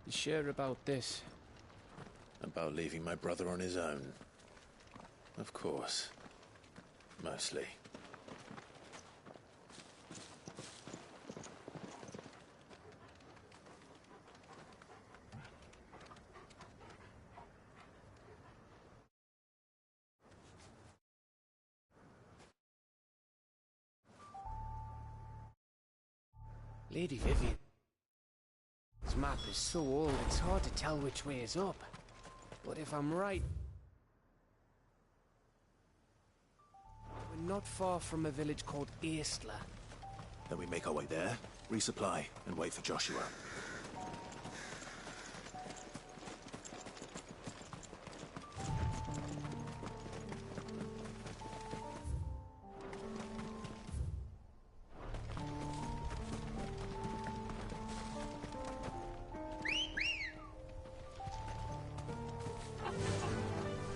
You sure about this? About leaving my brother on his own? Of course. Mostly. Lady Vivian's map is so old, it's hard to tell which way is up. But if I'm right, we're not far from a village called Eastla. Then we make our way there, resupply, and wait for Joshua.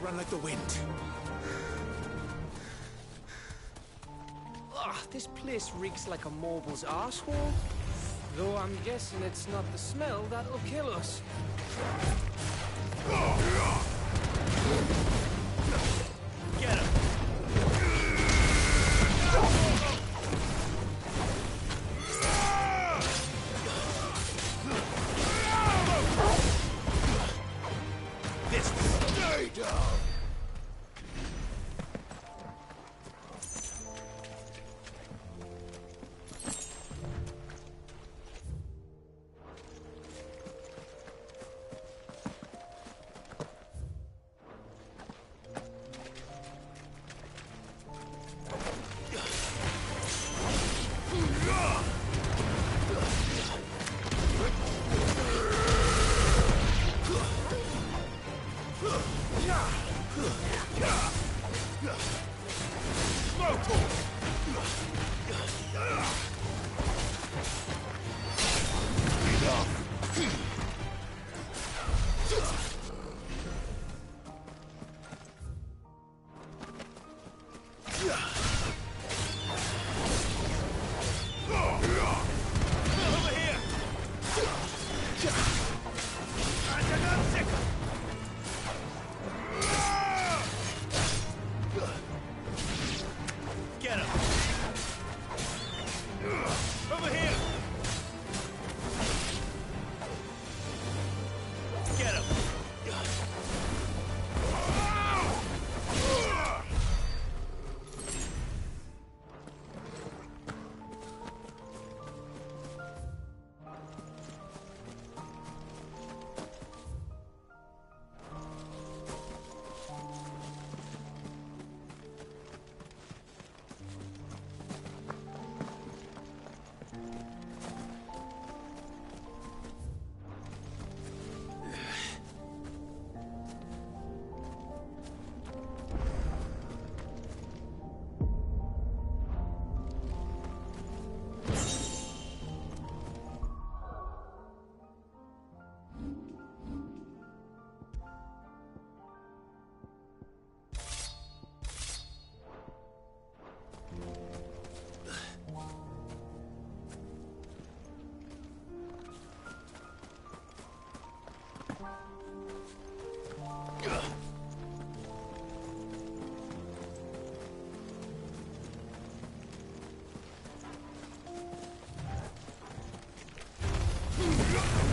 Run like the wind. Ugh, this place reeks like a mobile's arsehole. Though I'm guessing it's not the smell that'll kill us. Get him! Stay down!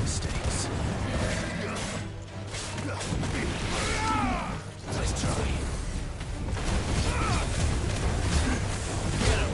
Mistakes. Nice try. Get him.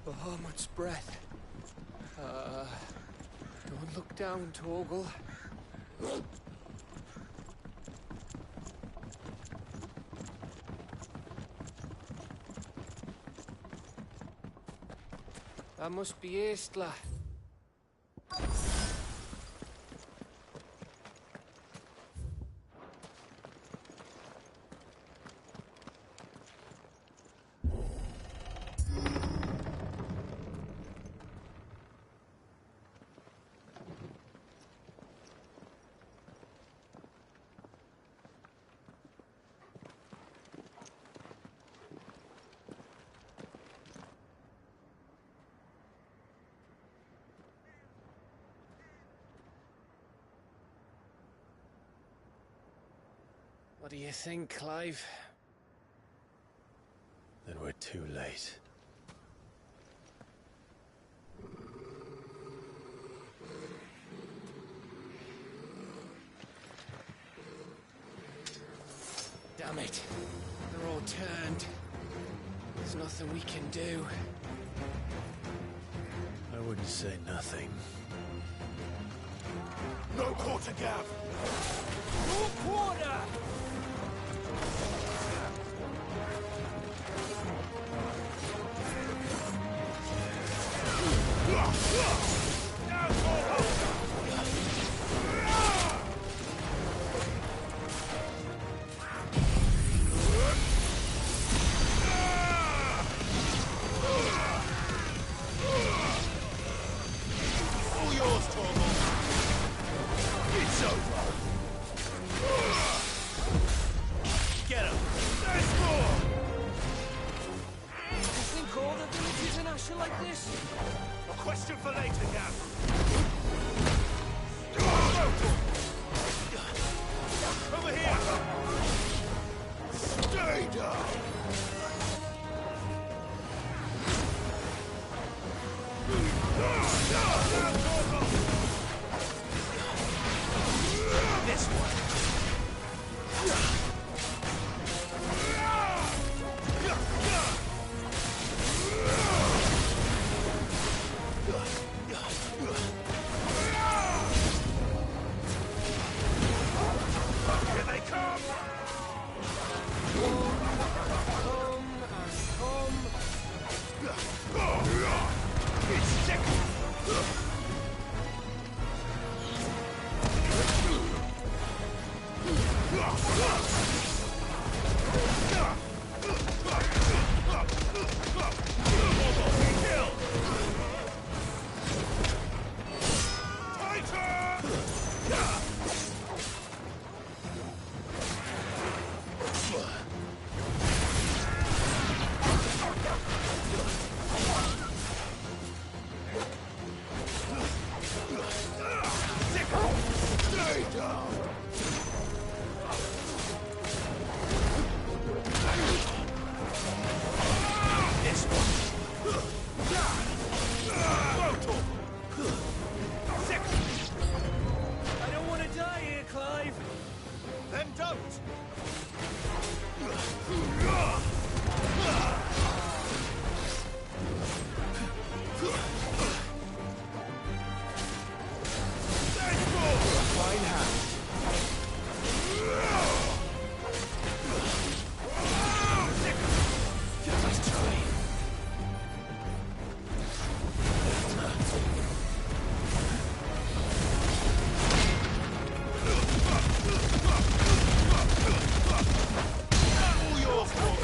Bahamut's breath. Don't look down, Torgal. That must be Estla. What do you think, Clive? Then we're too late. Damn it. They're all turned. There's nothing we can do. I wouldn't say nothing. No quarter gap! No quarter! All yours, Torgal. It's over. Something for later, Gav. Over here! Stay down! This one. Here they come! It's sick! I don't want to die here, Clive. Then don't. Fine hand. Nice try. All your fault.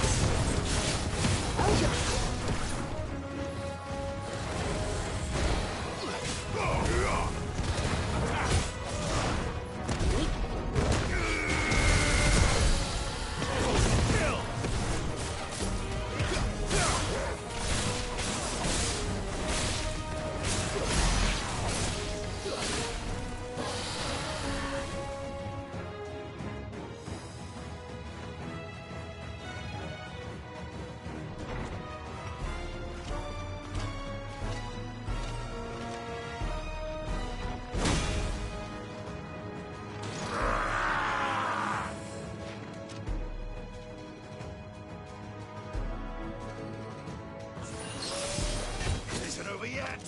Isn't over yet.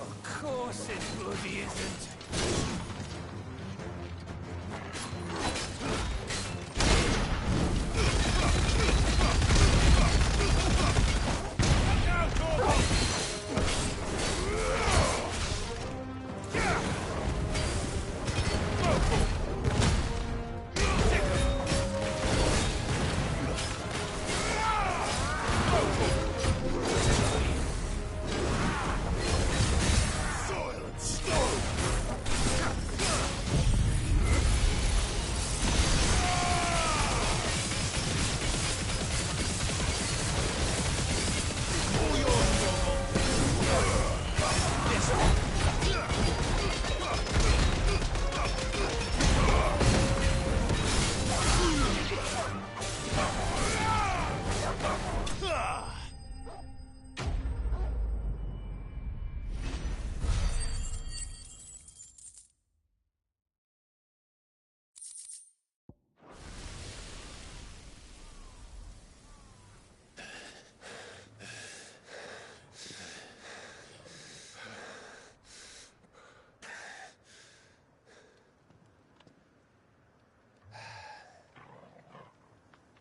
Of course it bloody isn't.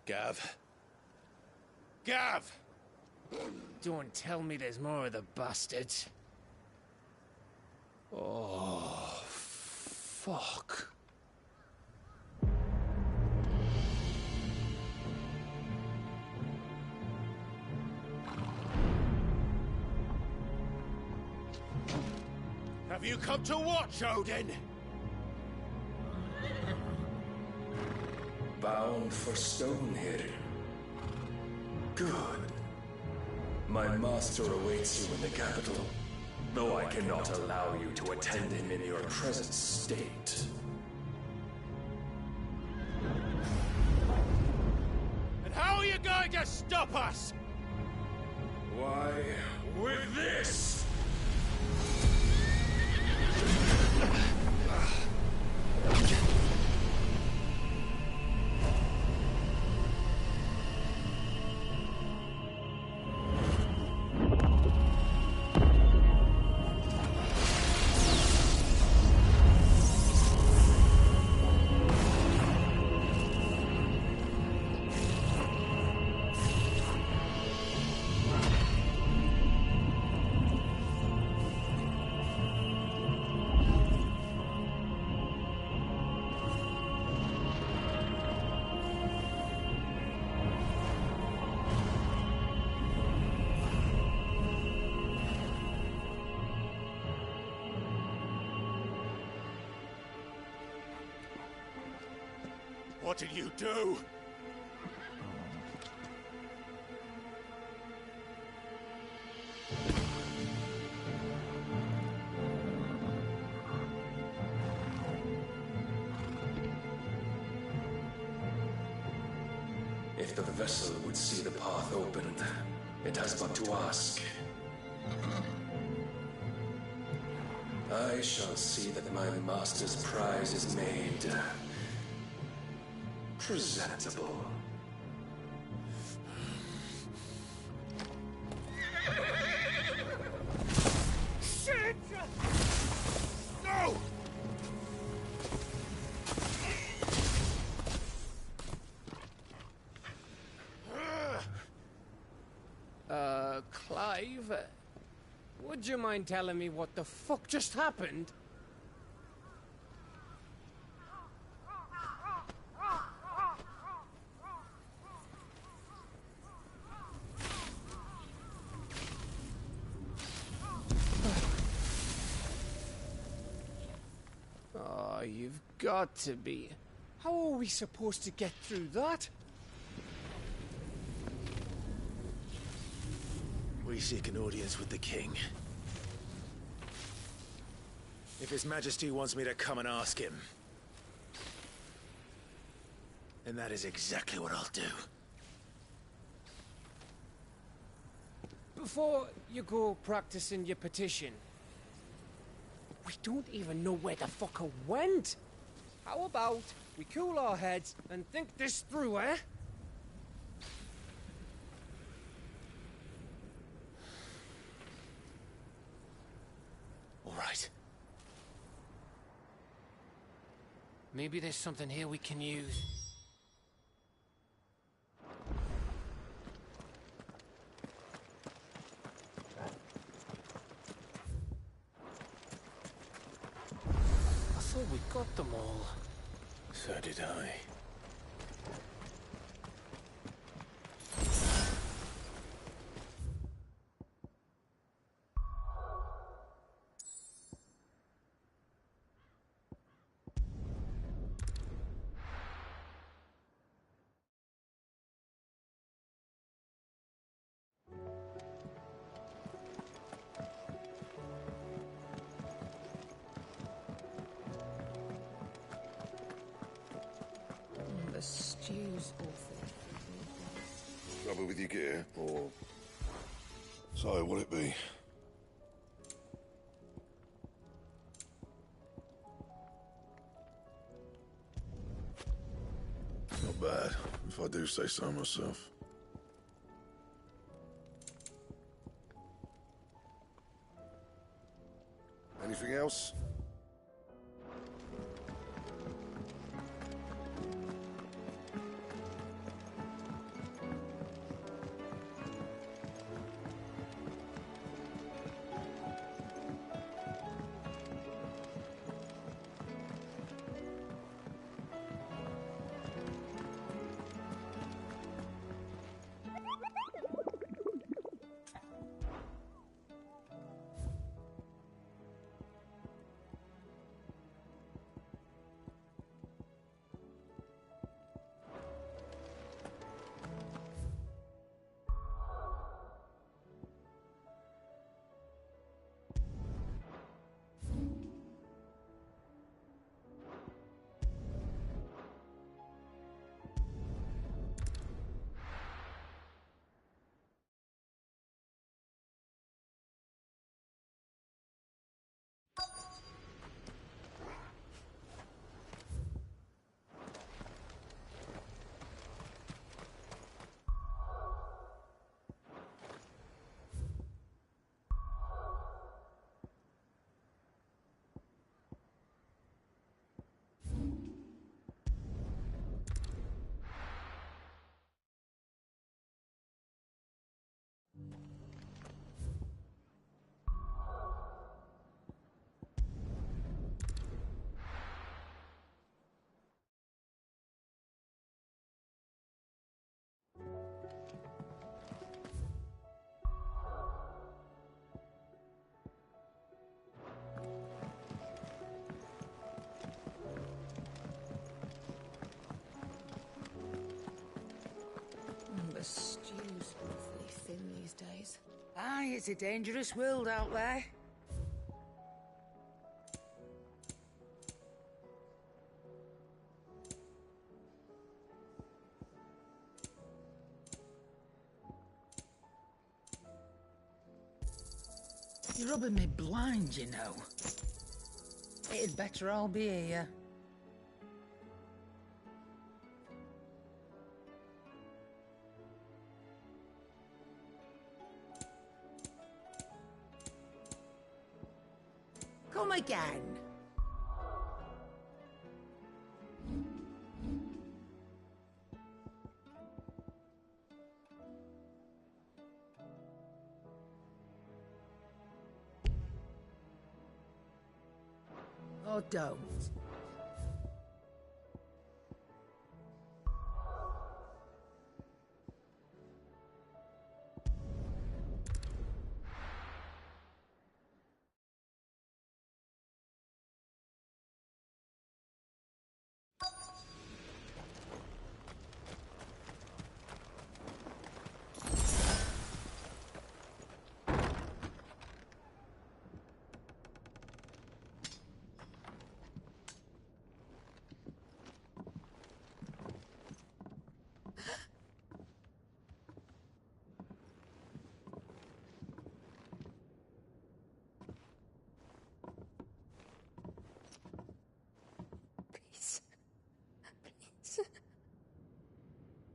Gav. Gav! Don't tell me there's more of the bastards. Oh, fuck. Have you come to watch, Odin? Bound for Stonehill. Good. My master awaits you in the capital. though I cannot allow you to attend him in your present state. And how are you going to stop us? Why, with this! What did you do? If the vessel would see the path opened, it has but to ask. I shall see that my master's prize is made presentable. Shit! No! Clive, would you mind telling me what the fuck just happened? Oh, you've got to be. How are we supposed to get through that? We seek an audience with the king. If His Majesty wants me to come and ask him, then that is exactly what I'll do. Before you go practicing your petition, we don't even know where the fucker went. How about we cool our heads and think this through, eh? All right. Maybe there's something here we can use. I thought we got them all. So did I. The stew's awful. Trouble with your gear, or... So, what'll it be? Not bad, if I do say so myself. Anything else? It's a dangerous world out there. You're rubbing me blind, you know. It'd better all be here. Come again. Or don't.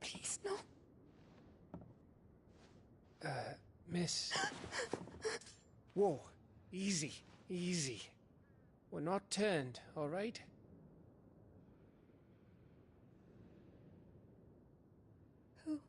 Please, no. Miss. Whoa, easy, easy. We're not turned, all right? Who?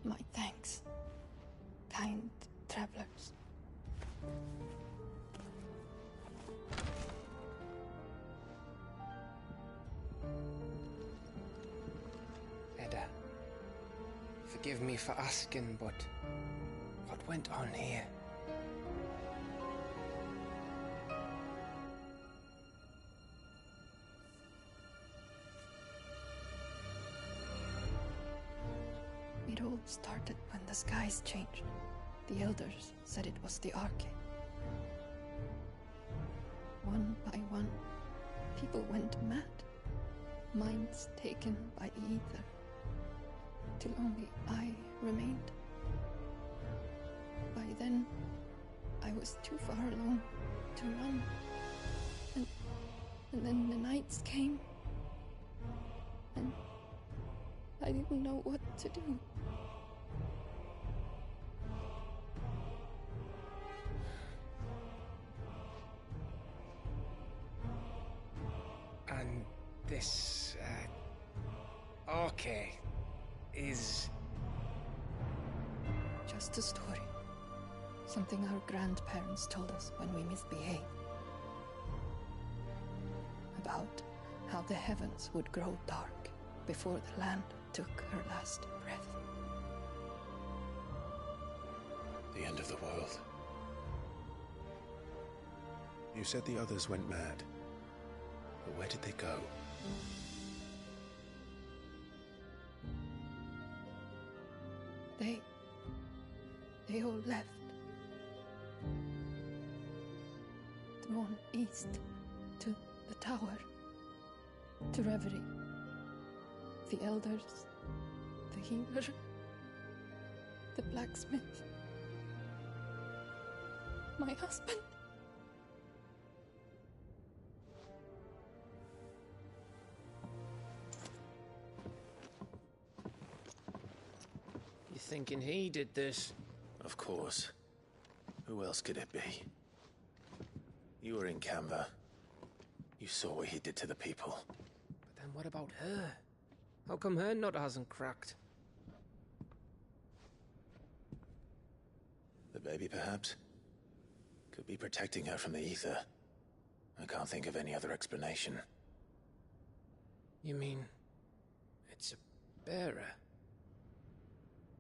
My thanks, kind travelers. Edda, forgive me for asking, but what went on here? It all started when the skies changed. The elders said it was the Arcade. One by one, people went mad. Minds taken by the ether. Till only I remained. By then, I was too far along to run. And then the nights came. And I didn't know what to do. And this, okay, is... Just a story. Something our grandparents told us when we misbehaved. About how the heavens would grow dark before the land took her last breath. The end of the world. You said the others went mad. But where did they go? They all left. Drawn east to the tower, to Reverie. The elders, the healer, the blacksmith, my husband. You thinking he did this? Of course. Who else could it be? You were in Canva. You saw what he did to the people. But then what about her? How come her nut hasn't cracked? The baby, perhaps? Could be protecting her from the ether. I can't think of any other explanation. You mean... it's a bearer?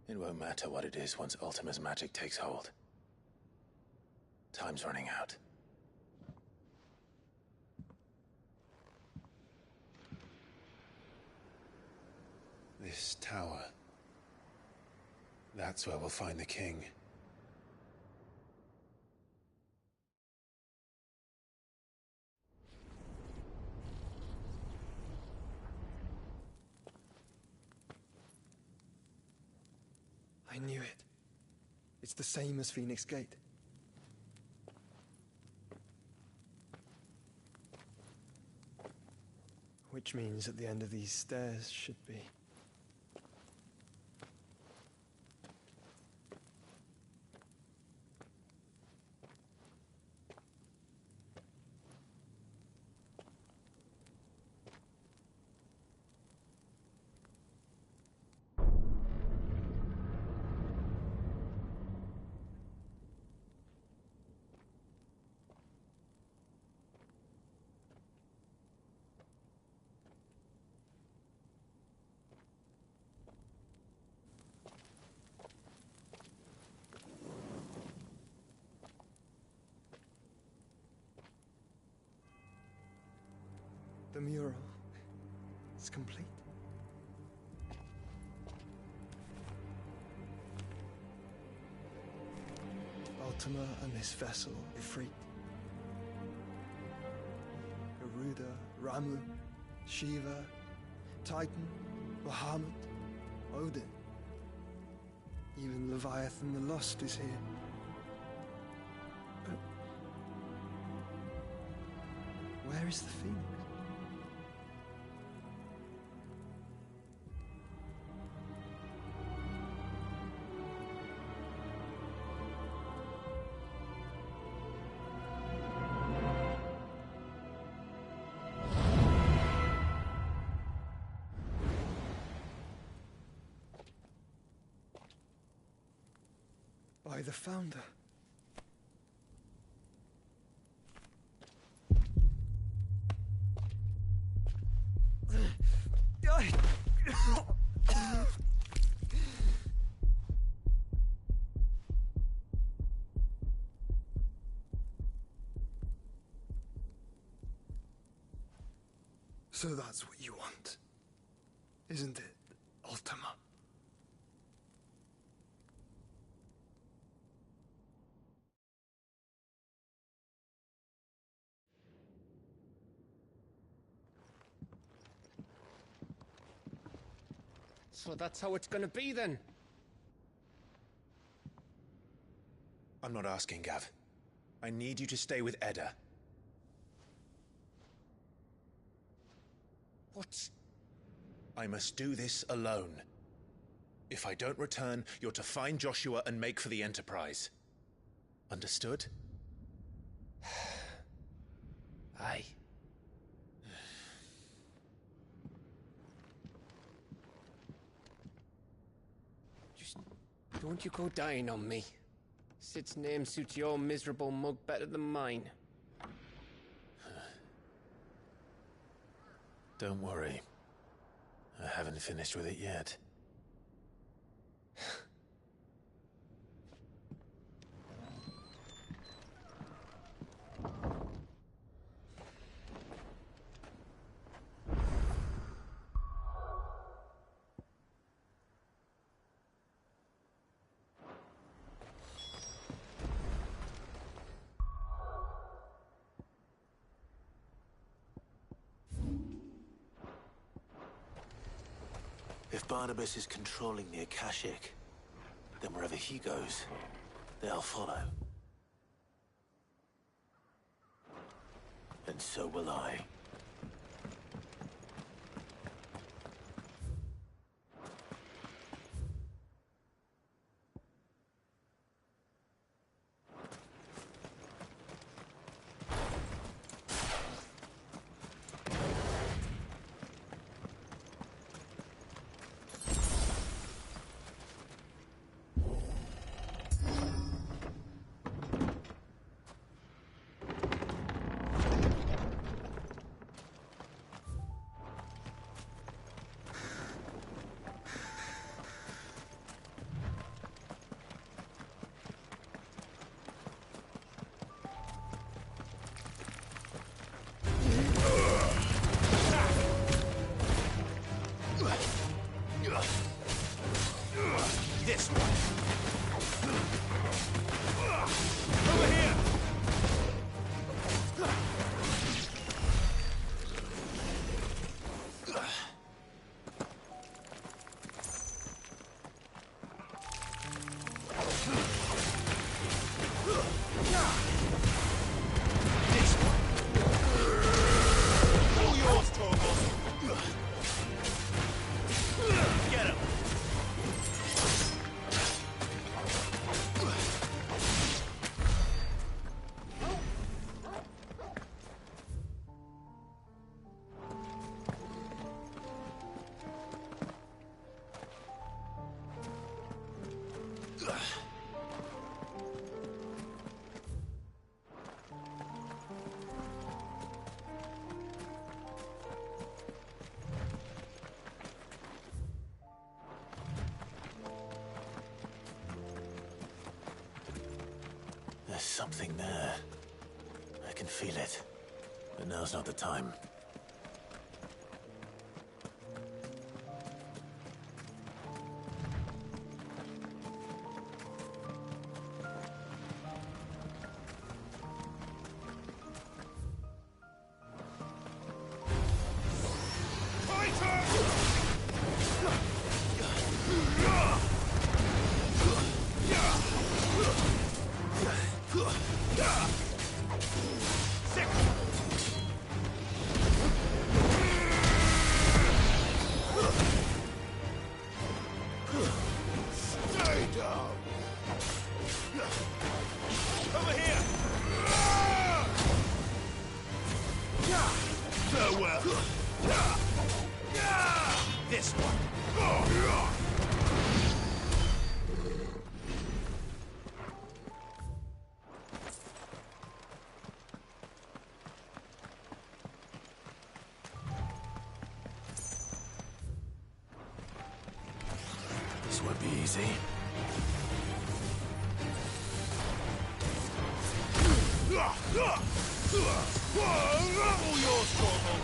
It won't matter what it is once Ultima's magic takes hold. Time's running out. This tower. That's where we'll find the king. I knew it. It's the same as Phoenix Gate. Which means at the end of these stairs should be... The mural is complete. Ultima and this vessel, Ifrit. Garuda, Ramu, Shiva, Titan, Bahamut, Odin. Even Leviathan the Lost is here. But where is the Phoenix? By the Founder. So that's what you want, isn't it, Ultima? So that's how it's gonna be then? I'm not asking, Gav. I need you to stay with Edda. What? I must do this alone. If I don't return, you're to find Joshua and make for the Enterprise. Understood? Aye. Just don't you go dying on me. Sid's name suits your miserable mug better than mine. Don't worry. I haven't finished with it yet. If Barnabas is controlling the Akashic, then wherever he goes, they'll follow. And so will I. There's something there. I can feel it. But now's not the time. This one. This won't be easy. All yours, Corporal.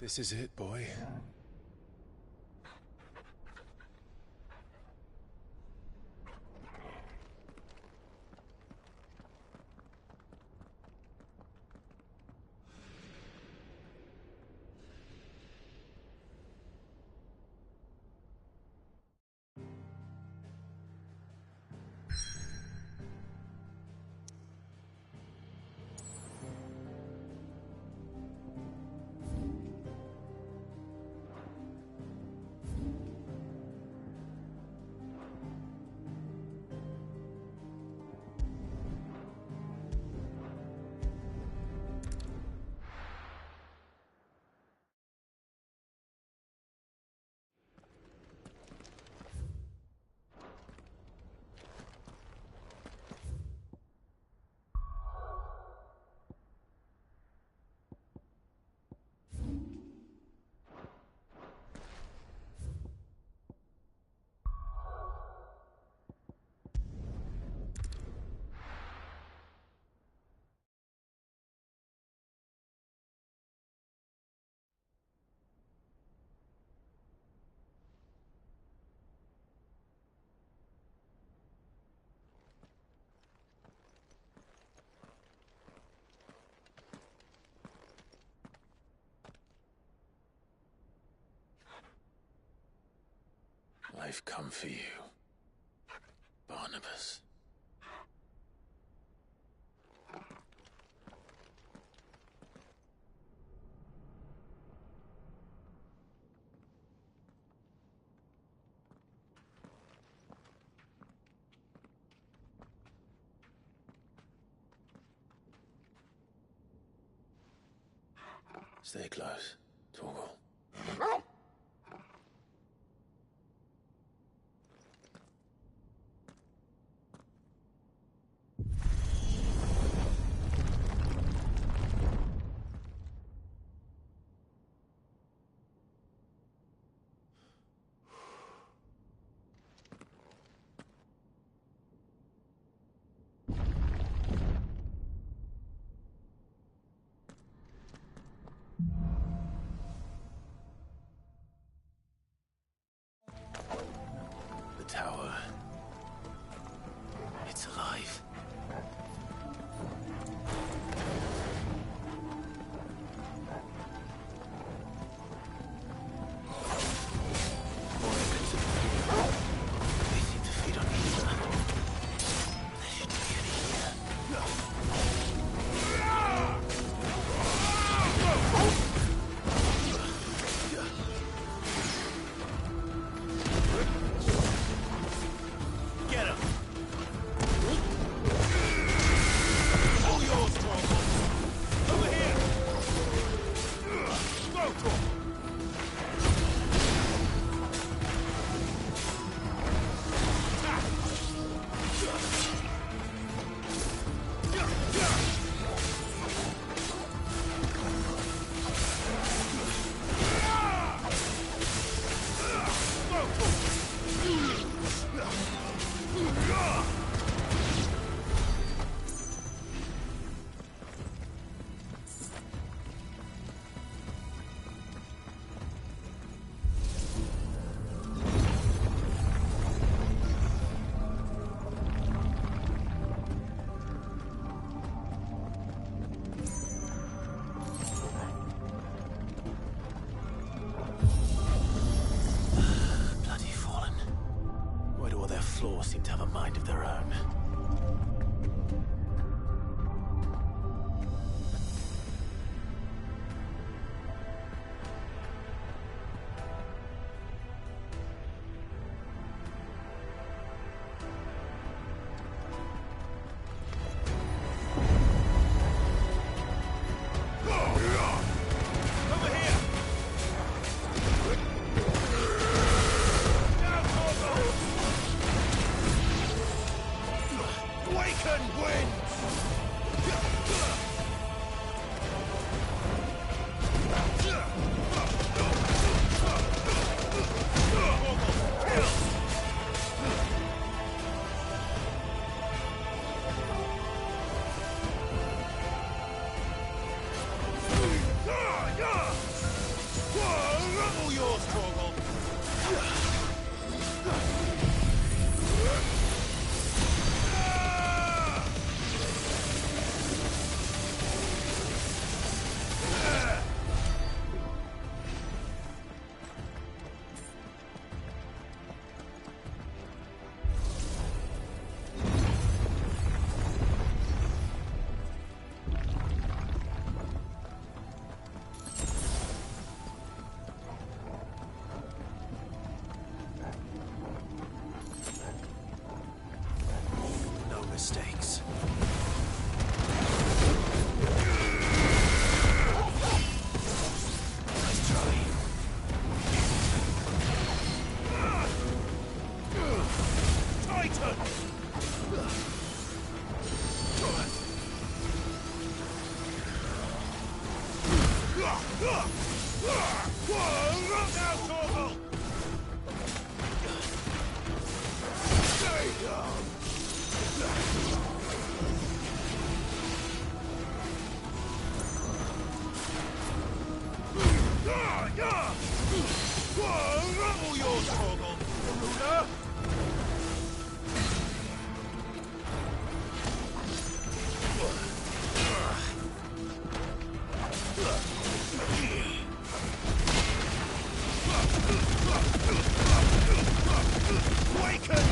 This is it, boy. I've come for you, Barnabas. Stay close, Torgal. Tower. It's alive. They seem to feed on ether. There shouldn't be any here. Get him! All yours, Torgal! Over here! Go, Torgal! Floors seem to have a mind of their own. Mistakes. Nice try. Titan! Now, Torgal! Stay down! All yours, Torgal! Ruler! Waken!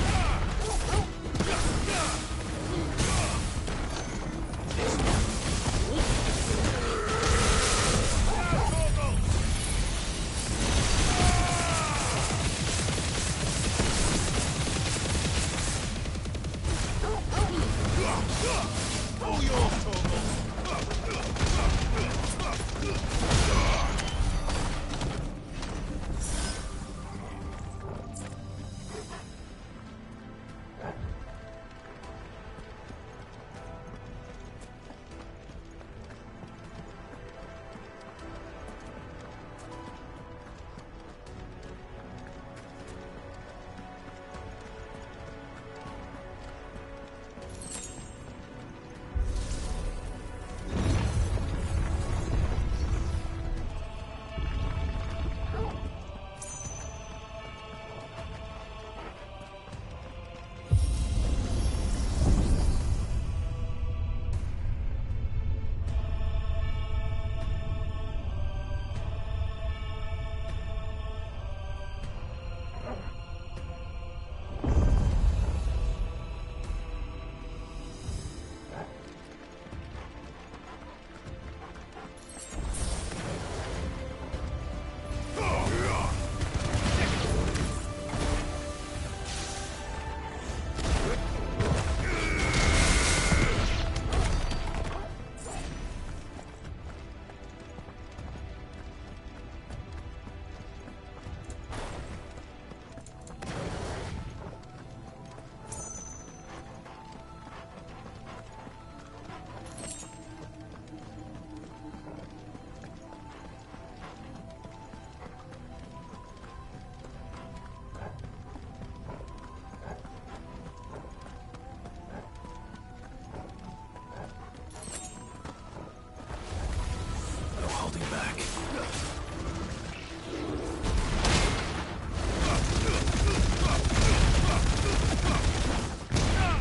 holding back.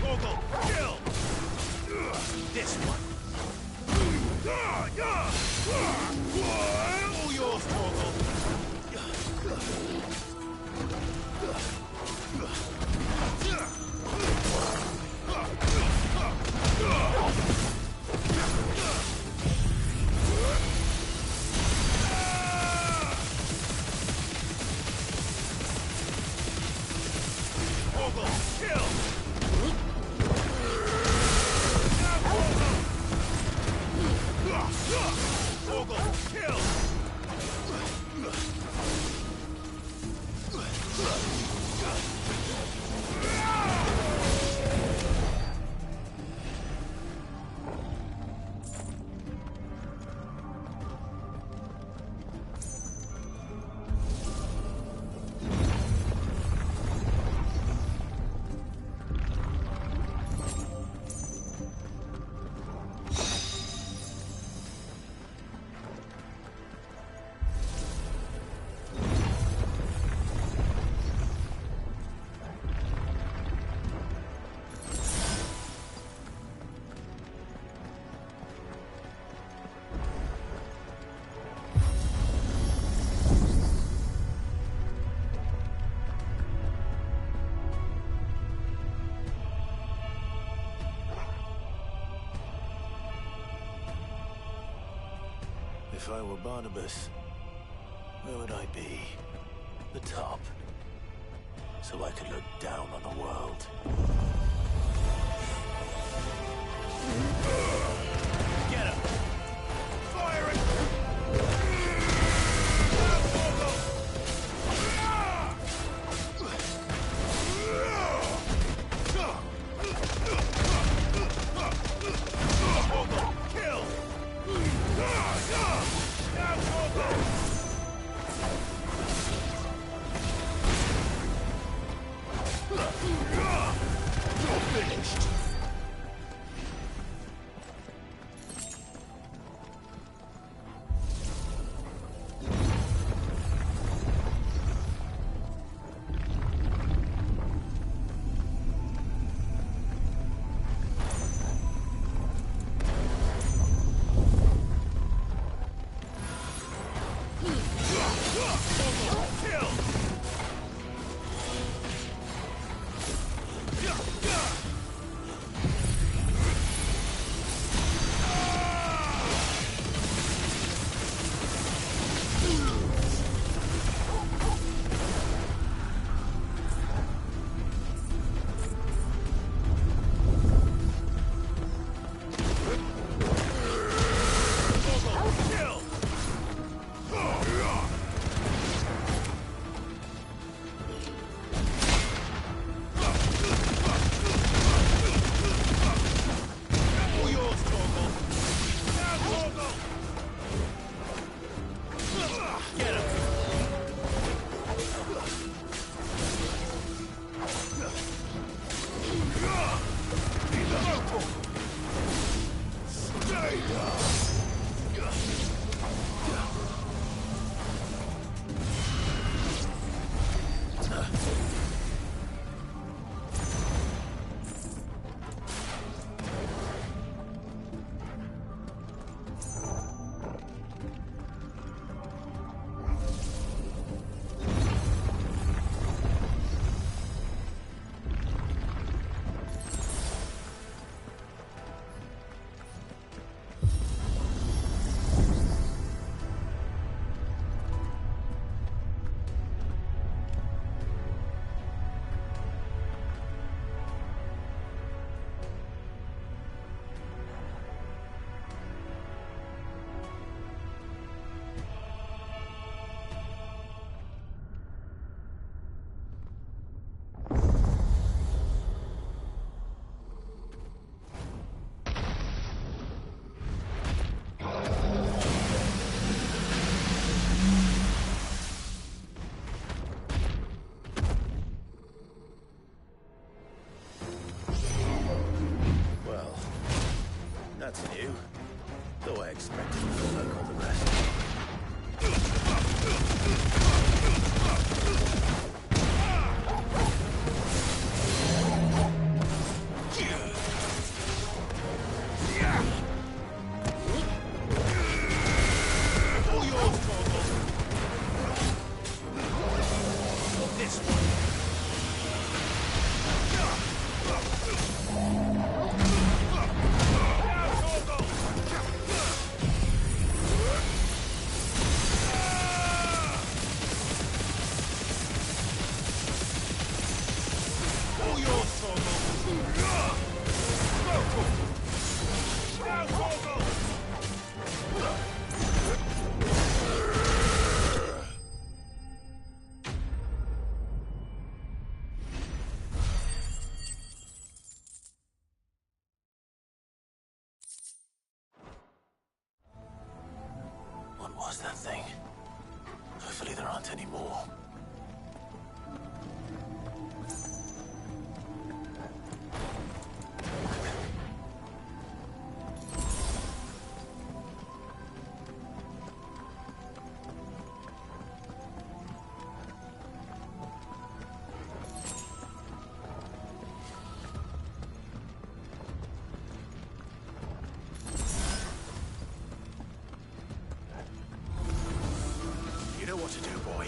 Vogel, kill! This one. All yours, Vogel. Vogel, kill! Vogel, kill! If I were Barnabas, where would I be? The top. So I could look down on the world. Get him! Fire it! Vogel, kill! Now, Vogel! You're finished! was that thing? Hopefully there aren't any more. You know what to do, boy.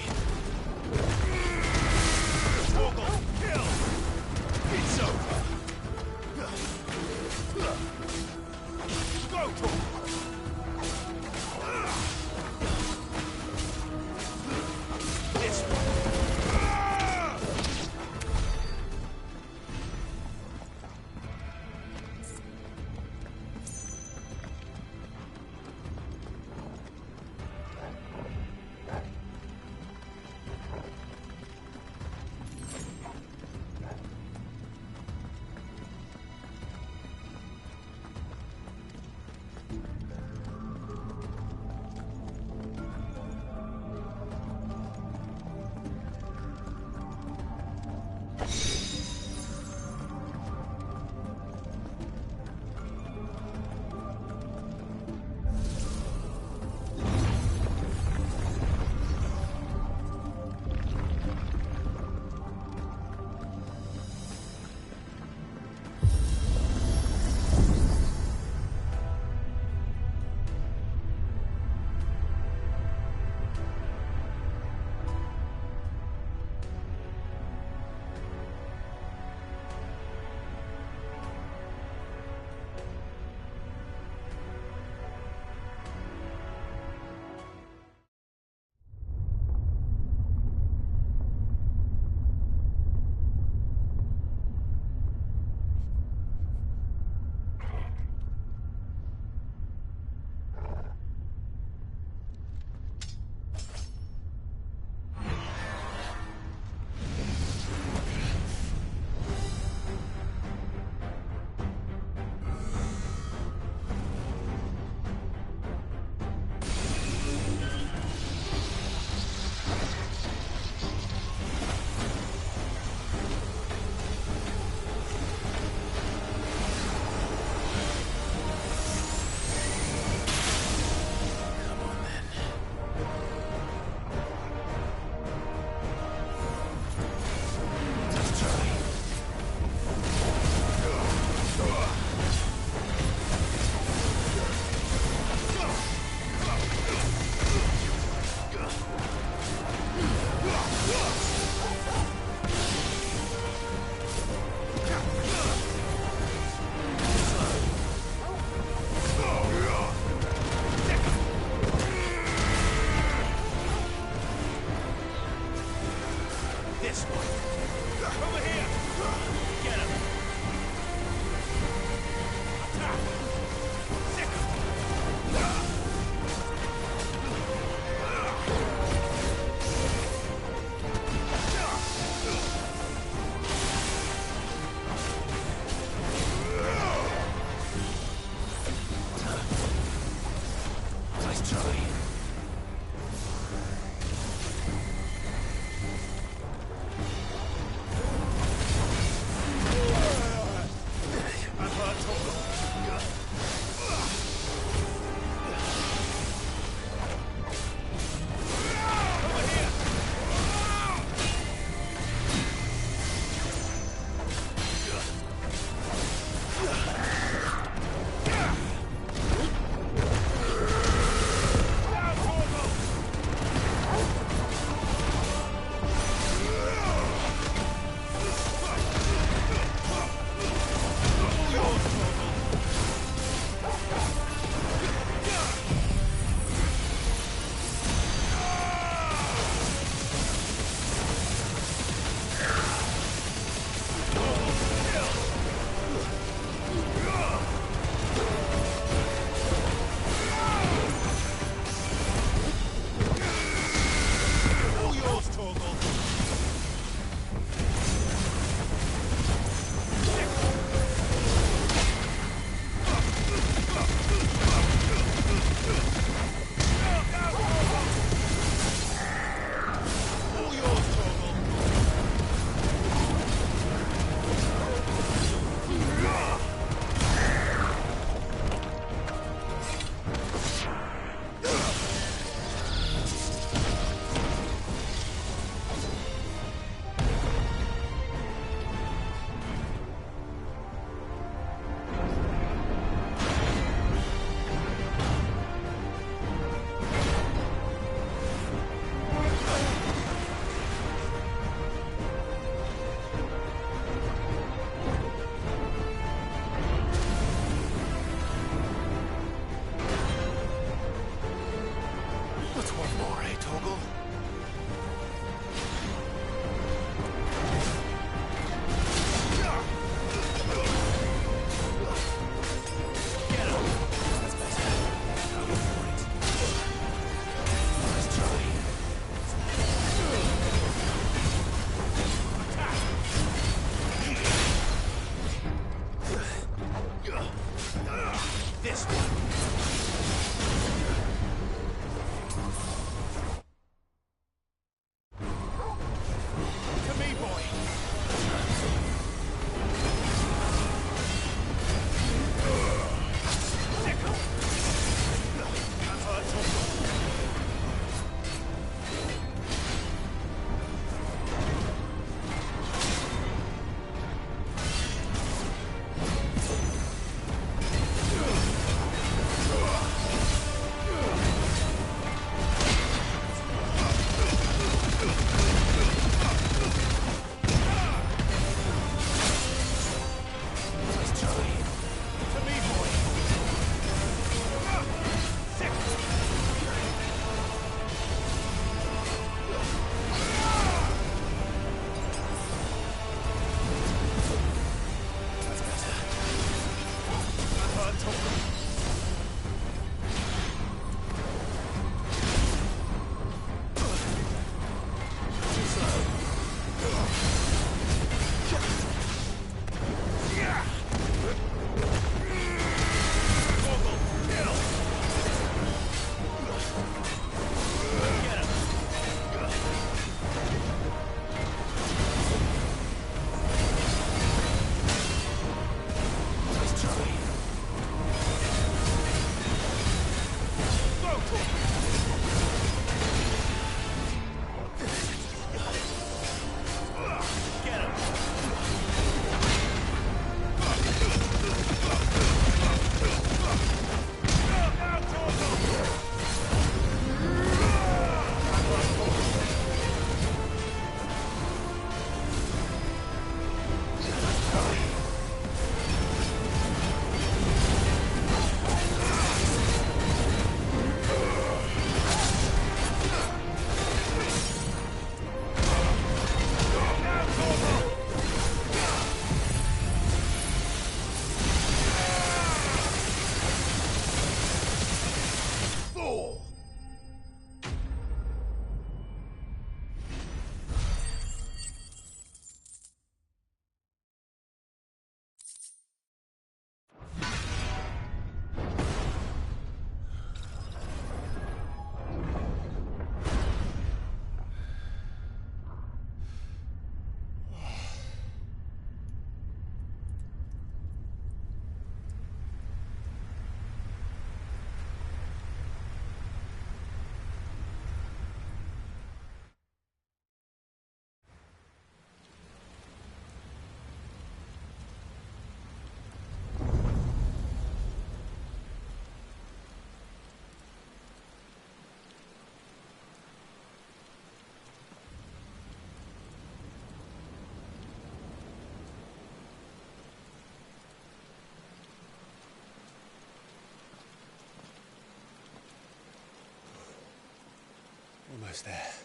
Almost there.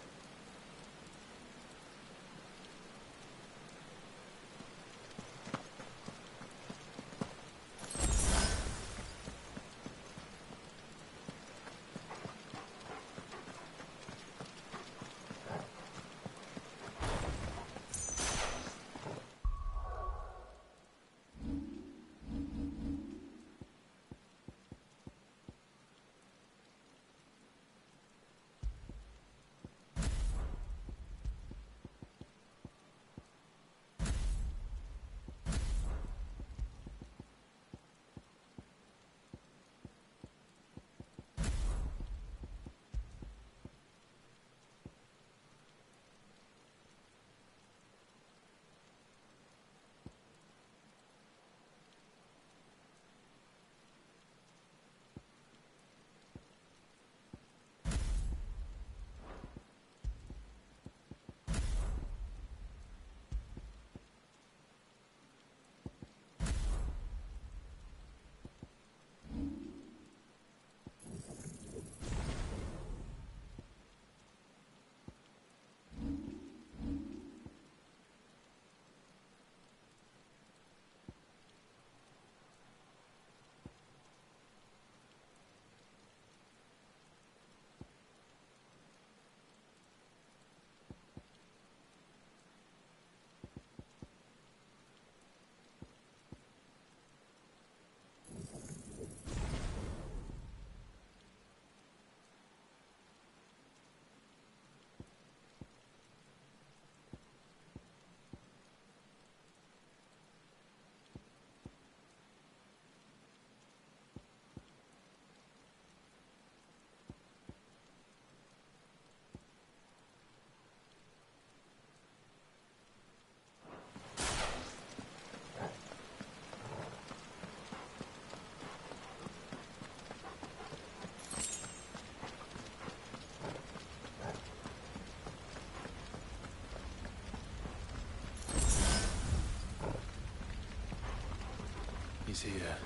He's here.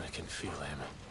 I can feel him.